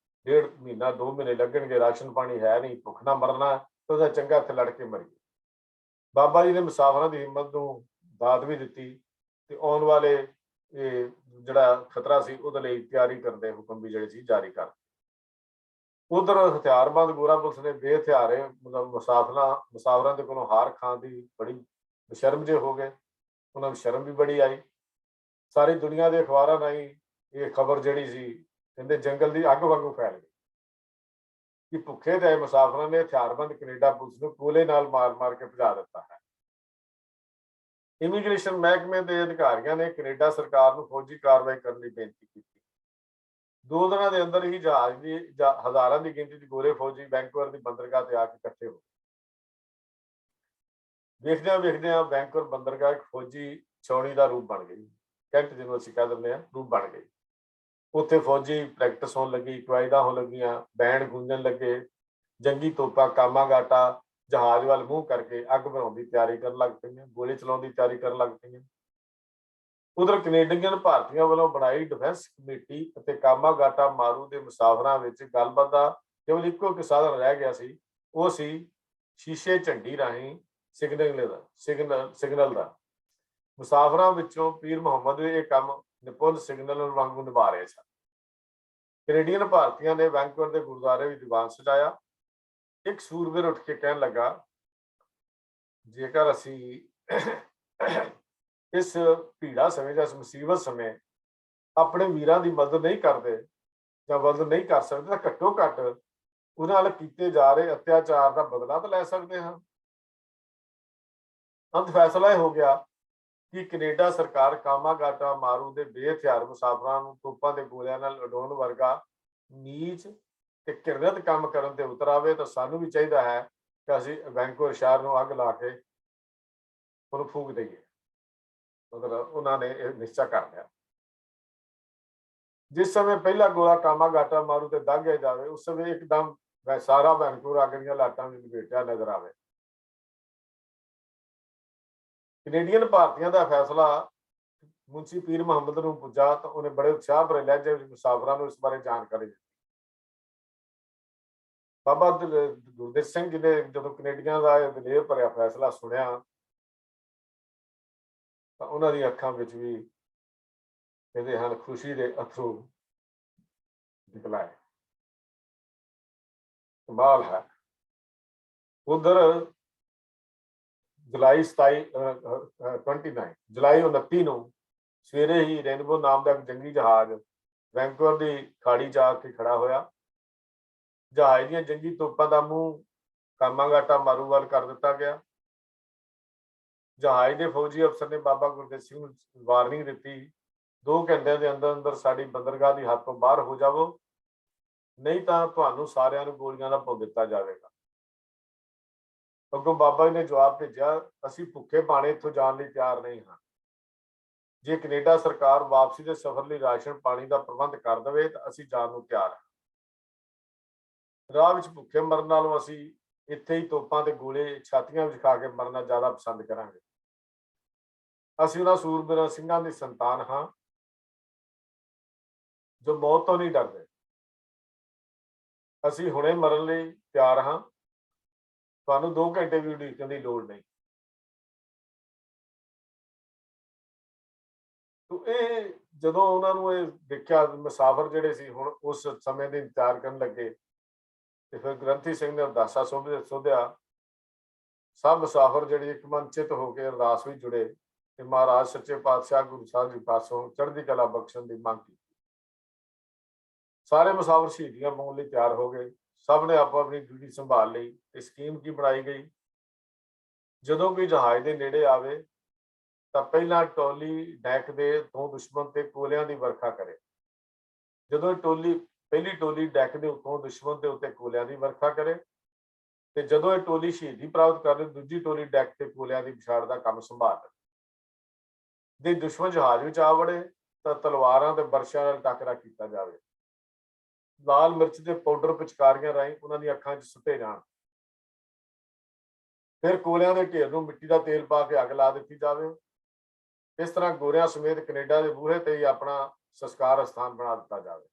1.5 ਮਹੀਨਾ 2 ਮਹੀਨੇ ਲੱਗਣਗੇ, ਰਾਸ਼ਨ ਪਾਣੀ ਹੈ ਨਹੀਂ, ਭੁੱਖ ਨਾ ਮਰਨਾ ਤਾਂ ਉਹਦਾ ਚੰਗਾ ਇੱਥੇ ਲੜ ਕੇ ਮਰੀਏ। ਬਾਬਾ ਜੀ ਨੇ ਮੁਸਾਫਰਾਂ ਦੀ ਹਿੰਮਤ ਨੂੰ ਦਾਤ ਵੀ ਦਿੱਤੀ ਤੇ ਆਉਣ ਵਾਲੇ ਇਹ ਜਿਹੜਾ ਖਤਰਾ ਸੀ ਉਹਦੇ ਲਈ ਤਿਆਰੀ ਕਰਨ ਦੇ ਹੁਕਮ ਵੀ ਜਿਹੜੇ ਸੀ ਜਾਰੀ ਕਰ। ਉਧਰ ਹਥਿਆਰਬੰਦ ਗੋਰਾ ਪੁਲਿਸ ਨੇ ਬੇਹਥਿਆਰੇ ਮਤਲਬ ਮੁਸਾਫਰਾਂ ਦੇ ਕੋਲੋਂ ਹਾਰ ਖਾਣ ਦੀ ਬੜੀ ਬੇਸ਼ਰਮ ਜਿਹੇ ਹੋ ਗਏ। ਉਹਨਾਂ ਨੂੰ ਸ਼ਰਮ ਵੀ ਬੜੀ ਆਈ। ਸਾਰੀ ਦੁਨੀਆ ਦੇ ਅਖਬਾਰਾਂ ਰਾਹੀਂ ਇਹ ਖਬਰ ਜਿਹੜੀ ਸੀ, ਕਹਿੰਦੇ ਜੰਗਲ ਦੀ ਅੱਗ ਵਾਂਗੂ ਫੈਲ ਗਈ ਕਿ ਭੁੱਖੇ ਤੇ ਮੁਸਾਫਰਾਂ ਨੇ ਹਥਿਆਰਬੰਦ ਕੈਨੇਡਾ ਪੁਲਿਸ ਨੂੰ ਗੋਲੇ ਨਾਲ ਮਾਰ ਕੇ ਭਜਾ ਦਿੱਤਾ ਹੈ। ਇਮੀਗ੍ਰੇਸ਼ਨ ਮਹਿਕਮੇ ਦੇ ਅਧਿਕਾਰੀਆਂ ਨੇ ਕੈਨੇਡਾ ਸਰਕਾਰ ਨੂੰ ਫੌਜੀ ਕਾਰਵਾਈ ਕਰਨ ਦੀ ਬੇਨਤੀ ਕੀਤੀ। 2 ਦਿਨਾਂ ਦੇ ਅੰਦਰ ਹੀ ਜਹਾਜ਼ ਦੀ ਹਜ਼ਾਰਾਂ ਦੀ ਗਿਣਤੀ ਚ ਗੋਰੇ ਫੌਜੀ ਵੈਂਕੂਵਰ ਦੀ ਬੰਦਰਗਾਹ ਤੇ ਆ ਕੇ ਇਕੱਠੇ ਹੋ। ਵੇਖਦਿਆਂ ਵੈਂਕੂਵਰ ਬੰਦਰਗਾਹ ਇੱਕ ਫੌਜੀ ਛਾਉਣੀ ਦਾ ਰੂਪ ਬਣ ਗਈ। ਕੈਂਟ ਜਿਹਨੂੰ ਅਸੀਂ ਕਹਿ ਦਿੰਦੇ ਹਾਂ, ਰੂਪ ਬਣ ਗਈ। ਉੱਥੇ ਫੌਜੀ ਪ੍ਰੈਕਟਿਸ ਹੋਣ ਲੱਗੀ, ਕਵਾਇਦਾਂ ਹੋਣ ਲੱਗੀਆਂ, ਬੈਂਡ ਗੂੰਜਣ ਲੱਗੇ। ਜੰਗੀ ਤੋਪਾਂ ਕਾਮਾਗਾਟਾ ਜਹਾਜ਼ ਵੱਲ ਮੂੰਹ ਕਰਕੇ ਅੱਗ ਬਣਾਉਣ ਦੀ ਤਿਆਰੀ ਕਰਨ ਲੱਗ ਪਈਆਂ, ਗੋਲੀ ਚਲਾਉਣ ਦੀ ਤਿਆਰੀ ਕਰਨ ਲੱਗ ਪਈਆਂ। ਉਧਰ ਕੈਨੇਡੀਅਨ ਭਾਰਤੀਆਂ ਵੱਲੋਂ ਬਣਾਈ ਡਿਫੈਂਸ ਕਮੇਟੀ ਅਤੇ ਕਾਮਾਗਾਟਾ ਮਾਰੂ ਦੇ ਮੁਸਾਫਰਾਂ ਵਿੱਚ ਗੱਲਬਾਤ ਦਾ ਕੇਵਲ ਇੱਕੋ ਇੱਕ ਸਾਧਨ ਰਹਿ ਗਿਆ ਸੀ, ਉਹ ਸੀ ਸ਼ੀਸ਼ੇ ਝੰਡੀ ਰਾਹੀਂ ਸਿਗਨਲ ਦਾ। ਮੁਸਾਫਰਾਂ ਵਿੱਚੋਂ ਪੀਰ ਮੁਹੰਮਦ ਇਹ ਕੰਮ ਨਿਪੁੰਨ ਸਿਗਨਲ ਵਾਂਗੂ ਨਿਭਾ ਰਹੇ ਸਨ। ਕੈਨੇਡੀਅਨ ਭਾਰਤੀਆਂ ਨੇ ਵੈਂਕੂਵਰ ਦੇ ਗੁਰਦੁਆਰੇ ਵਿੱਚ ਦੀਵਾਨ ਸਜਾਇਆ। ਇੱਕ ਸੂਰਬੀਰ ਉੱਠ ਕੇ ਕਹਿਣ ਲੱਗਾ, ਜੇਕਰ ਅਸੀਂ ਇਸ ਭੀੜਾ ਸਮੇਂ ਜਾਂ ਮੁਸੀਬਤ ਸਮੇਂ ਆਪਣੇ ਵੀਰਾਂ ਦੀ ਮਦਦ ਨਹੀਂ ਕਰਦੇ ਜਾਂ ਮਦਦ ਨਹੀਂ ਕਰ ਸਕਦੇ ਤਾਂ ਘੱਟੋ ਘੱਟ ਉਹਨਾਂ ਨਾਲ ਕੀਤੇ ਜਾ ਰਹੇ ਅਤਿਆਚਾਰ ਦਾ ਬਦਲਾ ਤਾਂ ਲੈ ਸਕਦੇ ਹਾਂ। ਅੰਤ ਫੈਸਲਾ ਇਹ ਹੋ ਗਿਆ ਕਿ ਕੈਨੇਡਾ ਸਰਕਾਰ ਕਾਮਾਗਾਟਾ ਮਾਰੂ ਦੇ ਬੇਹਥਿਆਰ ਮੁਸਾਫਰਾਂ ਨੂੰ ਤੋਪਾਂ ਦੇ ਗੋਲਿਆਂ ਨਾਲ ਉਡਾਉਣ ਵਰਗਾ ਨੀਚ ਤੇ ਘਿਰਨਿਤ ਕੰਮ ਕਰਨ ਤੇ ਉਤਰ ਆਵੇ। ਤਾਂ ਸਾਨੂੰ ਵੀ ਚਾਹੀਦਾ ਹੈ ਕਿ ਅਸੀਂ ਵੈਂਕੂਵਰ ਸ਼ਹਿਰ ਨੂੰ ਅੱਗ ਲਾ ਕੇ ਉਹਨੂੰ ਫੂਕ ਦੇਈਏ। ਮਤਲਬ ਉਹਨਾਂ ਨੇ ਇਹ ਨਿਸ਼ਚਾ ਕਰ ਲਿਆ। ਜਿਸ ਸਮੇਂ ਪਹਿਲਾ ਗੋਲਾ ਕਾਮਾਗਾਟਾ ਮਾਰੂ ਤੇ ਦਾਗਿਆ ਜਾਵੇ, ਉਸ ਸਮੇਂ ਇੱਕਦਮ ਸਾਰਾ ਵੈਂਕੂਵਰ ਅੱਗ ਦੀਆਂ ਲਾਟਾਂ ਵਿੱਚ ਲਪੇਟਿਆ ਨਜ਼ਰ ਆਵੇ। ਕੈਨੇਡੀਅਨ ਭਾਰਤੀਆਂ ਦਾ ਫੈਸਲਾ ਮੁੰਸ਼ੀ ਪੀਰ ਮੁਹੰਮਦ ਨੂੰ ਪੁੱਜਾ ਤਾਂ ਉਹਨੇ ਬੜੇ ਉਤਸ਼ਾਹ ਭਰੇ ਲਹਿਜੇ ਵਿੱਚ ਮੁਸਾਫਰਾਂ ਨੂੰ ਇਸ ਬਾਰੇ ਜਾਣਕਾਰੀ ਦਿੱਤੀ। ਬਾਬਾ ਗੁਰਦੇਵ ਸਿੰਘ ਜੀ ਨੇ ਜਦੋਂ ਕੈਨੇਡੀਅਨ ਦਾ ਇਹ ਦਲੇਰ ਭਰਿਆ ਫੈਸਲਾ ਸੁਣਿਆ ਤਾਂ ਉਹਨਾਂ ਦੀਆਂ ਅੱਖਾਂ ਵਿੱਚ ਵੀ ਕਹਿੰਦੇ ਹਨ ਖੁਸ਼ੀ ਦੇ ਅਥਰੂ ਨਿਕਲ ਆਏ। ਕਮਾਲ ਹੈ। उधर जुलाई 29 जुलाई 29 ਨੂੰ ਸਵੇਰੇ ਹੀ ਰੇਨਬੋ ਨਾਮ ਦਾ ਇੱਕ ਜੰਗੀ ਜਹਾਜ਼ ਵੈਂਕੂਵਰ ਦੀ ਖਾੜੀ ਜਾ ਕੇ ਖੜਾ ਹੋਇਆ। ਜਹਾਜ਼ ਦੀਆਂ ਜੰਗੀ ਤੋਪਾਂ ਦਾ ਮੂੰਹ ਕਾਮਾਗਾਟਾ ਮਾਰੂ ਵੱਲ ਕਰ ਦਿੱਤਾ ਗਿਆ। ਜਹਾਜ਼ ਦੇ ਫੌਜੀ ਅਫਸਰ ਨੇ ਬਾਬਾ ਗੁਰਦੇਵ ਸਿੰਘ ਨੂੰ ਵਾਰਨਿੰਗ ਦਿੱਤੀ, 2 ਘੰਟਿਆਂ ਦੇ ਅੰਦਰ ਅੰਦਰ ਸਾਡੀ ਬੰਦਰਗਾਹ ਦੀ ਹੱਦ ਤੋਂ ਬਾਹਰ ਹੋ ਜਾਵੋ, ਨਹੀਂ ਤਾਂ ਤੁਹਾਨੂੰ ਸਾਰਿਆਂ ਨੂੰ ਗੋਲੀਆਂ ਨਾਲ ਭੁੰਨ ਦਿੱਤਾ ਜਾਵੇਗਾ। ਅੱਗੋਂ ਬਾਬਾ ਜੀ ਨੇ ਜਵਾਬ ਭੇਜਿਆ, ਅਸੀਂ ਭੁੱਖੇ ਭਾਣੇ ਇੱਥੋਂ ਜਾਣ ਲਈ ਤਿਆਰ ਨਹੀਂ ਹਾਂ। ਜੇ ਕੈਨੇਡਾ ਸਰਕਾਰ ਵਾਪਸੀ ਦੇ ਸਫ਼ਰ ਲਈ ਰਾਸ਼ਨ ਪਾਣੀ ਦਾ ਪ੍ਰਬੰਧ ਕਰ ਦੇਵੇ ਤਾਂ ਅਸੀਂ ਜਾਣ ਨੂੰ ਤਿਆਰ ਹਾਂ। ਰਾਹ ਵਿੱਚ ਭੁੱਖੇ ਮਰਨ ਨਾਲੋਂ ਅਸੀਂ ਇੱਥੇ ਹੀ ਤੋਪਾਂ ਤੇ ਗੋਲੇ ਛਾਤੀਆਂ ਵਿੱਚ ਖਾ ਕੇ ਮਰਨਾ ਜ਼ਿਆਦਾ ਪਸੰਦ ਕਰਾਂਗੇ। ਅਸੀਂ ਉਹਨਾਂ ਸੂਰਬੀਰਾਂ ਸਿੰਘਾਂ ਦੀ ਸੰਤਾਨ ਹਾਂ ਜੋ ਮੌਤ ਤੋਂ ਨਹੀਂ ਡਰਦੇ। ਅਸੀਂ ਹੁਣੇ ਮਰਨ ਲਈ ਤਿਆਰ ਹਾਂ, ਤੁਹਾਨੂੰ 2 ਘੰਟੇ ਵੀ ਉਡੀਕਣ ਦੀ ਲੋੜ ਨਹੀਂ। ਇਹ ਜਦੋਂ ਉਹਨਾਂ ਨੂੰ ਇਹ ਦੇਖਿਆ, ਮੁਸਾਫਰ ਜਿਹੜੇ ਸੀ ਹੁਣ ਉਸ ਸਮੇਂ ਦੇ ਇੰਤਜ਼ਾਰ ਕਰਨ ਲੱਗੇ, ਤੇ ਫਿਰ ਗ੍ਰੰਥੀ ਸਿੰਘ ਨੇ ਅਰਦਾਸਾ ਸੋਧਿਆ। ਸਭ ਮੁਸਾਫਰ ਜਿਹੜੇ ਇੱਕ ਮਨ ਚਿੱਤ ਹੋ ਕੇ ਅਰਦਾਸ ਵਿੱਚ ਜੁੜੇ ਤੇ ਮਹਾਰਾਜ ਸੱਚੇ ਪਾਤਸ਼ਾਹ ਗੁਰੂ ਸਾਹਿਬ ਜੀ ਪਾਸੋਂ ਚੜ੍ਹਦੀ ਕਲਾ ਬਖਸ਼ਣ ਦੀ ਮੰਗ ਕੀਤੀ। ਸਾਰੇ ਮੁਸਾਫਰ ਸ਼ਹੀਦੀਆਂ ਪਾਉਣ ਲਈ ਤਿਆਰ ਹੋ ਗਏ। ਸਭ ਨੇ ਆਪੋ ਆਪਣੀ ਡਿਊਟੀ ਸੰਭਾਲ ਲਈ ਤੇ ਸਕੀਮ ਕੀ ਬਣਾਈ ਗਈ, ਜਦੋਂ ਕੋਈ ਜਹਾਜ਼ ਦੇ ਨੇੜੇ ਆਵੇ ਤਾਂ ਪਹਿਲਾਂ ਟੋਲੀ ਡੈਕ ਦੇ ਤੋਂ ਦੁਸ਼ਮਣ ਤੇ ਕੋਲਿਆਂ ਦੀ ਵਰਖਾ ਕਰੇ। ਜਦੋਂ ਪਹਿਲੀ ਟੋਲੀ ਡੈਕ ਦੇ ਉੱਤੋਂ ਦੁਸ਼ਮਣ ਦੇ ਉੱਤੇ ਕੋਲਿਆਂ ਦੀ ਵਰਖਾ ਕਰੇ ਤੇ ਜਦੋਂ ਇਹ ਟੋਲੀ ਸ਼ਹੀਦੀ ਪ੍ਰਾਪਤ ਕਰ ਦੂਜੀ ਟੋਲੀ ਡੈਕ ਤੇ ਕੋਲਿਆਂ ਦੀ ਵਿਛਾੜ ਦਾ ਕੰਮ ਸੰਭਾਲ ਦੇ ਦੁਸ਼ਮਣ ਜਹਾਜ਼ ਵਿੱਚ ਆ ਵੜੇ ਤਾਂ ਤਲਵਾਰਾਂ ਤੇ ਬਰਸ਼ਾਂ ਨਾਲ ਟਾਕਰਾ ਕੀਤਾ ਜਾਵੇ। ਲਾਲ ਮਿਰਚ ਦੇ ਪਾਊਡਰ ਪਿਚਕਾਰੀਆਂ ਰਾਹੀਂ ਉਹਨਾਂ ਦੀਆਂ ਅੱਖਾਂ 'ਚ ਸੁੱਟੇ ਜਾਣ। ਫਿਰ ਕੋਲਿਆਂ ਦੇ ਢੇਰ ਨੂੰ ਮਿੱਟੀ ਦਾ ਤੇਲ ਪਾ ਕੇ ਅੱਗ ਲਾ ਦਿੱਤੀ ਜਾਵੇ। ਇਸ ਤਰ੍ਹਾਂ ਗੋਰਿਆਂ ਸਮੇਤ ਕੈਨੇਡਾ ਦੇ ਬੂਹੇ ਤੇ ਹੀ ਆਪਣਾ ਸੰਸਕਾਰ ਸਥਾਨ ਬਣਾ ਦਿੱਤਾ ਜਾਵੇ,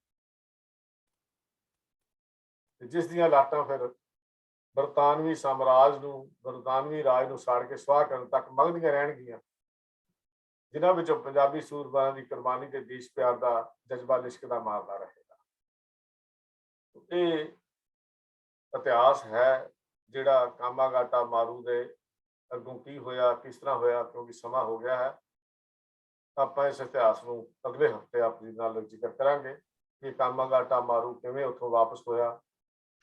ਜਿਸ ਦੀਆਂ ਲਾਟਾਂ ਫਿਰ ਬਰਤਾਨਵੀ ਰਾਜ ਨੂੰ ਸਾੜ ਕੇ ਸੁਆਹ ਕਰਨ ਤੱਕ ਮੰਗਦੀਆਂ ਰਹਿਣਗੀਆਂ, ਜਿਨ੍ਹਾਂ ਵਿੱਚੋਂ ਪੰਜਾਬੀ ਸੂਰਬੀਰਾਂ ਦੀ ਕੁਰਬਾਨੀ ਤੇ ਦੇਸ਼ ਪਿਆਰ ਦਾ ਜਜ਼ਬਾ ਲਿਸ਼ਕਦਾ ਮਾਰਦਾ ਰਹੇਗਾ। ਇਹ ਇਤਿਹਾਸ ਹੈ ਜਿਹੜਾ ਕਾਮਾਗਾਟਾ ਮਾਰੂ ਦੇ ਅੱਗੋਂ ਕੀ ਹੋਇਆ, ਕਿਸ ਤਰ੍ਹਾਂ ਹੋਇਆ, ਕਿਉਂਕਿ ਸਮਾਂ ਹੋ ਗਿਆ ਹੈ। ਆਪਾਂ ਇਸ ਇਤਿਹਾਸ ਨੂੰ ਅਗਲੇ ਹਫ਼ਤੇ ਆਪ ਜੀ ਨਾਲ ਜ਼ਿਕਰ ਕਰਾਂਗੇ ਕਿ ਕਾਮਾਗਾਟਾ ਮਾਰੂ ਕਿਵੇਂ ਉੱਥੋਂ ਵਾਪਸ ਹੋਇਆ,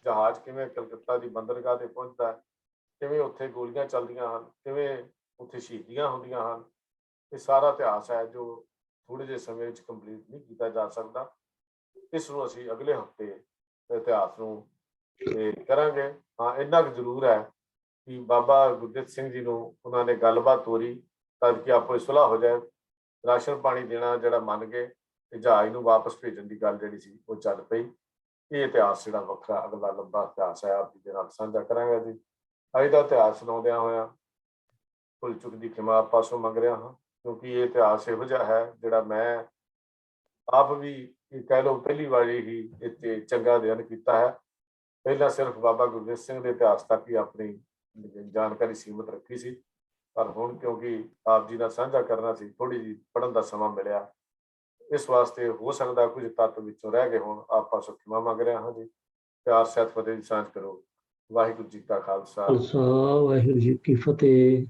ਜਹਾਜ਼ ਕਿਵੇਂ ਕਲਕੱਤਾ ਦੀ ਬੰਦਰਗਾਹ ਤੇ ਪਹੁੰਚਦਾ, ਕਿਵੇਂ ਉੱਥੇ ਗੋਲੀਆਂ ਚੱਲਦੀਆਂ ਹਨ, ਕਿਵੇਂ ਉੱਥੇ ਸ਼ਹੀਦੀਆਂ ਹੁੰਦੀਆਂ ਹਨ। ਇਹ ਸਾਰਾ ਇਤਿਹਾਸ ਹੈ ਜੋ ਥੋੜ੍ਹੇ ਜਿਹੇ ਸਮੇਂ ਵਿੱਚ ਕੰਪਲੀਟ ਨਹੀਂ ਕੀਤਾ ਜਾ ਸਕਦਾ। ਇਸ ਨੂੰ ਅਸੀਂ ਅਗਲੇ ਹਫ਼ਤੇ ਇਤਿਹਾਸ ਨੂੰ ਕਰਾਂਗੇ। ਹਾਂ, ਇੰਨਾ ਕੁ ਜ਼ਰੂਰ ਹੈ ਕਿ ਬਾਬਾ ਗੁਰਦਿੱਤ ਸਿੰਘ ਜੀ ਨੂੰ ਉਹਨਾਂ ਨੇ ਗੱਲਬਾਤ ਤੋਰੀ ਤਾਂ ਕਿ ਆਪੋ ਸੁਲ੍ਹਾ ਹੋ ਜਾਏ। ਰਾਸ਼ਨ ਪਾਣੀ ਦੇਣਾ ਜਿਹੜਾ ਮੰਨ ਗਏ ਤੇ ਜਹਾਜ਼ ਨੂੰ ਵਾਪਸ ਭੇਜਣ ਦੀ ਗੱਲ ਜਿਹੜੀ ਸੀ ਉਹ ਚੱਲ ਪਈ। ਇਹ ਇਤਿਹਾਸ ਜਿਹੜਾ ਵੱਖਰਾ ਅਗਲਾ ਲੰਬਾ ਇਤਿਹਾਸ ਹੈ ਆਪ ਜੀ ਦੇ ਨਾਲ ਸਾਂਝਾ ਕਰਾਂਗਾ ਜੀ। ਅੱਜ ਦਾ ਇਤਿਹਾਸ ਸੁਣਾਉਂਦਿਆਂ ਹੋਇਆ ਭੁੱਲ ਚੁੱਕ ਦੀ ਖਿਮਾ ਆਪ ਪਾਸੋਂ ਮੰਗ ਰਿਹਾ ਹਾਂ, ਕਿਉਂਕਿ ਇਹ ਇਤਿਹਾਸ ਇਹੋ ਜਿਹਾ ਹੈ ਜਿਹੜਾ ਮੈਂ ਆਪ ਵੀ ਕਹਿ ਲਓ ਪਹਿਲੀ ਵਾਰੀ ਹੀ ਇੱਥੇ ਚੰਗਾ ਅਧਿਐਨ ਕੀਤਾ ਹੈ। ਪਹਿਲਾਂ ਸਿਰਫ ਬਾਬਾ ਗੁਰਦੇਵ ਸਿੰਘ ਦੇ ਇਤਿਹਾਸ ਤੱਕ ਹੀ ਆਪਣੀ ਜਾਣਕਾਰੀ ਸੀਮਤ ਰੱਖੀ ਸੀ, ਪਰ ਹੁਣ ਕਿਉਂਕਿ ਆਪ ਜੀ ਨਾਲ ਸਾਂਝਾ ਕਰਨਾ ਸੀ, ਥੋੜ੍ਹੀ ਜਿਹੀ ਪੜ੍ਹਨ ਦਾ ਸਮਾਂ ਮਿਲਿਆ। ਇਸ ਵਾਸਤੇ ਹੋ ਸਕਦਾ ਕੁਝ ਤੱਤ ਵਿੱਚੋਂ ਰਹਿ ਗਏ ਹੋਣ, ਆਪ ਪਾਸੋਂ ਖਿਮਾ ਮੰਗ ਰਿਹਾ ਹਾਂ ਜੀ। ਪਿਆਰ ਸਹਿਤ ਫਤਿਹ ਦੀ ਸਾਂਝ ਕਰੋ। ਵਾਹਿਗੁਰੂ ਜੀ ਕਾ ਖਾਲਸਾ, ਵਾਹਿਗੁਰੂ ਜੀ ਕੀ ਫਤਿਹ।